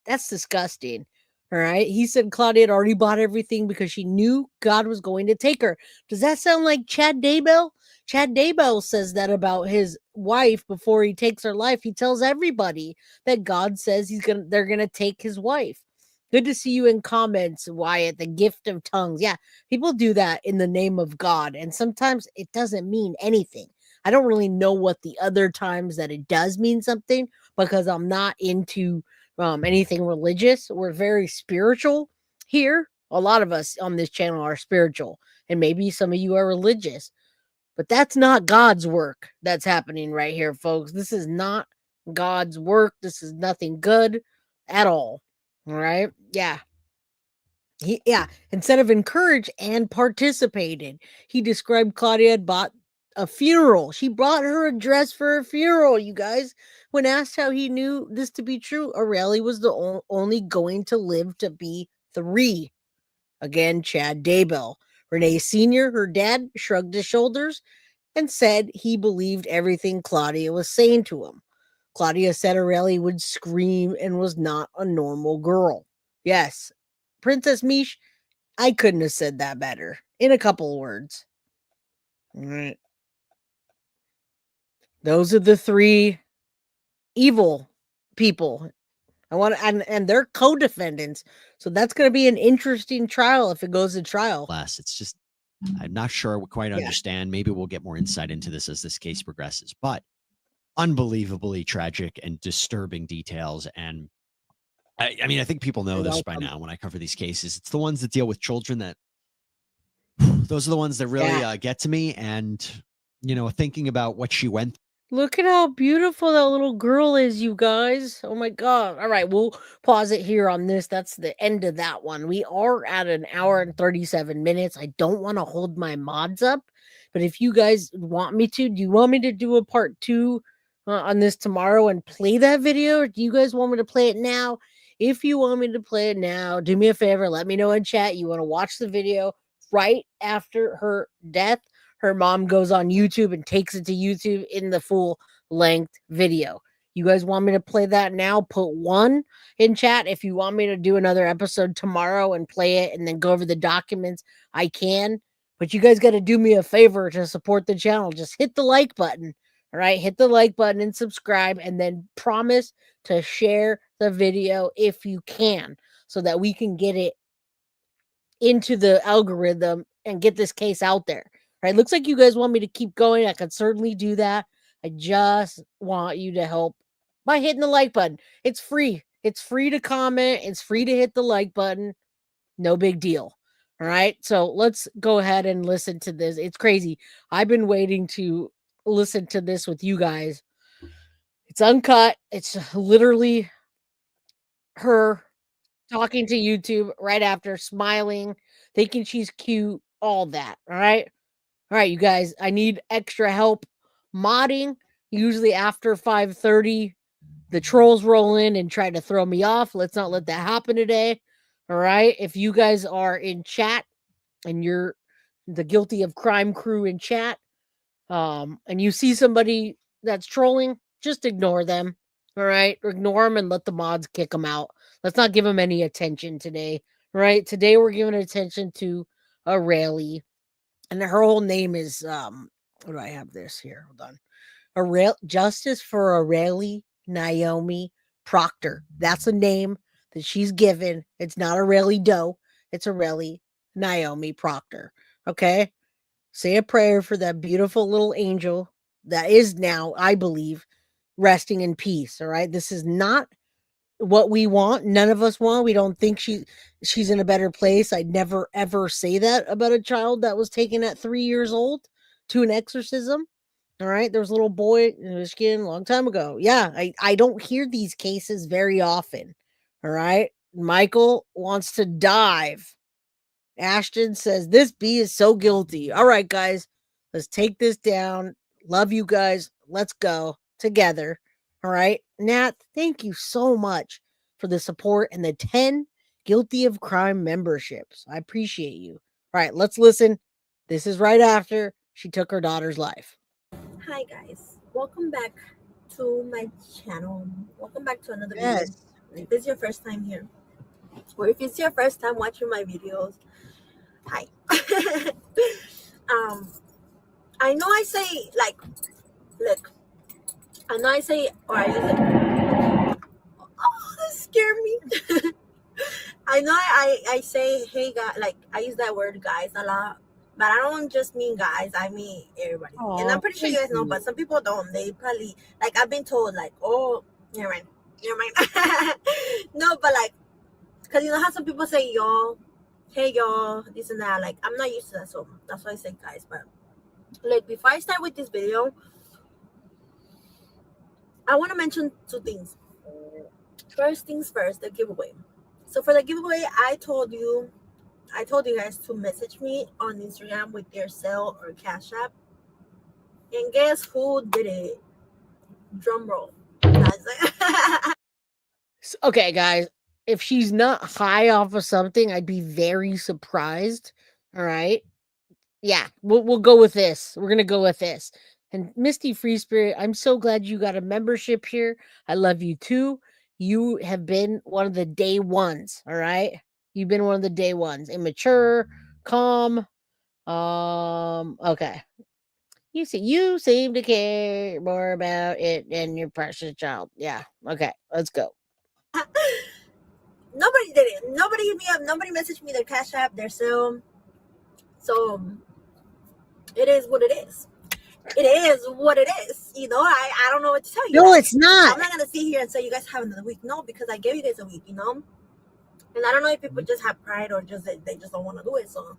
that's disgusting. All right. He said Claudia had already bought everything because she knew God was going to take her. Does that sound like Chad Daybell? Chad Daybell says that about his wife before he takes her life. He tells everybody that God says they're gonna take his wife. Good to see you in comments, Wyatt. The gift of tongues. Yeah, people do that in the name of God, and sometimes it doesn't mean anything. I don't really know what the other times that it does mean something because I'm not into anything religious. We're very spiritual here. A lot of us on this channel are spiritual, and maybe some of you are religious, but that's not God's work that's happening right here, folks. This is not God's work. This is nothing good at all. All right. Yeah. Instead of encouraged and participated, he described Claudia had bought a funeral. She brought her a dress for a funeral, you guys. When asked how he knew this to be true, Arely was the only going to live to be 3. Again, Chad Daybell. Renee Sr., her dad, shrugged his shoulders and said he believed everything Claudia was saying to him. Claudia said Arely would scream and was not a normal girl. Yes, Princess Mish, I couldn't have said that better in a couple of words. All right. Those are the 3 evil people. And they're co-defendants. So that's going to be an interesting trial if it goes to trial. It's just, I'm not sure we quite understand. Maybe we'll get more insight into this as this case progresses, but unbelievably tragic and disturbing details. And I mean, I think people know this by now when I cover these cases. It's the ones that deal with children that those are the ones that really get to me. And, thinking about what she went through. Look at how beautiful that little girl is, you guys. Oh my God. All right, we'll pause it here on this. That's the end of that one. We are at an hour and 37 minutes. I don't want to hold my mods up, but if you guys want me to, do you want me to do a part 2 on this tomorrow and play that video? Or do you guys want me to play it now? If you want me to play it now, do me a favor. Let me know in chat. You want to watch the video right after her death. Her mom goes on YouTube and takes it to YouTube in the full length video. You guys want me to play that now? Put 1 in chat. If you want me to do another episode tomorrow and play it and then go over the documents, I can. But you guys got to do me a favor to support the channel. Just hit the like button. All right, hit the like button and subscribe, and then promise to share the video if you can so that we can get it into the algorithm and get this case out there. Right, looks like you guys want me to keep going. I could certainly do that. I just want you to help by hitting the like button. It's free. It's free to comment. It's free to hit the like button. No big deal. All right. So let's go ahead and listen to this. It's crazy. I've been waiting to listen to this with you guys. It's uncut. It's literally her talking to YouTube right after, smiling, thinking she's cute, all that. All right. All right, you guys, I need extra help modding. Usually after 5:30, the trolls roll in and try to throw me off. Let's not let that happen today. All right. If you guys are in chat and you're the guilty of crime crew in chat, and you see somebody that's trolling, just ignore them. All right. Ignore them and let the mods kick them out. Let's not give them any attention today. All right. Today we're giving attention to Arely. And her whole name is, what do I have this here? Hold on. Justice for Arely Naomi Proctor. That's a name that she's given. It's not Arely Doe. It's Arely Naomi Proctor. Okay? Say a prayer for that beautiful little angel that is now, I believe, resting in peace. All right? This is not what we want. None of us want. We don't think she's in a better place. I'd never ever say that about a child that was taken at 3 years old to an exorcism. All right, there was a little boy in Michigan a long time ago. Yeah, I don't hear these cases very often. All right, Michael wants to dive. Ashton says this bee is so guilty. All right, guys, let's take this down. Love you guys. Let's go together. All right. Nat, thank you so much for the support and the 10 guilty of crime memberships. I appreciate you. All right, let's listen. This is right after she took her daughter's life. Hi guys, welcome back to my channel. Welcome back to another video. If it's your first time here, or if it's your first time watching my videos, hi. I know I say like, look, I know I say, or I use it. Oh, that scared me. I know I say, hey guys, like I use that word guys a lot, but I don't just mean guys, I mean everybody. Aww, and I'm pretty sure you guys know, but some people don't. They probably, like I've been told like, oh, never mind. No, but like, because you know how some people say y'all, hey y'all, this and that. Like I'm not used to that, so that's why I say guys. But like before I start with this video, I want to mention two things. First things first, the giveaway. So for the giveaway, I told you guys to message me on Instagram with your Zelle or Cash App. And guess who did it? Drum roll. Okay, guys. If she's not high off of something, I'd be very surprised. All right. Yeah, we'll go with this. We're gonna go with this. And Misty Free Spirit, I'm so glad you got a membership here. I love you too. You have been one of the day ones. All right, you've been one of the day ones. Immature, calm. Okay. You seem to care more about it than your precious child. Yeah. Okay. Let's go. Nobody did it. Nobody hit me up. Nobody messaged me their Cash App, their Zelle. So it is what it is. It is what it is. You know, I don't know what to tell you. No, it's not. I'm not gonna sit here and say you guys have another week. No, because I gave you guys a week, you know. And I don't know if people just have pride or just they just don't want to do it. So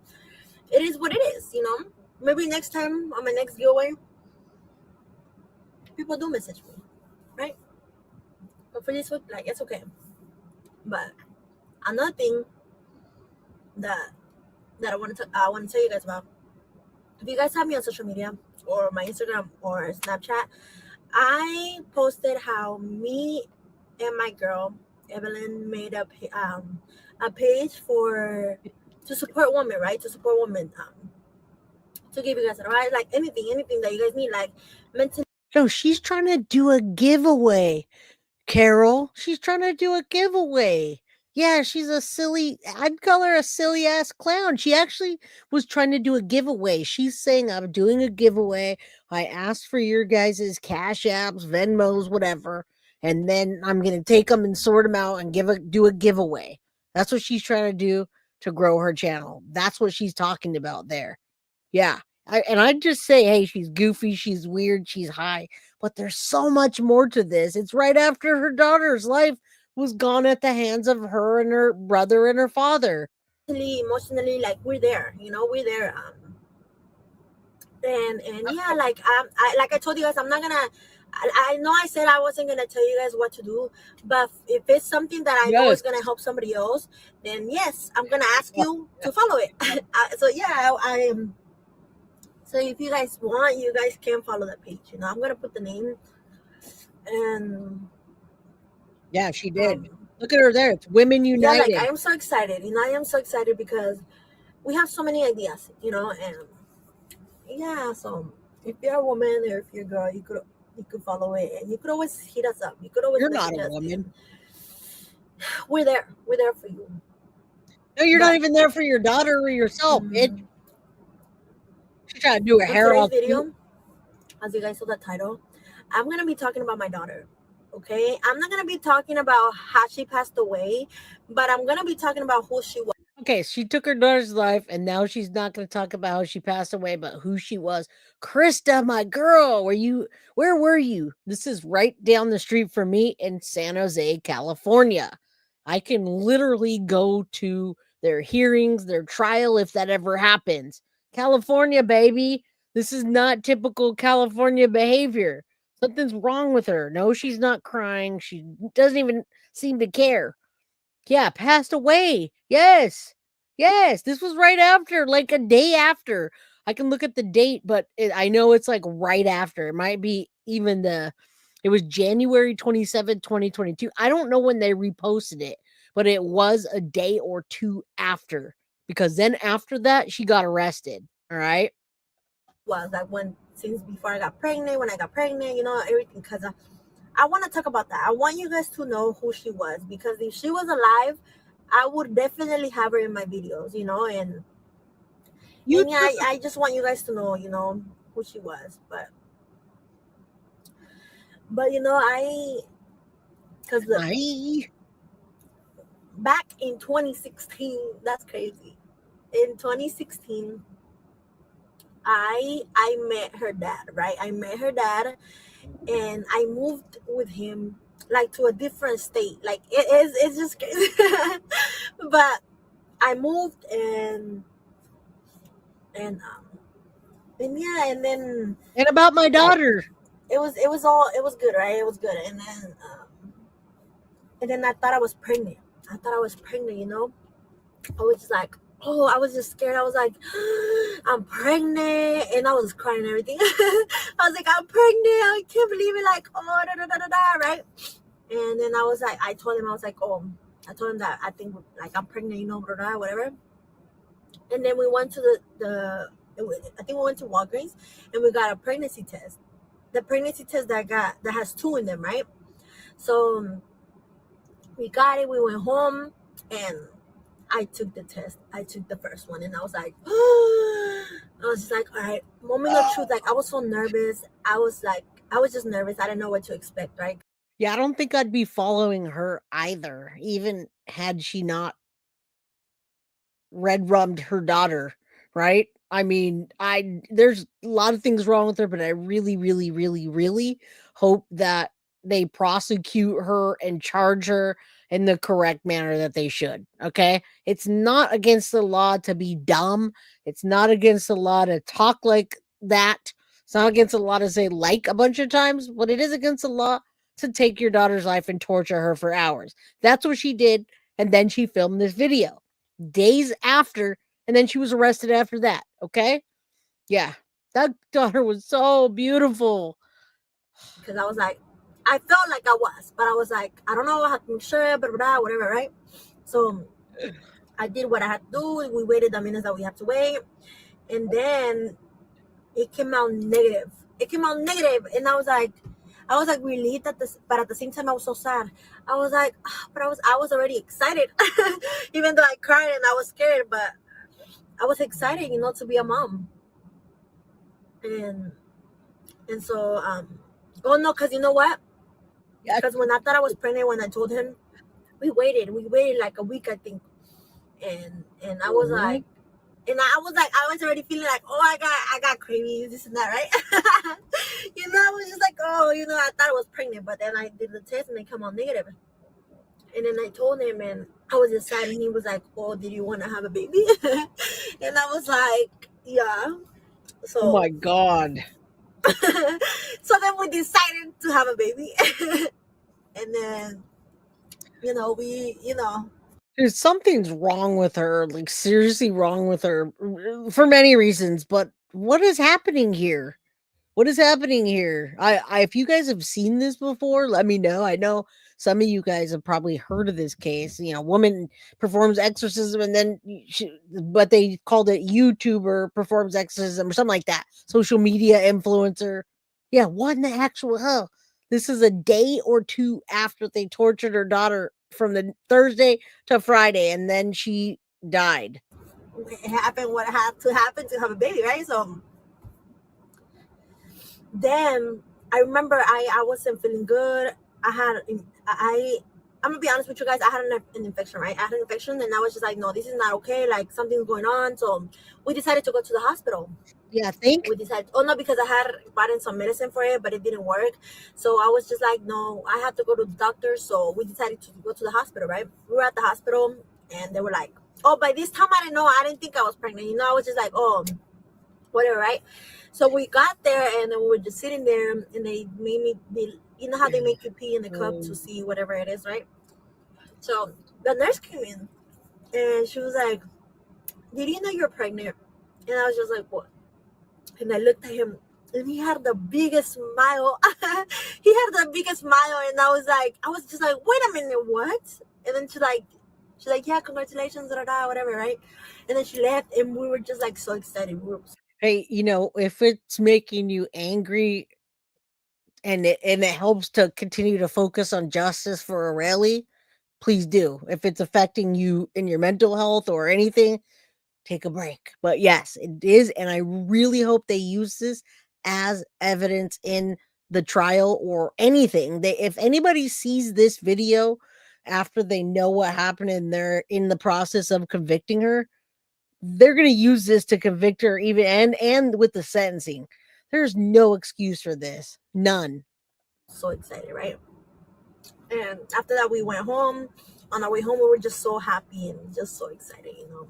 it is what it is, you know. Maybe next time on my next giveaway, people do message me, right? But for this week, like it's okay. But another thing that I want to tell you guys about. If you guys have me on social media or my Instagram or Snapchat, I posted how me and my girl Evelyn made a page to support women, right? To support women, to give you guys advice, like anything that you guys need, like mental. No, she's trying to do a giveaway, Carol. She's trying to do a giveaway. Yeah, she's I'd call her a silly ass clown. She actually was trying to do a giveaway. She's saying, I'm doing a giveaway. I asked for your guys' Cash Apps, Venmos, whatever. And then I'm going to take them and sort them out and do a giveaway. That's what she's trying to do to grow her channel. That's what she's talking about there. Yeah. I'd just say, hey, she's goofy, she's weird, she's high. But there's so much more to this. It's right after her daughter's life was gone at the hands of her and her brother and her father. Emotionally, like we're there, you know, we're there. And yeah, like I told you guys, I'm not gonna. I know I said I wasn't gonna tell you guys what to do, but if it's something that I know is gonna help somebody else, then yes, I'm gonna ask you to follow it. So yeah, I am. So if you guys want, you guys can follow that page. You know, I'm gonna put the name. And yeah, she did. Look at her there. It's Women United. Yeah, like I am so excited. You know, I am so excited because we have so many ideas. You know, and yeah. So if you're a woman or if you're a girl, you could follow it, and you could always hit us up. You could always. You're not a woman. We're there. We're there for you. No, you're not even there for your daughter or yourself, bitch. She's trying to do a hair off video. As you guys saw the title, I'm gonna be talking about my daughter. Okay, I'm not gonna be talking about how she passed away, but I'm gonna be talking about who she was. Okay, she took her daughter's life, and now she's not going to talk about how she passed away, but who she was. Krista, my girl, where were you? This is right down the street from me in San Jose, California. I can literally go to their hearings, their trial, if that ever happens. California, baby. This is not typical California behavior. Something's wrong with her. No, she's not crying. She doesn't even seem to care. Yeah, passed away. Yes. Yes, this was right after, like a day after. I can look at the date, but I know it's like right after. It might be even it was January 27th, 2022. I don't know when they reposted it, but it was a day or two after, because then after that, she got arrested. All right. Was like since before I got pregnant, when I got pregnant, everything. Because I want to talk about that. I want you guys to know who she was, because if she was alive, I would definitely have her in my videos, and yeah, I just want you guys to know, who she was. But because back in 2016, that's crazy. In 2016, I met her dad, right? I met her dad, and I moved with him like to a different state. Like it's just crazy. But I moved and yeah, and then about my daughter, it was good, right? It was good. And then I thought I was pregnant. I was just like, oh, I was just scared. I was like, I'm pregnant, and I was crying and everything. I was like, I'm pregnant. I can't believe it. Like, oh, right? And then I told him that I think like I'm pregnant, whatever. And then we went to I think we went to Walgreens, and we got a pregnancy test. The pregnancy test that has 2 in them, right? So we got it. We went home, and I took the test. I took the first one, and I was like, I was just like, all right, moment of truth. Like, I was so nervous. I was just nervous. I didn't know what to expect, right? Yeah, I don't think I'd be following her either, even had she not red rummed her daughter, right? I mean, there's a lot of things wrong with her, but I really, really, really, really hope that they prosecute her and charge her in the correct manner that they should. Okay. It's not against the law to be dumb. It's not against the law to talk like that. It's not against the law to say like a bunch of times, but it is against the law to take your daughter's life and torture her for hours. That's what she did. And then she filmed this video days after, and then she was arrested after that. Okay. Yeah. That daughter was so beautiful. Because I was like, I felt like I was, but I was like, I don't know, I have to make sure, but whatever, right? So I did what I had to do. We waited the minutes that we have to wait. And then it came out negative. And I was like relieved but at the same time I was so sad. I was like, but I was already excited. Even though I cried and I was scared, but I was excited, to be a mom. And so oh no, because you know what? Because when I thought I was pregnant, when I told him, we waited like a week, I think. And I was like, I was already feeling like, oh, I got cravings, this and that, right? I was just like, oh, I thought I was pregnant, but then I did the test and it came out negative. And then I told him, and I was just sad, and he was like, oh, did you want to have a baby? And I was like, yeah. So, oh my God. So then we decided to have a baby. And then, Dude, something's wrong with her, like seriously wrong with her for many reasons, but what is happening here? What is happening here? If you guys have seen this before, let me know. I know some of you guys have probably heard of this case. Woman performs exorcism, and then but they called it YouTuber performs exorcism or something like that. Social media influencer. Yeah, what in the actual hell? This is a day or two after they tortured her daughter from the Thursday to Friday, and then she died. It happened what had to happen to have a baby, right? So then I remember I wasn't feeling good. I I'm gonna be honest with you guys. I had an infection, right? I had an infection, and I was just like, no, this is not okay. Like something's going on. So we decided to go to the hospital. Yeah, think. We decided, oh no, because I had bought in some medicine for it, but it didn't work. So I was just like, no, I have to go to the doctor. So we decided to go to the hospital, right? We were at the hospital, and they were like, oh, by this time I didn't know. I didn't think I was pregnant. You know, I was just like, oh, whatever, right? So we got there, and then we were just sitting there, and they made me, you know how they make you pee in the cup to see whatever it is, right? So the nurse came in, and she was like, did you know you're pregnant? And I was just like, what? And I looked at him, and he had the biggest smile. He had the biggest smile, and I was just like, wait a minute, what? And then she's like, yeah, congratulations, whatever, right? And then she left, and we were just like so excited. Hey, you know, if it's making you angry and it helps to continue to focus on justice for Arely, please do. If it's affecting you in your mental health or anything, take a break. But yes, it is, and I really hope they use this as evidence in the trial or anything. If anybody sees this video after they know what happened and they're in the process of convicting her, they're going to use this to convict her even and with the sentencing. There's no excuse for this. None. So excited, right? And after that, we went home. On our way home, we were just so happy and just so excited, you know.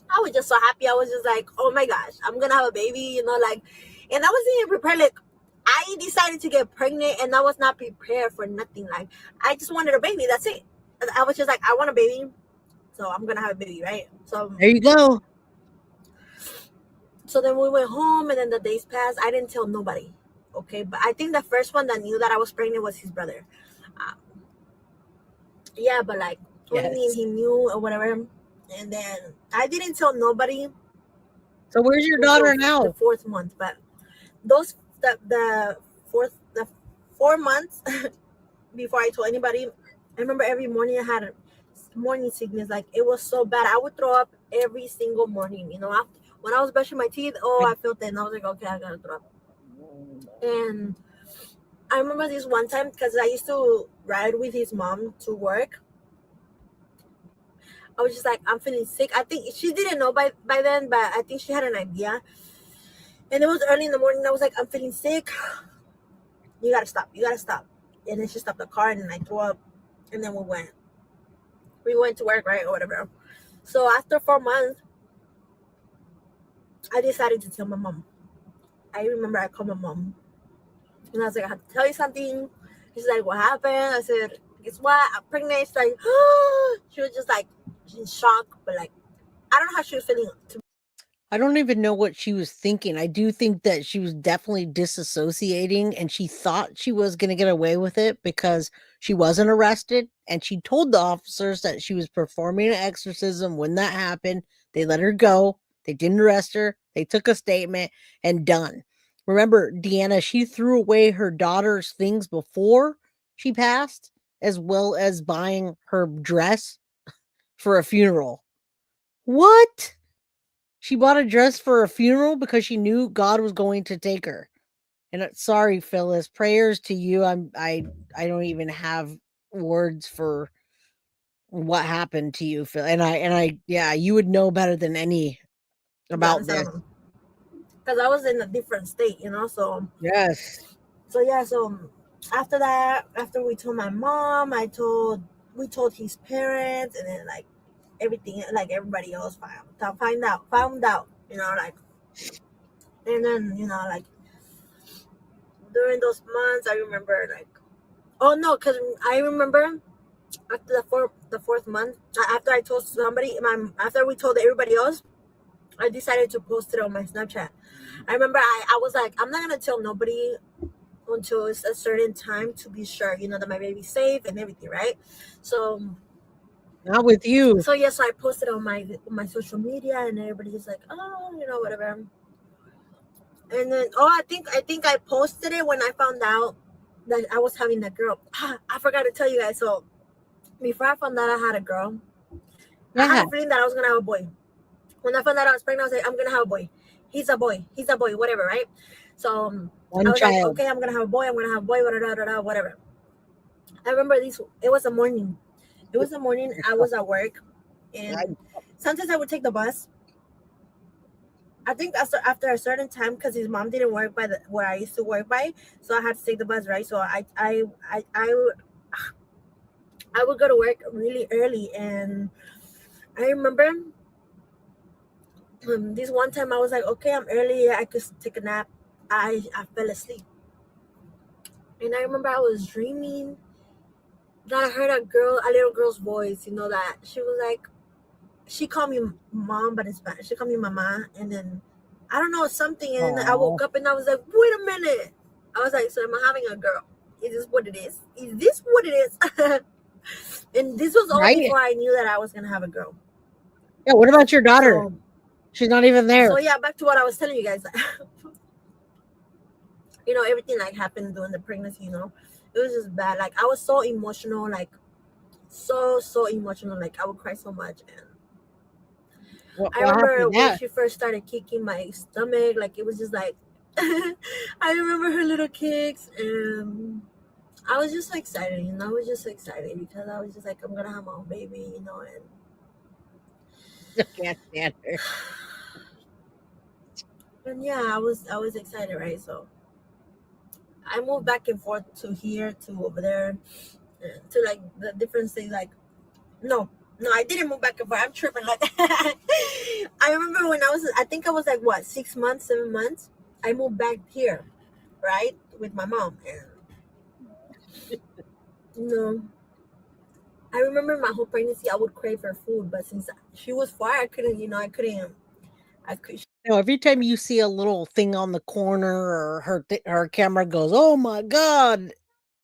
I was just so happy. I was just like, oh my gosh, I'm gonna have a baby, you know, like, and I wasn't even prepared. Like, I decided to get pregnant, and I was not prepared for nothing. Like, I just wanted a baby. That's it. I was just like, I want a baby, so I'm gonna have a baby, right? So there you go. So then we went home, and then the days passed. I didn't tell nobody, okay? But I think the first one that knew that I was pregnant was his brother. Yeah, but like, what do you mean he knew or whatever? And then I didn't tell nobody. So where's your daughter now? The 4th month, but those the 4 months before I told anybody. I remember every morning I had morning sickness. Like, it was so bad. I would throw up every single morning. You know, when I was brushing my teeth, I felt it, and I was like, okay, I gotta throw up. And I remember this one time, because I used to ride with his mom to work. I was just like, I'm feeling sick. I think she didn't know by then, but I think she had an idea. And it was early in the morning. I was like, I'm feeling sick. You gotta stop. And then she stopped the car, and then I threw up. And then we went to work, right, or whatever. So after 4 months, I decided to tell my mom. I remember I called my mom, and I was like, I have to tell you something. She's like, what happened? I said, guess what? I'm pregnant. She's like, she was just like in shock, but like, I don't know how she was feeling. I don't even know what she was thinking. I do think that she was definitely disassociating, and she thought she was going to get away with it because she wasn't arrested, and she told the officers that she was performing an exorcism. When that happened, they let her go. They didn't arrest her. They took a statement and done. Remember, Deanna, she threw away her daughter's things before she passed, as well as buying her dress for a funeral. What? She bought a dress for a funeral because she knew God was going to take her. And sorry, Phyllis, prayers to you. I don't even have words for what happened to you, Phil. And I yeah, you would know better than any about this. Because I was in a different state, you know. So yes. So yeah, so after that, after we told my mom, we told his parents, and then like everything, like everybody else found out, you know, like, and then, you know, like during those months, I remember like, oh no, because I remember after the fourth month, after I told somebody, after we told everybody else, I decided to post it on my Snapchat. I remember I was like, I'm not gonna tell nobody until it's a certain time to be sure, you know, that my baby's safe and everything, right? So not with you. So yes, I posted on my social media, and everybody's like, oh, you know, whatever. And then I think I posted it when I found out that I was having that girl. I forgot to tell you guys. So before I found out I had a girl, I had a feeling that I was gonna have a boy. When I found out I was pregnant, I was like, I'm gonna have a boy. He's a boy, whatever, right? So I was like, okay, I'm gonna have a boy, whatever. I remember this. It was a morning. It was a morning. I was at work, and sometimes I would take the bus. I think after a certain time, because his mom didn't work by where I used to work by, so I had to take the bus, right? So I would go to work really early, and I remember this one time I was like, okay, I'm early, I could take a nap. I fell asleep, and I remember I was dreaming that I heard a little girl's voice. You know, that she was like, she called me mom, but in Spanish she called me mama, and then I don't know something, and then I woke up and I was like, wait a minute. I was like, so am I having a girl? Is this what it is? Is this what it is? And this was all before I knew that I was gonna have a girl. Yeah, what about your daughter? So, she's not even there. So yeah, back to what I was telling you guys. You know, everything like happened during the pregnancy, you know. It was just bad. Like I was so emotional, like so emotional. Like I would cry so much. And I remember when she first started kicking my stomach, like it was just like I remember her little kicks, and I was just so excited, you know. I was just so excited because I was just like, I'm gonna have my own baby, you know. And I can't stand her. And yeah, I was excited, right? So I moved back and forth to here to over there to like the different things. Like no, I didn't move back and forth. I'm tripping. Like I remember when I think I was like what 6 months, 7 months. I moved back here, right, with my mom. And no, I remember my whole pregnancy I would crave her food, but since she was far, I couldn't. No, every time you see a little thing on the corner or her camera goes, oh my God,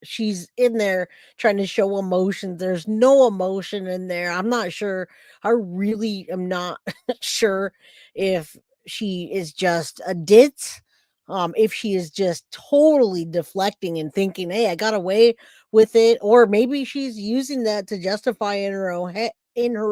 she's in there trying to show emotion. There's no emotion in there. I'm not sure. I really am not sure if she is just a ditz, if she is just totally deflecting and thinking, hey, I got away with it, or maybe she's using that to justify in her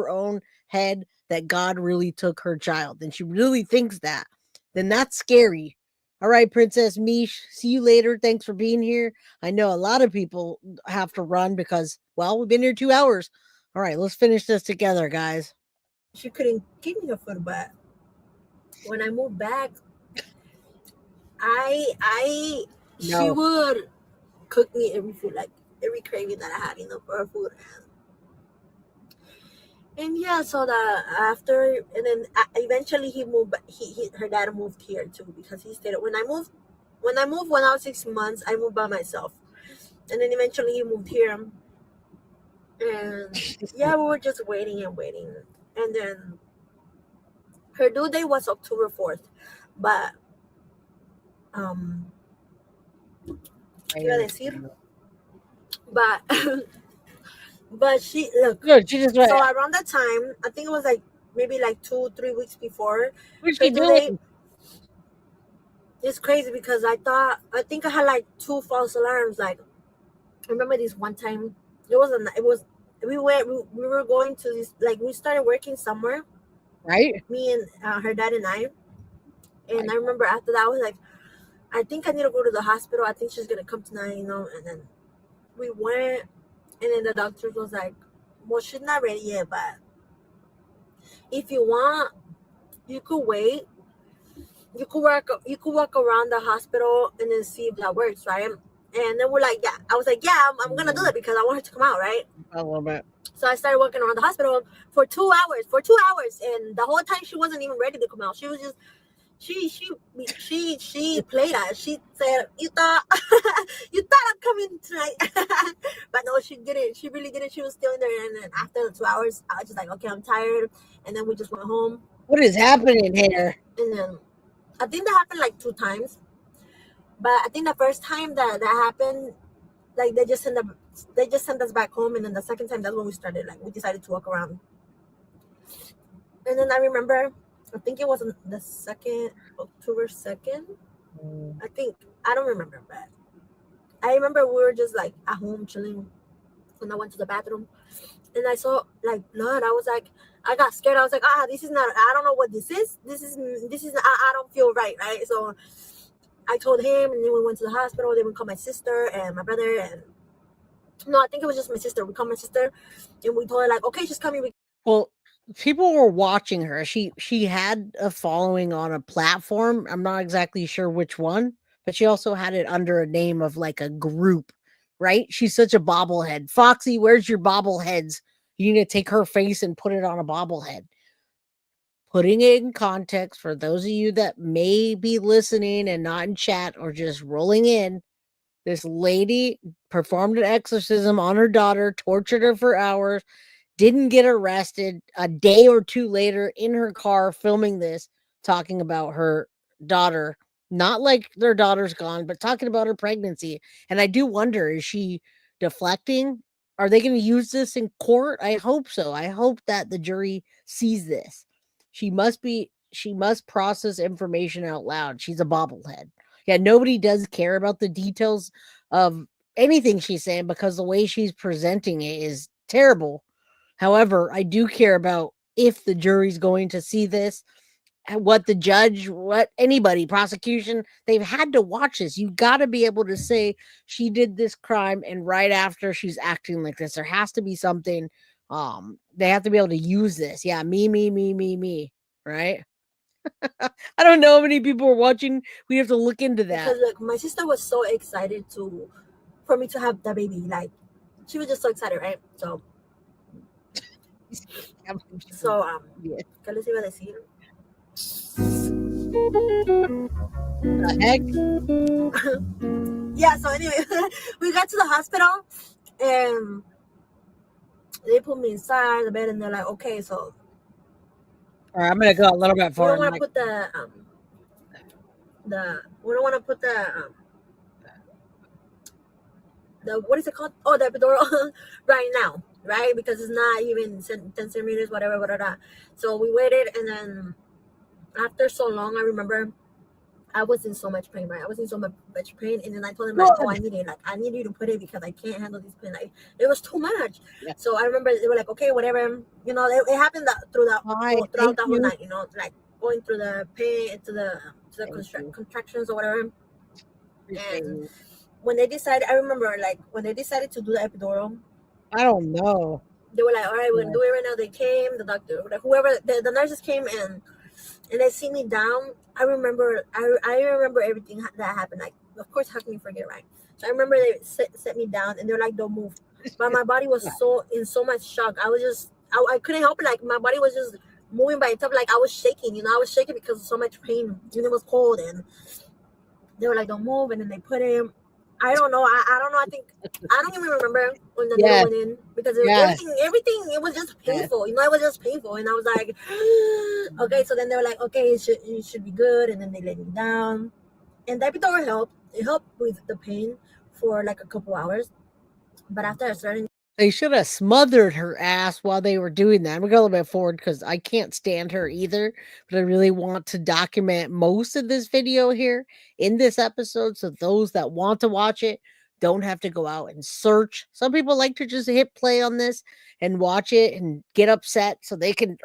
own head that God really took her child, and she really thinks that. Then that's scary. All right, Princess Mish, see you later. Thanks for being here. I know a lot of people have to run because, well, we've been here 2 hours. All right, let's finish this together, guys. She couldn't give me her food, but when I moved back, she would cook me every food, like every craving that I had, you know, for her food. And yeah, so after, and then eventually he moved. Her dad moved here too because he stayed. When I moved when I was 6 months, I moved by myself, and then eventually he moved here. And yeah, we were just waiting, and then her due date was October 4th, but ¿qué iba a decir? But she look. Good, she just so around that time, I think it was like maybe like 2-3 weeks before. What's she doing? It's crazy because I think I had like 2 false alarms. Like I remember this one time. We were going to this, like we started working somewhere, right? Me and her dad and I. And I remember after that I was like, I think I need to go to the hospital. I think she's gonna come tonight, you know. And then we went, and then the doctor was like, well, she's not ready yet, but if you want, you could wait. You could walk around the hospital and then see if that works, right? And then we're like, yeah. I was like, yeah, I'm gonna do that because I want her to come out, right? I love it. So I started walking around the hospital for 2 hours, and the whole time she wasn't even ready to come out. She was just, she played us. She said, you thought I'm coming tonight. But no, she didn't. She really didn't. She was still in there. And then after the 2 hours, I was just like, okay, I'm tired. And then we just went home. What is happening here? And then I think that happened like 2 times. But I think the first time that happened, like they just sent us back home. And then the second time, that's when we started. Like we decided to walk around. And then I remember, I think it was on the October 2nd. I don't remember, but I remember we were just like at home chilling when I went to the bathroom, and I saw like blood. I was like, I got scared. I was like, this is not. I don't know what this is. This is. I don't feel right. So I told him, and then we went to the hospital. Then we called my sister and my brother, and No, I think it was just my sister. We called my sister and we told her like, okay, she's coming. Well, people were watching her. She had a following on a platform. I'm not exactly sure which one, but she also had it under a name of like a group, right? She's such a bobblehead. Foxy, where's your bobbleheads? You need to take her face and put it on a bobblehead. Putting it in context for those of you that may be listening and not in chat or just rolling in, this lady performed an exorcism on her daughter, tortured her for hours, didn't get arrested. A day or two later in her car filming this, talking about her daughter, not like their daughter's gone, but talking about her pregnancy. And I do wonder, is she deflecting? Are they going to use this in court? I hope so. I hope that the jury sees this. She must process information out loud. She's a bobblehead. Yeah, nobody does care about the details of anything she's saying because the way she's presenting it is terrible. However, I do care about if the jury's going to see this, what the judge, what anybody, prosecution, they've had to watch this. You got to be able to say she did this crime and right after she's acting like this. There has to be something. They have to be able to use this. Yeah, me, right? I don't know how many people are watching. We have to look into that. Because like my sister was so excited for me to have the baby. Like she was just so excited, right? So Yeah. ¿qué les iba a decir? The heck? Yeah, so anyway, we got to the hospital and they put me inside the bed and they're like, okay, so all right, I'm gonna go a little bit we forward. don't want to put the what is it called? Oh, the epidural right now, right? Because it's not even 10 centimeters, whatever. So we waited, and then after so long, I remember I was in so much pain, right? I was in so much pain, and then I told them, like, oh, I need you to put it because I can't handle this pain. Like, it was too much. Yeah. So I remember they were like, okay, whatever. You know, it happened throughout the whole night. You know, like going through the pain, to the contractions or whatever. And when they decided, I remember, like, when they decided to do the epidural, I don't know. They were like, all right, we're going to do it right now. They came, the doctor, like, whoever, the nurses came and they see me down. I remember everything that happened. Like, of course, how can you forget, right? So I remember they set me down and they're like, don't move. But my body was in so much shock. I was just, I couldn't help it. Like, my body was just moving by itself. Like, I was shaking, you know, I was shaking because of so much pain. And it was cold. And they were like, don't move. And then they put him. I don't know. I don't know. I don't even remember when the needle went in because everything, it was just painful. You know, it was just painful. And I was like, okay. So then they were like, okay, it should be good. And then they let me down. And the epidural helped. It helped with the pain for like a couple hours. But after a certain... They should have smothered her ass while they were doing that. I'm going to go a little bit forward because I can't stand her either. But I really want to document most of this video here in this episode. So those that want to watch it don't have to go out and search. Some people like to just hit play on this and watch it and get upset so they can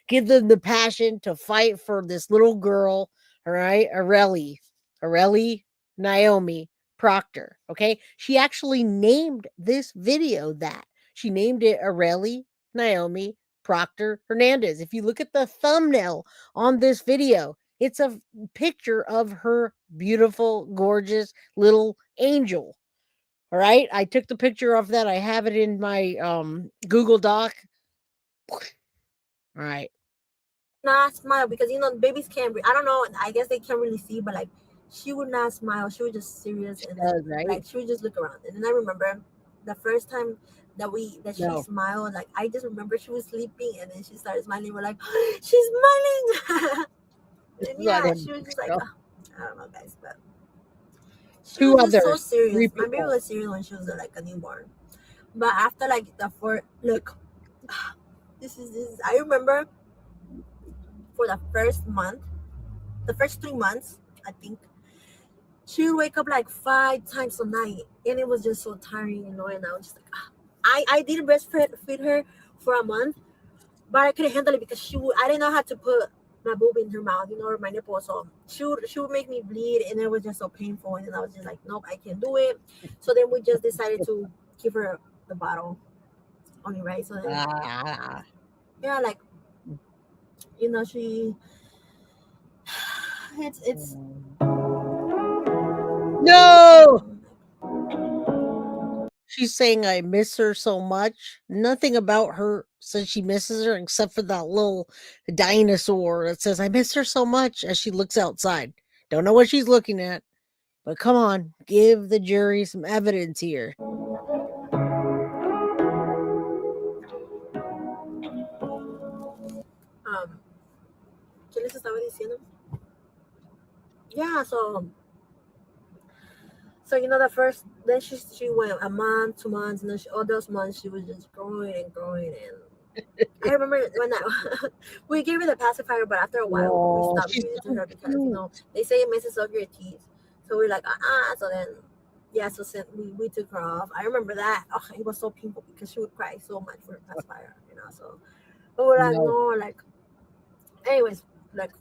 give them the passion to fight for this little girl. All right. Arely Naomi Proctor. Okay. She actually named this video that. She named it Arely Naomi Proctor Hernandez. If you look at the thumbnail on this video, it's a picture of her beautiful, gorgeous little angel. All right. I took the picture of that. I have it in my Google Doc. All right. Not smile because, you know, babies can't. I don't know. I guess they can't really see, but like, she would not smile. She was just serious, and then, like, she would just look around. And then I remember the first time that she smiled. Like, I just remember she was sleeping, and then she started smiling. We're like, oh, she's smiling. And yeah, she was just like, I don't know, guys, but she was just so serious. My baby was serious when she was like a newborn. But after like this is. I remember for the first 3 months, I think. She would wake up like 5 times a night, and it was just so tiring, you know. And I was just like, I did breastfeed her for a month, but I couldn't handle it because I didn't know how to put my boob in her mouth, you know, or my nipple. So she would make me bleed, and it was just so painful. And I was just like, nope, I can't do it. So then we just decided to give her the bottle only, right? So then, yeah, like, you know, she, it's no. She's saying I miss her so much. Nothing about her says she misses her except for that little dinosaur that says I miss her so much as she looks outside. Don't know what she's looking at, but come on, give the jury some evidence here. ¿Qué les estaba diciendo? Yeah, so you know, the first, then she went a month, 2 months, and then all those months she was just growing and growing. And I remember when we gave her the pacifier, but after a while we stopped giving it to her because, you know, they say it messes up your teeth. So we're like, so then, yeah, so we took her off. I remember that. Oh, it was so painful because she would cry so much for her pacifier, you know. So, but we're like, no, like, anyways, like,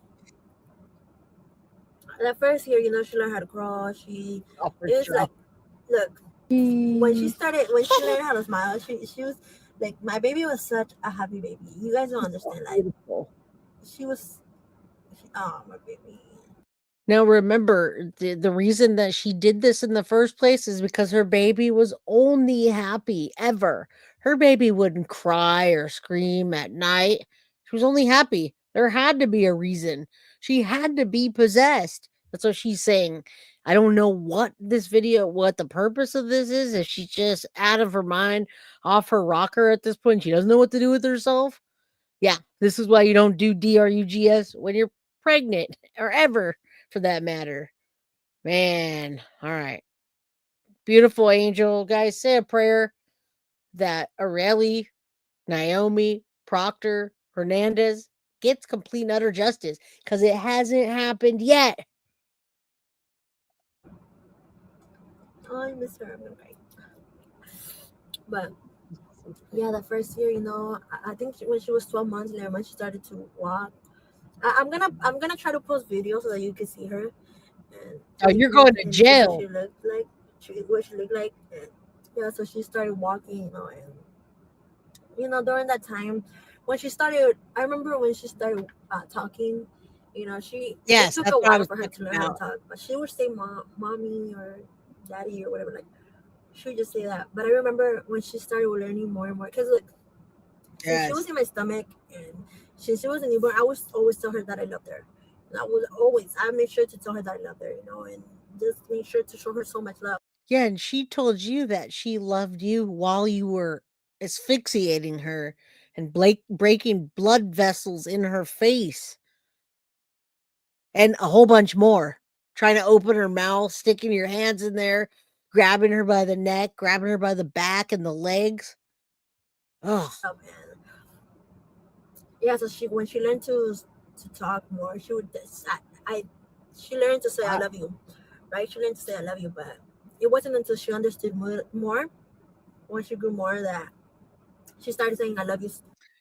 the first year, you know, she learned how to crawl. It was like, look, when she learned how to smile, she was like, my baby was such a happy baby. You guys don't understand. Like, she was, oh, my baby. Now remember, the reason that she did this in the first place is because her baby was only happy ever. Her baby wouldn't cry or scream at night. She was only happy. There had to be a reason. She had to be possessed. That's what she's saying. I don't know what the purpose of this is. If she's just out of her mind, off her rocker at this point, she doesn't know what to do with herself. Yeah, this is why you don't do DRUGS when you're pregnant or ever, for that matter. Man, all right. Beautiful angel. Guys, say a prayer that Arely, Naomi, Proctor, Hernandez gets complete and utter justice because it hasn't happened yet. Oh, I miss her. I'm gonna cry. But yeah, the first year, you know, I think when she was 12 months, 11 months, she started to walk. I'm gonna try to post videos so that you can see her. And you're going to jail. What she looked like. And yeah, so she started walking, you know, and you know, during that time when she started, I remember when she started talking, you know, it took a while for her to learn how to talk, but she would say mommy or daddy or whatever, like she would just say that. But I remember when she started learning more and more, because look, since she was in my stomach and since she was a newborn, I was always tell her that I loved her. And I made sure to tell her that I loved her, you know, and just make sure to show her so much love. Yeah, and she told you that she loved you while you were asphyxiating her and breaking blood vessels in her face. And a whole bunch more. Trying to open her mouth, sticking your hands in there, grabbing her by the neck, grabbing her by the back and the legs. Oh, man. Yeah, so when she learned to talk more, she would she learned to say I love you, right? She learned to say I love you, but it wasn't until she understood more, when she grew more, that she started saying I love you.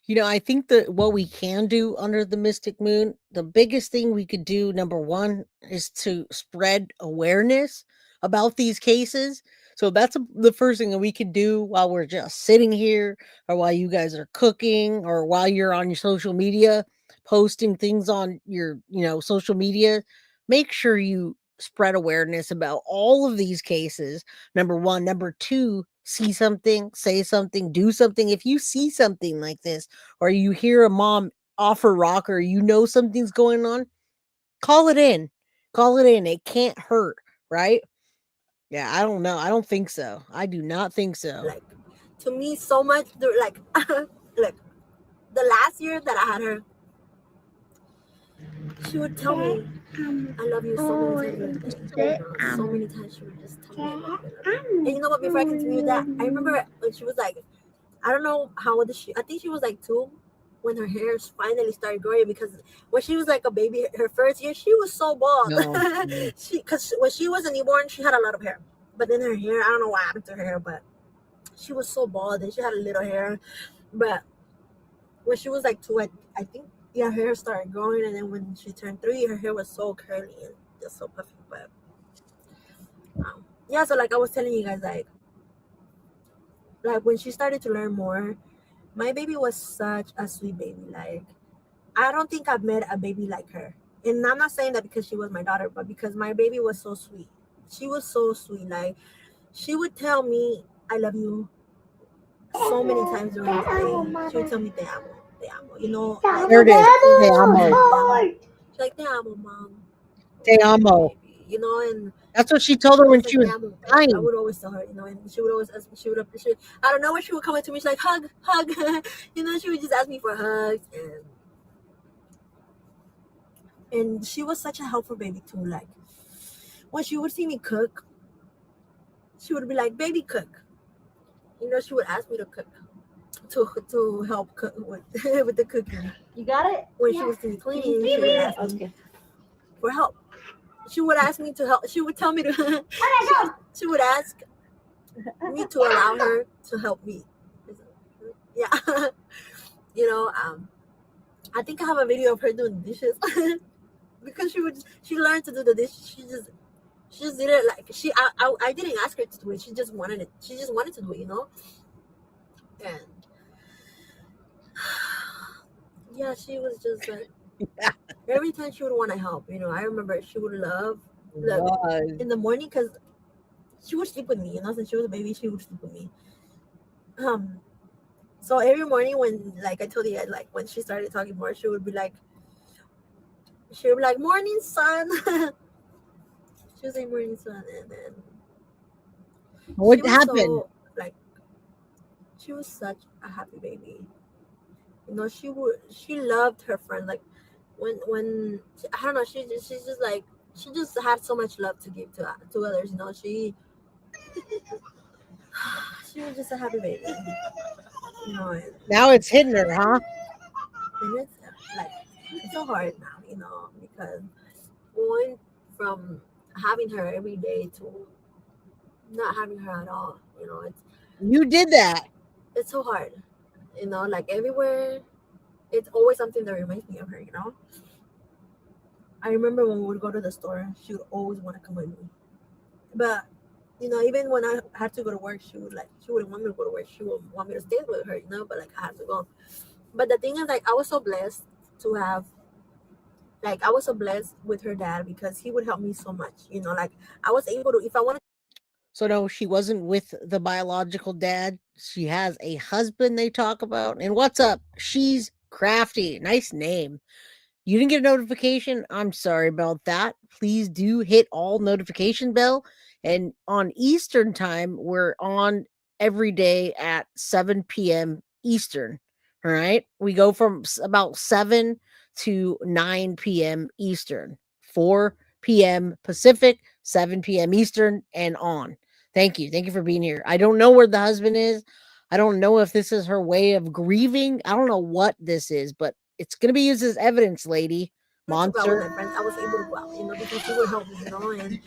You know, I think that what we can do under the Mystic Moon, the biggest thing we could do, number one, is to spread awareness about these cases. So that's the first thing that we could do while we're just sitting here, or while you guys are cooking, or while you're on your social media, posting things on your, social media. Make sure you spread awareness about all of these cases. Number one. Number two, see something, say something, do something. If you see something like this, or you hear a mom offer rock, or something's going on, call it in. It can't hurt, right? Yeah, I don't know. I don't think so. I do not think so. Like, to me, so much, like, look, the last year that I had her, she would tell me I love you so many times. So many times she would just tell me I love you. And you know what, before I continue that, I remember when she was like, I don't know how old is she, I think she was like 2 when her hair finally started growing, because when she was like a baby, her first year, she was so bald. Because when she was a newborn, she had a lot of hair, but then her hair, I don't know what happened to her hair, but she was so bald and she had a little hair. But when she was like 2, I think, yeah, her hair started growing, and then when she turned 3, her hair was so curly and just so puffy. But yeah, so like I was telling you guys, like, like when she started to learn more, my baby was such a sweet baby. Like, I don't think I've met a baby like her. And I'm not saying that because she was my daughter, but because my baby was so sweet. She was so sweet. Like, she would tell me, I love you so many times during the day. She would tell me, te amo, te amo. You know, like, There it is. Te amo. she's like, te amo, mom. Te amo. You know, and that's what she told her when she was dying. I would always tell her, you know, and she would always ask me, she would appreciate. I don't know when she would come up to me, she's like, hug. You know, she would just ask me for hugs, and she was such a helpful baby too. Like, when she would see me cook, she would be like, baby, cook. You know, she would ask me to cook, to help cook with with the cooking. You got it? When she was doing cleaning, she would ask me for help. She would ask me to help. She would tell me to. she would ask me to allow her to help me. Yeah, you know. I think I have a video of her doing dishes because she learned to do the dishes. She just did it like I didn't ask her to do it. She just wanted it. She just wanted to do it, you know. And yeah, she was just like. Every time she would want to help, you know, I remember she would love in the morning because she would sleep with me, you know, since she was a baby, she would sleep with me. So every morning when, like I told you, like when she started talking more, she would be like, morning, son. She would say, morning, son, and then what happened? So, like, she was such a happy baby. You know, she loved her friends. Like, when I don't know, she's just like, she just had so much love to give to others. You know, she was just a happy baby. You know, now it's hitting her, huh? And it's like, it's so hard now, you know, because going from having her every day to not having her at all, you know, you did that. It's so hard, you know, like everywhere. It's always something that reminds me of her, you know. I remember when we would go to the store, she would always want to come with me. But, you know, even when I had to go to work, she wouldn't want me to go to work. She would want me to stay with her, you know, but like I had to go. But the thing is, like, I was so blessed to have, like, I was so blessed with her dad because he would help me so much, you know, like I was able to, if I wanted. So no, she wasn't with the biological dad. She has a husband they talk about. And what's up? She's Crafty. Nice name. You didn't get a notification? I'm sorry about that. Please do hit all notification bell. And on Eastern time, we're on every day at 7 p.m. Eastern. All right. We go from about 7 to 9 p.m. Eastern, 4 p.m. Pacific, 7 p.m. Eastern, and on. Thank you. Thank you for being here. I don't know where the husband is. I don't know if this is her way of grieving. I don't know what this is, but it's going to be used as evidence, lady. Monster. I was able to go out, you know, because he would help me, you know. And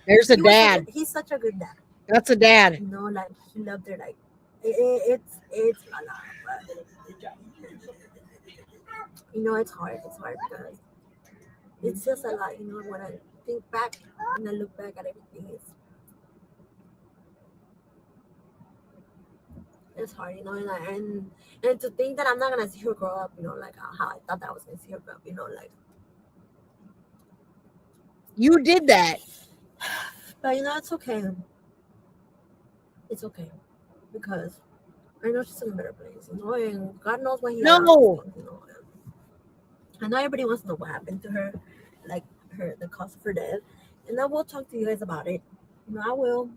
there's a dad. He's such a good dad. That's a dad. You know, like he loved her. Like it's a lot, but you know, it's hard. It's hard because it's just a lot. You know, when I think back and I look back at everything, it's hard, you know, and to think that I'm not gonna see her grow up, you know, like how I thought that I was gonna see her grow up, you know, like you did that. But you know, it's okay. It's okay because I know she's in a better place, you know, and God knows why he allows things, you know. I know everybody wants to know what happened to her, like the cause of her death, and I will talk to you guys about it. You know, I will,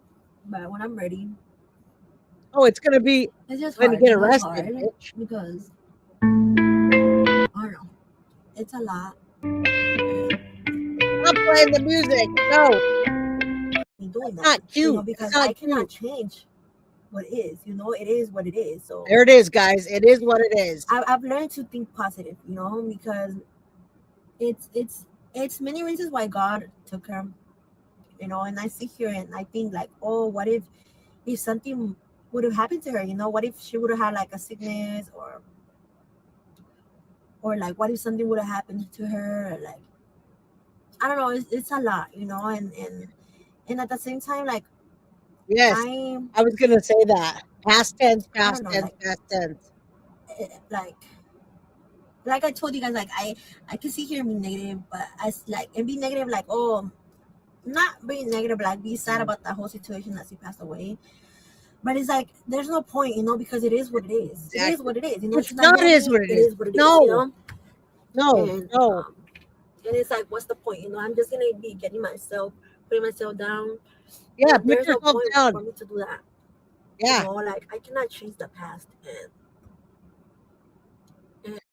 but when I'm ready. Oh, it's gonna be it's just when hard. you get arrested Because I don't know. It's a lot. Stop playing the music. No. Doing that, not cute. You know, because I cannot change what is. You know, it is what it is. So there it is, guys. It is what it is. I've learned to think positive, you know, because it's many reasons why God took her, you know, and I sit here and I think like, oh, what if something would have happened to her, you know, what if she would have had like a sickness or like what if something would have happened to her, or, like I don't know, it's a lot, you know, and at the same time, like yes, I was gonna say that Past tense, I past don't know, tense, past tense. Like I told you guys, like I can see here being negative, but as like and be negative, like, oh, not being negative, but like be sad about that whole situation that she passed away. But it's like there's no point, you know, because it is what it is. It is what it is, you know. It's She's not here is with what me, it it is. is what it is, No. you know. No, no. And it's like, what's the point? You know, I'm just gonna be putting myself down. Yeah, And put there's no yourself point down. for me to do that. Yeah. You know, like I cannot change the past.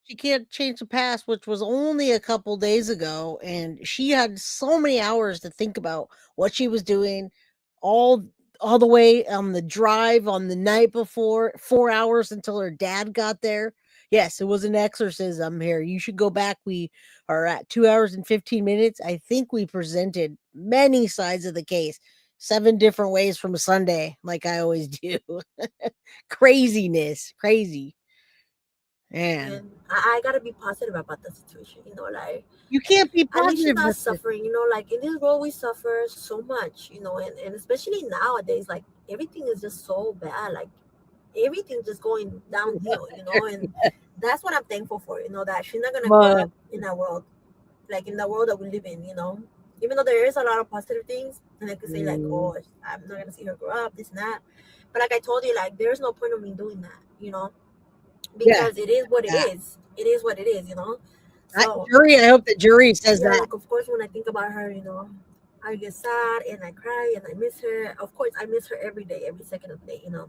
She can't change the past, which was only a couple days ago, and she had so many hours to think about what she was doing, all the way on the drive on the night before, 4 hours until her dad got there. Yes, it was an exorcism here. You should go back. We are at 2 hours and 15 minutes. I think we presented many sides of the case, 7 different ways from Sunday, like I always do. Craziness, crazy. And I gotta be positive about the situation, you know, like you can't be at least she's positive not with it. suffering, you know, like in this world we suffer so much, you know, and especially nowadays, like everything is just so bad, like everything just going downhill, you know, and that's what I'm thankful for, you know, that she's not gonna grow up in that world, like in the world that we live in, you know, even though there is a lot of positive things, and I could say like, oh, I'm not gonna see her grow up, this and that, but like I told you, like there's no point of me doing that, you know, because it is what it is. It is what it is, you know. So jury, I hope the jury says that. Like of course, when I think about her, you know, I get sad and I cry and I miss her. Of course, I miss her every day, every second of the day, you know.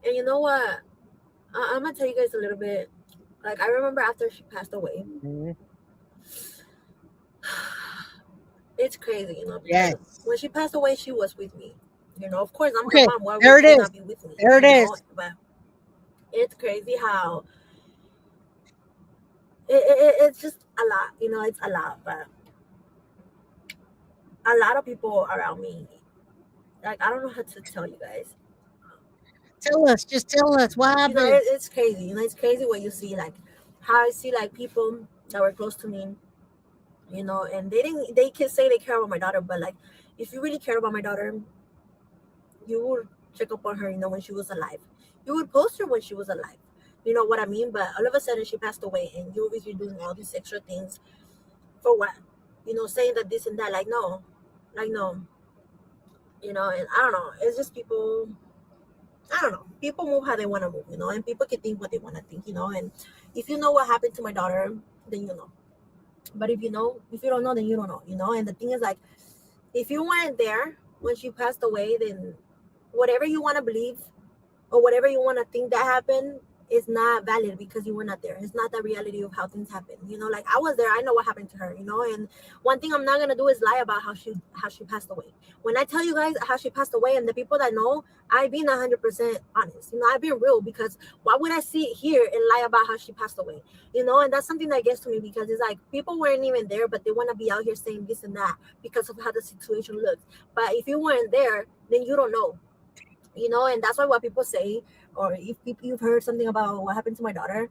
And you know what? I'm gonna tell you guys a little bit. Like I remember after she passed away, it's crazy, you know. Because when she passed away, she was with me. You know, of course, I'm her mom. Why would she not be with me? There it is. But it's crazy how it's just a lot, you know. It's a lot, but a lot of people around me, like I don't know how to tell you guys. Just tell us what happened. You know, it's crazy. You know, it's crazy what you see, like how I see like people that were close to me, you know, and they can say they care about my daughter, but like if you really care about my daughter, you would check up on her, you know, when she was alive. You would post her when she was alive. You know what I mean? But all of a sudden she passed away and you're over here doing all these extra things for what? You know, saying that this and that, like no. You know, and I don't know. It's just people, I don't know. People move how they want to move, you know, and people can think what they want to think, you know. And if you know what happened to my daughter, then you know. But if you don't know, then you don't know, you know. And the thing is, like, if you weren't there when she passed away, then whatever you want to believe or whatever you want to think that happened is not valid because you were not there. It's not the reality of how things happen. You know, like I was there, I know what happened to her, you know. And one thing I'm not gonna do is lie about how she passed away. When I tell you guys how she passed away, and the people that know, I've been 100% honest. You know, I've been real because why would I sit here and lie about how she passed away? You know, and that's something that gets to me because it's like people weren't even there, but they want to be out here saying this and that because of how the situation looks. But if you weren't there, then you don't know. You know, and that's why what people say, or if you've heard something about what happened to my daughter,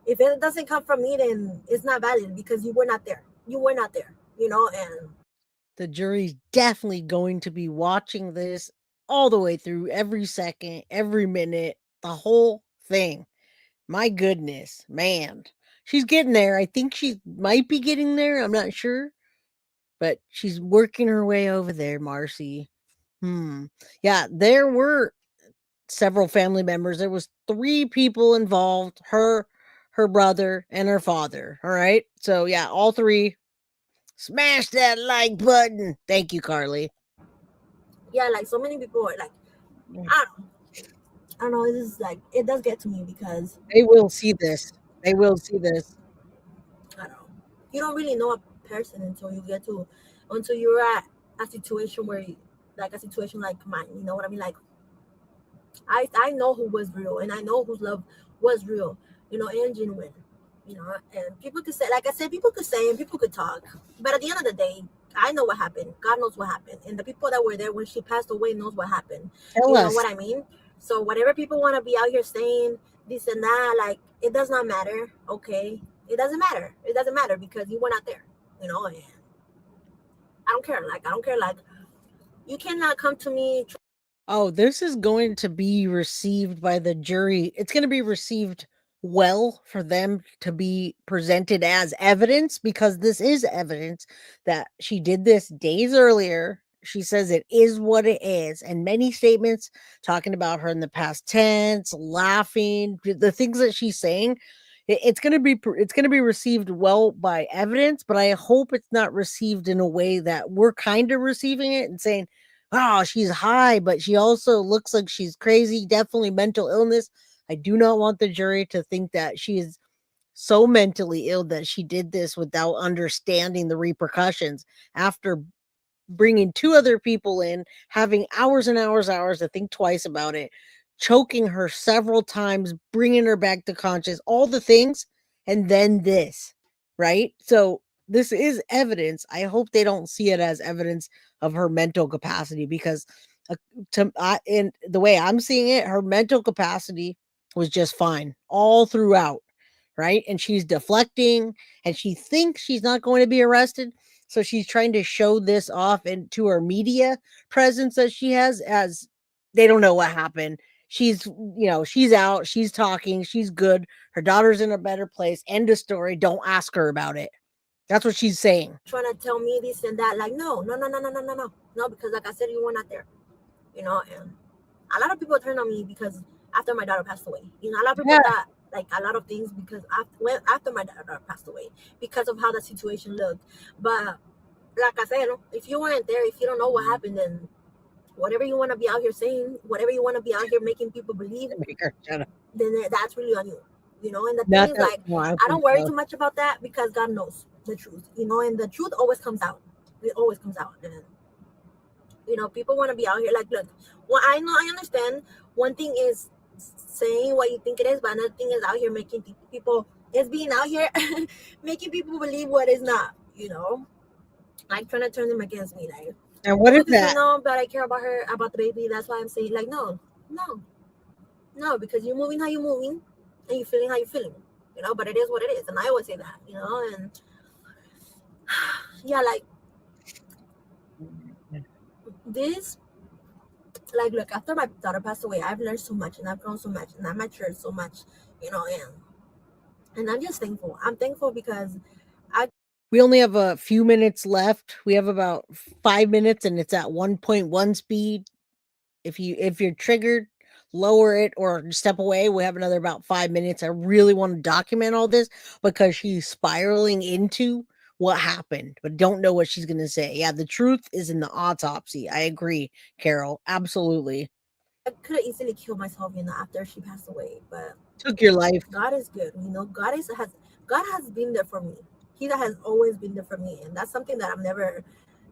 if it doesn't come from me, then it's not valid because you were not there. You were not there, you know. And the jury's definitely going to be watching this all the way through, every second, every minute, the whole thing. My goodness, man. She's getting there. I think she might be getting there. I'm not sure. But she's working her way over there, Marcy. Yeah, there were several family members. There was 3 people involved, her brother, and her father. All right. So yeah, all 3. Smash that like button. Thank you, Carly. Yeah, like so many people are like, I don't know. It's just like it does get to me because they will see this. They will see this. I don't know. You don't really know a person until you're at a situation where, like a situation like mine. You know what I mean? Like I know who was real and I know whose love was real, you know, and genuine, you know. And people could say, like I said, people could say and people could talk, but at the end of the day, I know what happened. God knows what happened, and the people that were there when she passed away knows what happened. You know what I mean? So whatever people want to be out here saying this and that, like it does not matter. Okay, it doesn't matter. It doesn't matter because you were not there, you know. And I don't care. Like I don't care. Like you cannot come to me. Oh, this is going to be received by the jury. It's going to be received well for them to be presented as evidence, because this is evidence that she did this days earlier. She says it is what it is, and many statements talking about her in the past tense, laughing, the things that she's saying. It's going to be received well by evidence, but I hope it's not received in a way that we're kind of receiving it and saying, "Oh, she's high, but she also looks like she's crazy, definitely mental illness." I do not want the jury to think that she is so mentally ill that she did this without understanding the repercussions after bringing 2 other people in, having hours and hours to think twice about it, choking her several times, bringing her back to conscious, all the things, and then this, right? So this is evidence. I hope they don't see it as evidence of her mental capacity, because in the way I'm seeing it, her mental capacity was just fine all throughout, right? And she's deflecting, and she thinks she's not going to be arrested. So she's trying to show this off into her media presence that she has, as they don't know what happened. She's out, she's talking, she's good. Her daughter's in a better place. End of story. Don't ask her about it. That's what she's saying. Trying to tell me this and that. Like, no, because like I said, you were not there. And a lot of people turned on me because after my daughter passed away. A lot of people thought like a lot of things because after my daughter passed away, because of how the situation looked. But like I said, if you weren't there, if you don't know what happened, then whatever you want to be out here saying, whatever you want to be out here making people believe, then that's really on you. And the thing is, like, I don't worry too much about that because God knows the truth, and the truth always comes out. It always comes out. And people want to be out here like, look, well, I understand. One thing is saying what you think it is, but another thing is out here making people, is being out here making people believe what is not, like trying to turn them against me. Like, and what is that? No, but I care about her, about the baby. That's why I'm saying, like, no, because you're moving how you're moving and you're feeling how you're feeling, but it is what it is. And I always say that, and yeah, like this, like, look, after my daughter passed away, I've learned so much and I've grown so much and I've matured so much, and I'm just thankful. I'm thankful because we only have a few minutes left. We have about 5 minutes and it's at 1.1 speed. If you're triggered, lower it or step away. We have another about 5 minutes. I really want to document all this because she's spiraling into what happened, but don't know what she's going to say. Yeah, the truth is in the autopsy. I agree, Carol. Absolutely. I could have easily killed myself, after she passed away, but took your life. God is good. God has been there for me. He has always been there for me, and that's something that I'm never,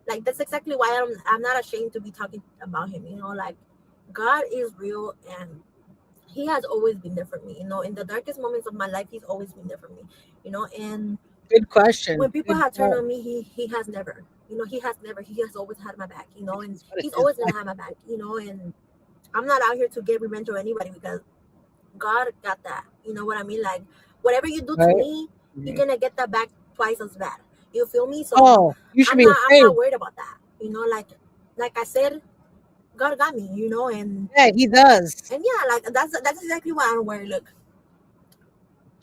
like, that's exactly why I'm not ashamed to be talking about him. Like, God is real, and he has always been there for me. In the darkest moments of my life, he's always been there for me. And good question. When people have turned on me, he has never. He has always had my back. And he's always gonna have my back. And I'm not out here to get revenge on anybody because God got that. You know what I mean? Like, whatever you do to me, you're gonna get that back twice as bad. You feel me? So you should I'm be afraid. I'm not worried about that. Like I said, God got me. And yeah, he does. And yeah, like that's exactly why I don't worry. Look,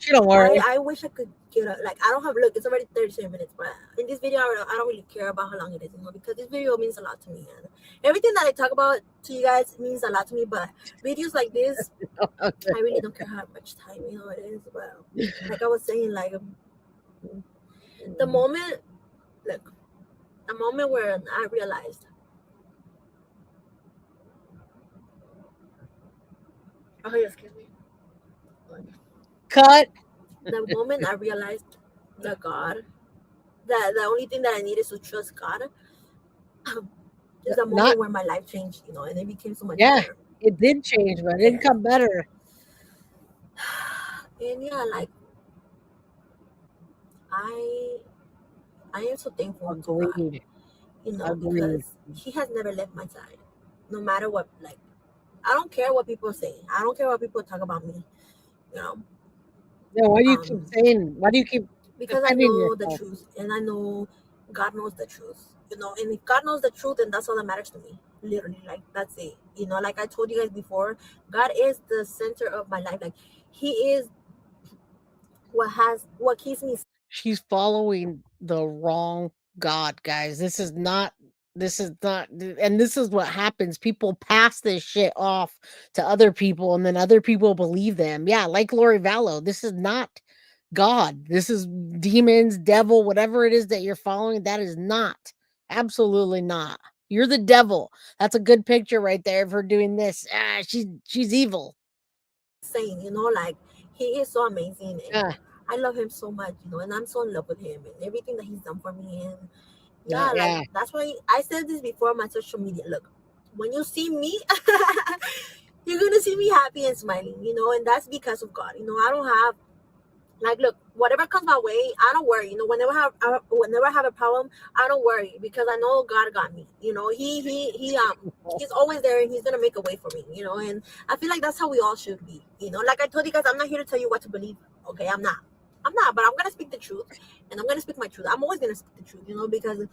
you don't worry. I wish I could get like, I don't have, look, it's already 37 minutes, but in this video I don't really care about how long it is, because this video means a lot to me, and everything that I talk about to you guys means a lot to me. But videos like this, I really don't care how much time it is. But like I was saying, like, the moment where I realized, oh, excuse me, cut. The moment I realized that God, that the only thing that I need is to trust God, is the moment where my life changed, and it became so much better. It did change, but it didn't come better. And yeah, like, I am so thankful to God, because he has never left my side, no matter what. Like, I don't care what people say. I don't care what people talk about me, Yeah, why do you keep saying? Why do you keep? Because I know the truth, and I know God knows the truth. And if God knows the truth, then that's all that matters to me. literally, like that's it. You know, like I told you guys before, God is the center of my life. Like He is what keeps me. She's following the wrong God, guys. This is not, and this is what happens. People pass this shit off to other people, and then other people believe them. Yeah, like Lori Vallow. This is not God. This is demons, devil, whatever it is that you're following. That is not, absolutely not. You're the devil. That's a good picture right there of her doing this. She's evil. Saying, you know, like He is so amazing. And Yeah. I love Him so much, you know, and I'm so in love with Him and everything that He's done for me. And Yeah. like that's why I said this before on my social media. Look, when you see me, you're gonna see me happy and smiling, you know, and that's because of God. You know, I don't have like, look, whatever comes my way, I don't worry. You know, whenever I have a problem, I don't worry because I know God got me. You know, He's always there and He's gonna make a way for me. You know, and I feel like that's how we all should be. You know, like I told you guys, I'm not here to tell you what to believe. Okay, I'm not, but I'm gonna speak the truth, and I'm gonna speak my truth. I'm always gonna speak the truth. You know, because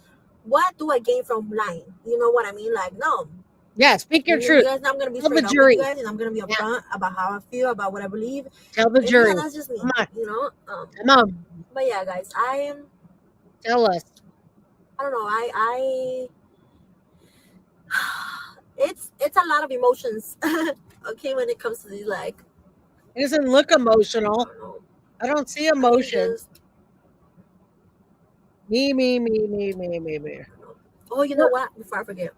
what do I gain from lying? You know what I mean? Like, no. Yeah, speak your truth. You guys, I'm gonna be Tell straight the up jury. with you guys, and I'm gonna be upfront about how I feel, about what I believe. Tell the And jury. yeah, that's just me. Come on. You know. Come on. But yeah, guys, Tell us. I don't know. It's a lot of emotions. Okay, when it comes to these, like, It doesn't look emotional. I don't see emotion. Me. Oh, you know what? Before I forget,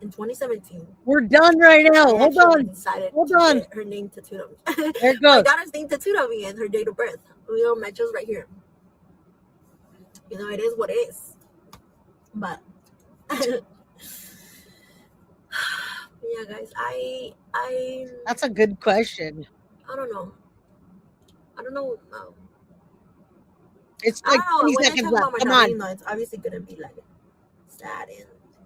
in 2017, we're done right now. Hold on. Hold on. Her name tattooed on me. There it My goes. daughter's name tattooed on me and her date of birth. You know, matches right here. You know, it is what it is. But yeah, guys, I That's a good question. I don't know. It's I like don't know. 20 When I seconds talk left. about my Come daughter, on. you know, it's obviously gonna be like sad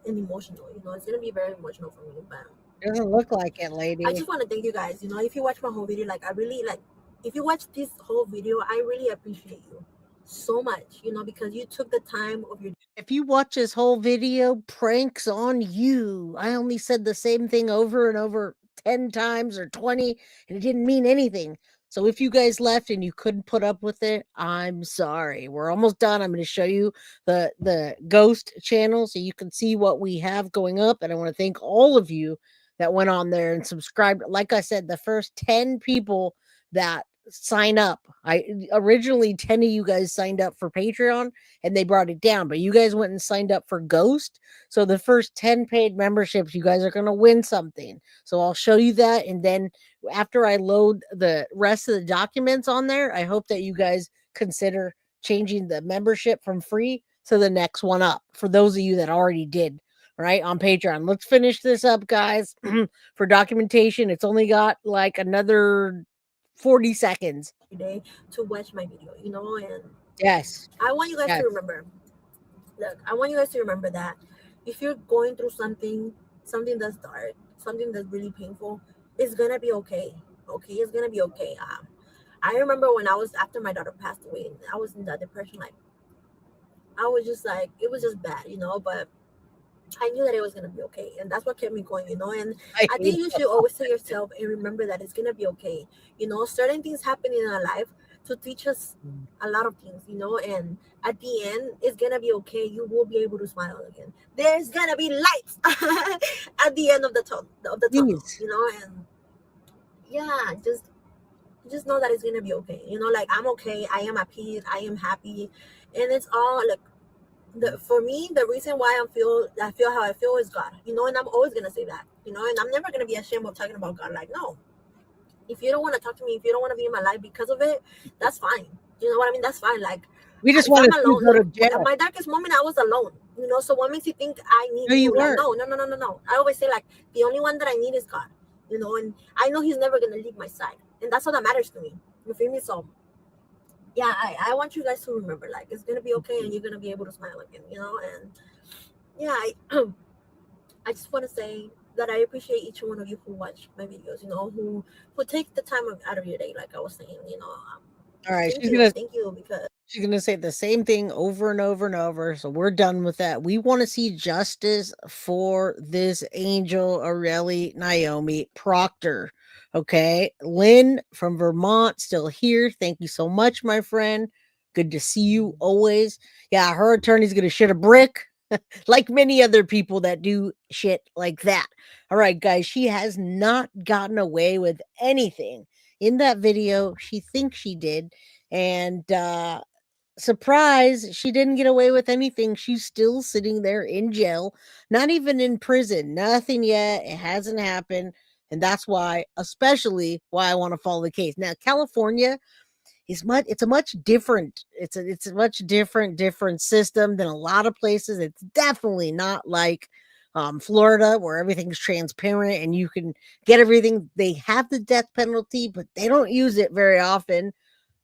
and emotional. You know, it's gonna be very emotional for me. But It doesn't look like it, lady. I just want to thank you guys. You know, if you watch my whole video, like I really like. If you watch this whole video, I really appreciate you so much. You know, because you took the time of your. If you watch this whole video, pranks on you. I only said the same thing over and over 10 times or 20, and it didn't mean anything. So if you guys left and you couldn't put up with it, I'm sorry. We're almost done. I'm going to show you the ghost channel so you can see what we have going up. And I want to thank all of you that went on there and subscribed. Like I said, the first 10 people that sign up. Originally 10 of you guys signed up for Patreon and they brought it down, but you guys went and signed up for Ghost. So the first 10 paid memberships, you guys are going to win something. So I'll show you that. And then after I load the rest of the documents on there, I hope that you guys consider changing the membership from free to the next one up for those of you that already did. Right on Patreon. Let's finish this up, guys. For documentation, it's only got like another 40 seconds day to watch my video, you know, and yes, I want you guys to remember. Look, I want you guys to remember that if you're going through something that's dark, something that's really painful, it's gonna be okay. Okay, it's gonna be okay. I remember when I was after my daughter passed away, and I was in that depression, like I was just like it was just bad, you know, but I knew that it was going to be okay. And that's what kept me going, you know. And I think you should always tell yourself and remember that it's going to be okay. You know, certain things happen in our life to teach us a lot of things, you know. And at the end, it's going to be okay. You will be able to smile again. There's going to be lights at the end of the tunnel, you know. And yeah, just know that it's going to be okay. You know, like I'm okay. I am at peace. I am happy. And it's all like, for me, the reason why I feel how I feel is God, you know, and I'm always gonna say that, you know, and I'm never gonna be ashamed of talking about God. Like, no, if you don't want to talk to me, if you don't want to be in my life because of it, that's fine. You know what I mean? That's fine. Like, we just want to go to jail. At my darkest moment, I was alone. You know, so what makes you think I need you? Like, no. I always say like the only one that I need is God. You know, and I know He's never gonna leave my side, and that's all that matters to me. You feel me? So. Yeah, I want you guys to remember, like, it's going to be okay and you're going to be able to smile again, you know? And yeah, I just want to say that I appreciate each one of you who watch my videos, you know, who take the time out of your day, like I was saying, you know. All right, Thank you, because she's gonna say the same thing over and over and over. So we're done with that. We want to see justice for this angel Arely Naomi Proctor. Okay, Lynn from Vermont still here. Thank you so much, my friend. Good to see you always. Yeah, her attorney's gonna shit a brick. Like many other people that do shit like that. All right, guys, she has not gotten away with anything. In that video, she thinks she did. And surprise, she didn't get away with anything. She's still sitting there in jail, not even in prison, nothing yet. It hasn't happened. And that's why, especially why I want to follow the case. Now, California is it's a much different, it's a much different system than a lot of places. It's definitely not like Florida, where everything's transparent and you can get everything. They have the death penalty, but they don't use it very often.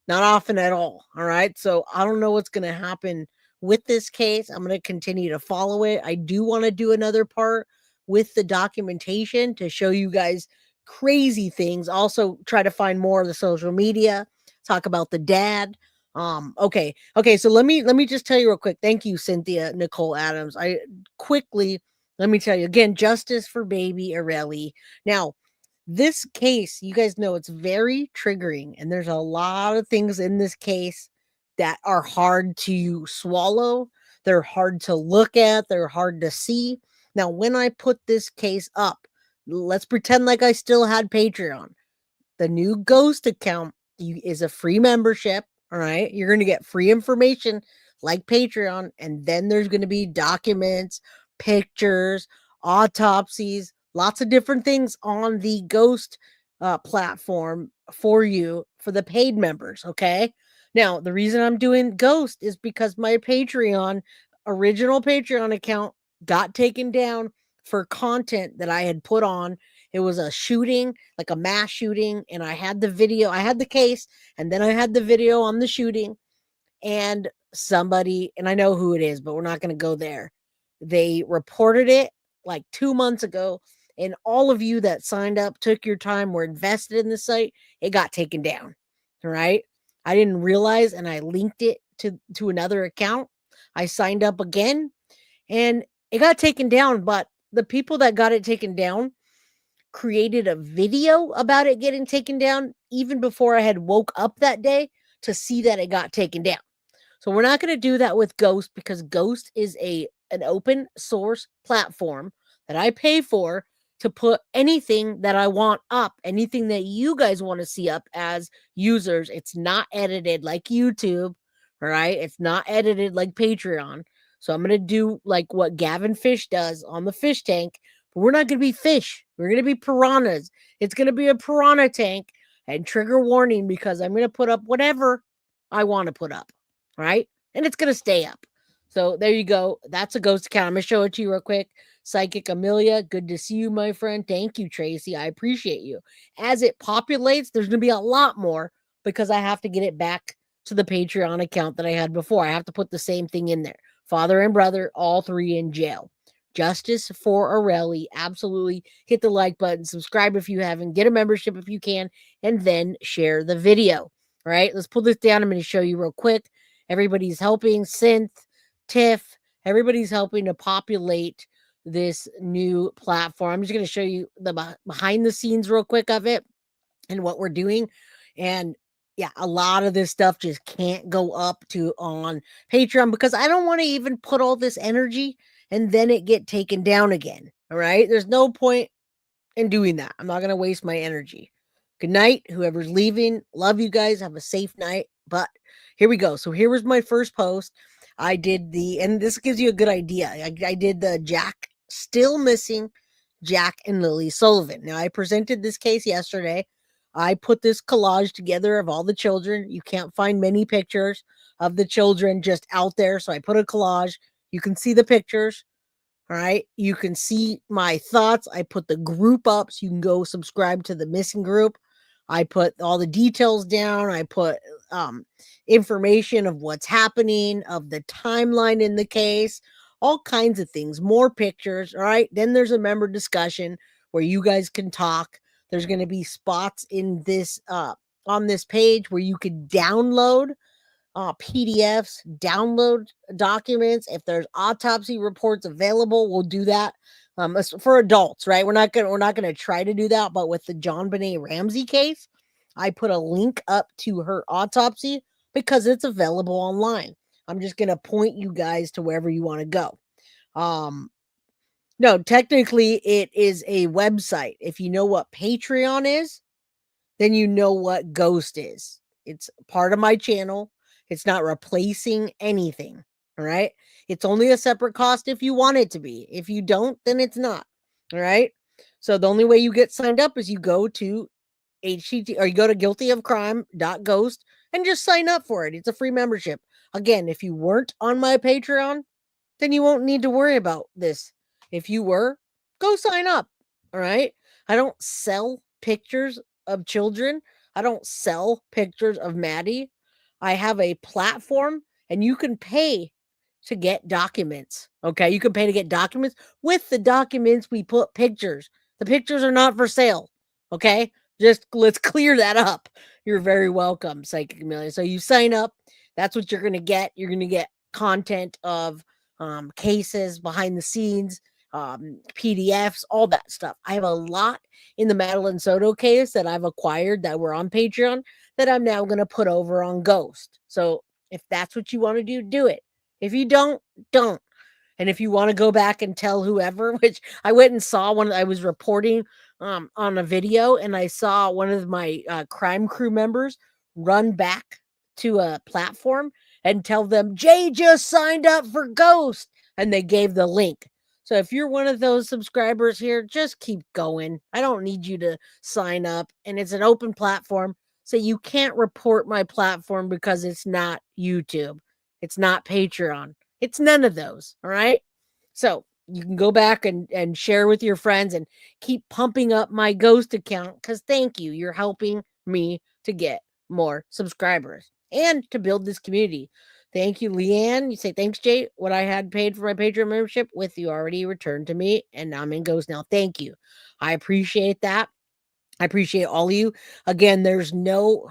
Not often at all. All right. So I don't know what's going to happen with this case. I'm going to continue to follow it. I do want to do another part with the documentation to show you guys crazy things. Also try to find more of the social media, talk about the dad. Okay. So let me just tell you real quick. Thank you, Cynthia Nicole Adams. Let me tell you again, justice for baby Arely. Now, this case, you guys know it's very triggering, and there's a lot of things in this case that are hard to swallow. They're hard to look at. They're hard to see. Now, when I put this case up, let's pretend like I still had Patreon. The new Ghost account is a free membership. All right. You're going to get free information like Patreon. And then there's going to be documents, pictures, autopsies, lots of different things on the Ghost platform for you for the paid members. Okay. Now, the reason I'm doing Ghost is because my original Patreon account got taken down for content that I had put on. It was a shooting, like a mass shooting, and I had the video, I had the case, and then I had the video on the shooting, and somebody, and I know who it is, but we're not going to go there. They reported it like 2 months ago, and all of you that signed up, took your time, were invested in the site, it got taken down. All right. I didn't realize, and I linked it to another account. I signed up again, and it got taken down, but the people that got it taken down created a video about it getting taken down even before I had woke up that day to see that it got taken down. So we're not going to do that with Ghost, because Ghost is an open source platform that I pay for to put anything that I want up, anything that you guys want to see up as users. It's not edited like YouTube, all right? It's not edited like Patreon. So I'm going to do like what Gavin Fish does on the fish tank, but we're not going to be fish. We're going to be piranhas. It's going to be a piranha tank, and trigger warning, because I'm going to put up whatever I want to put up, right? And it's going to stay up. So there you go. That's a Ghost account. I'm going to show it to you real quick. Psychic Amelia, good to see you, my friend. Thank you, Tracy. I appreciate you. As it populates, there's going to be a lot more, because I have to get it back to the Patreon account that I had before. I have to put the same thing in there. Father and brother, all three in jail. Justice for Arely. Absolutely. Hit the like button. Subscribe if you haven't. Get a membership if you can. And then share the video. All right, let's pull this down. I'm going to show you real quick. Everybody's helping. Synth, Tiff, everybody's helping to populate this new platform. I'm just going to show you the behind the scenes real quick of it and what we're doing. And yeah, a lot of this stuff just can't go up on Patreon, because I don't want to even put all this energy and then it get taken down again. All right. There's no point in doing that. I'm not going to waste my energy. Good night, whoever's leaving. Love you guys. Have a safe night. But here we go. So here was my first post. I did and this gives you a good idea. I did the Jack, still missing Jack and Lily Sullivan. Now, I presented this case yesterday. I put this collage together of all the children. You can't find many pictures of the children just out there. So I put a collage. You can see the pictures. All right. You can see my thoughts. I put the group up so you can go subscribe to the missing group. I put all the details down. I put information of what's happening, of the timeline in the case, all kinds of things, more pictures. All right. Then there's a member discussion where you guys can talk. There's going to be spots in this on this page where you could download PDFs, download documents. If there's autopsy reports available, we'll do that. For adults, right? We're not gonna try to do that, but with the John Benet Ramsey case, I put a link up to her autopsy because it's available online. I'm just gonna point you guys to wherever you want to go. No, technically it is a website. If you know what Patreon is, then you know what Ghost is. It's part of my channel. It's not replacing anything. All right. It's only a separate cost if you want it to be. If you don't, then it's not. All right. So the only way you get signed up is you go to HTT or you go to guiltyofcrime.ghost and just sign up for it. It's a free membership. Again, if you weren't on my Patreon, then you won't need to worry about this. If you were, go sign up. All right. I don't sell pictures of children. I don't sell pictures of Maddie. I have a platform and you can pay to get documents. Okay. You can pay to get documents. With the documents, we put pictures. The pictures are not for sale. Okay. Just let's clear that up. You're very welcome, Psychic Amelia. So you sign up. That's what you're going to get. You're going to get content of cases, behind the scenes, PDFs, all that stuff. I have a lot in the Madeline Soto case that I've acquired that were on Patreon that I'm now going to put over on Ghost. So if that's what you want to do, do it. If you don't, don't. And if you want to go back and tell whoever, which I went and saw when I was reporting on a video, and I saw one of my crime crew members run back to a platform and tell them, Jay just signed up for Ghost. And they gave the link. So if you're one of those subscribers here, just keep going. I don't need you to sign up. And it's an open platform. So you can't report my platform because it's not YouTube. It's not Patreon. It's none of those. All right. So you can go back and share with your friends and keep pumping up my Ghost account because thank you. You're helping me to get more subscribers and to build this community. Thank you, Leanne. You say, thanks, Jay. What I had paid for my Patreon membership with you already returned to me, and I'm in Ghost now. Thank you. I appreciate that. I appreciate all of you. Again, there's no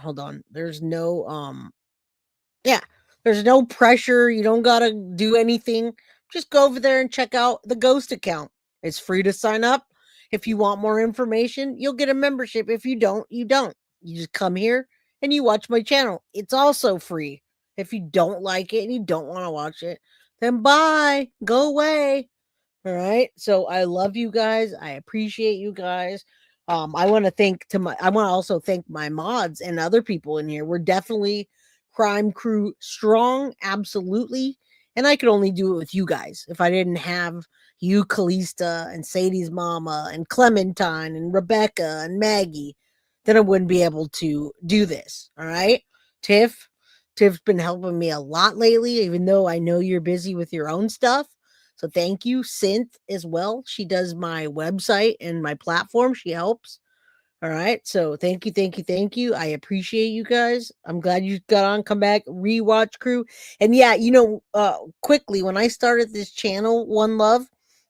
pressure. You don't got to do anything. Just go over there and check out the Ghost account. It's free to sign up. If you want more information, you'll get a membership. If you don't, you don't. You just come here and you watch my channel. It's also free. If you don't like it and you don't want to watch it, then bye. Go away. All right. So I love you guys. I appreciate you guys. I want to also thank my mods and other people in here. We're definitely crime crew strong. Absolutely. And I could only do it with you guys. If I didn't have you, Calista, and Sadie's mama, and Clementine, and Rebecca, and Maggie, then I wouldn't be able to do this. All right. Tiff's been helping me a lot lately, even though I know you're busy with your own stuff. So thank you. Synth as well. She does my website and my platform. She helps. All right. So thank you. I appreciate you guys. I'm glad you got on, come back, rewatch crew. And yeah, quickly, when I started this channel, One Love,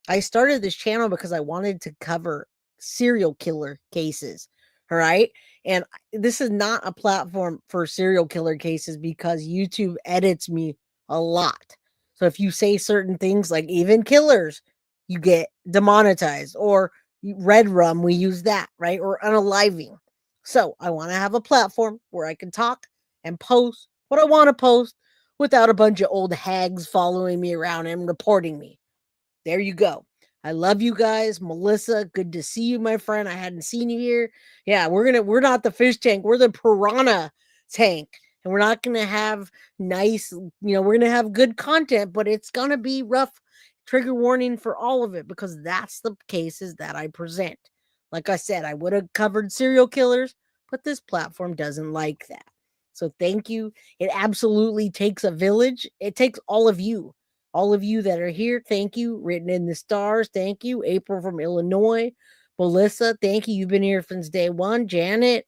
I started this channel because I wanted to cover serial killer cases. All right. And this is not a platform for serial killer cases because YouTube edits me a lot. So if you say certain things like even killers, you get demonetized, or Red Rum, we use that, right? Or unaliving. So I want to have a platform where I can talk and post what I want to post without a bunch of old hags following me around and reporting me. There you go. I love you guys. Melissa, good to see you, my friend. I hadn't seen you here. Yeah, we're not the fish tank. We're the piranha tank. And we're not going to have nice, we're going to have good content, but it's going to be rough. Trigger warning for all of it because that's the cases that I present. Like I said, I would have covered serial killers, but this platform doesn't like that. So thank you. It absolutely takes a village. It takes all of you that are here. Thank you. Written in the stars. Thank you. April from Illinois. Melissa, thank you. You've been here since day one. Janet,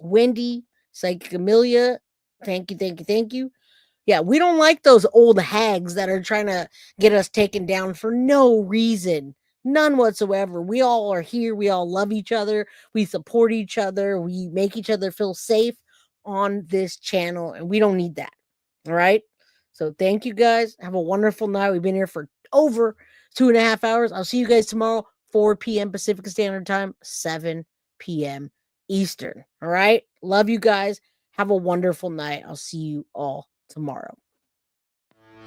Wendy, Psychic Amelia, thank you. Yeah, we don't like those old hags that are trying to get us taken down for no reason. None whatsoever. We all are here. We all love each other. We support each other. We make each other feel safe on this channel, and we don't need that. All right? So thank you guys. Have a wonderful night. We've been here for over 2.5 hours. I'll see you guys tomorrow, 4 p.m. Pacific Standard Time, 7 p.m. Eastern. All right? Love you guys. Have a wonderful night. I'll see you all tomorrow.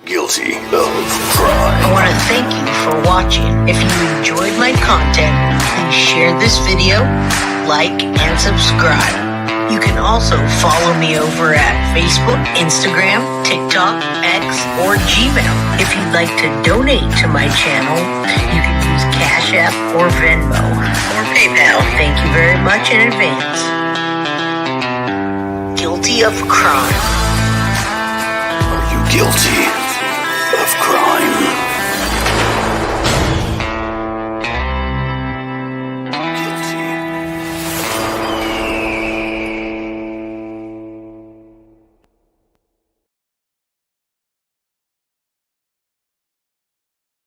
Guilty of crime. I want to thank you for watching. If you enjoyed my content, please share this video, like, and subscribe. You can also follow me over at Facebook, Instagram, TikTok, X, or Gmail. If you'd like to donate to my channel, you can use Cash App or Venmo or PayPal. Thank you very much in advance. Guilty of crime. Are you guilty?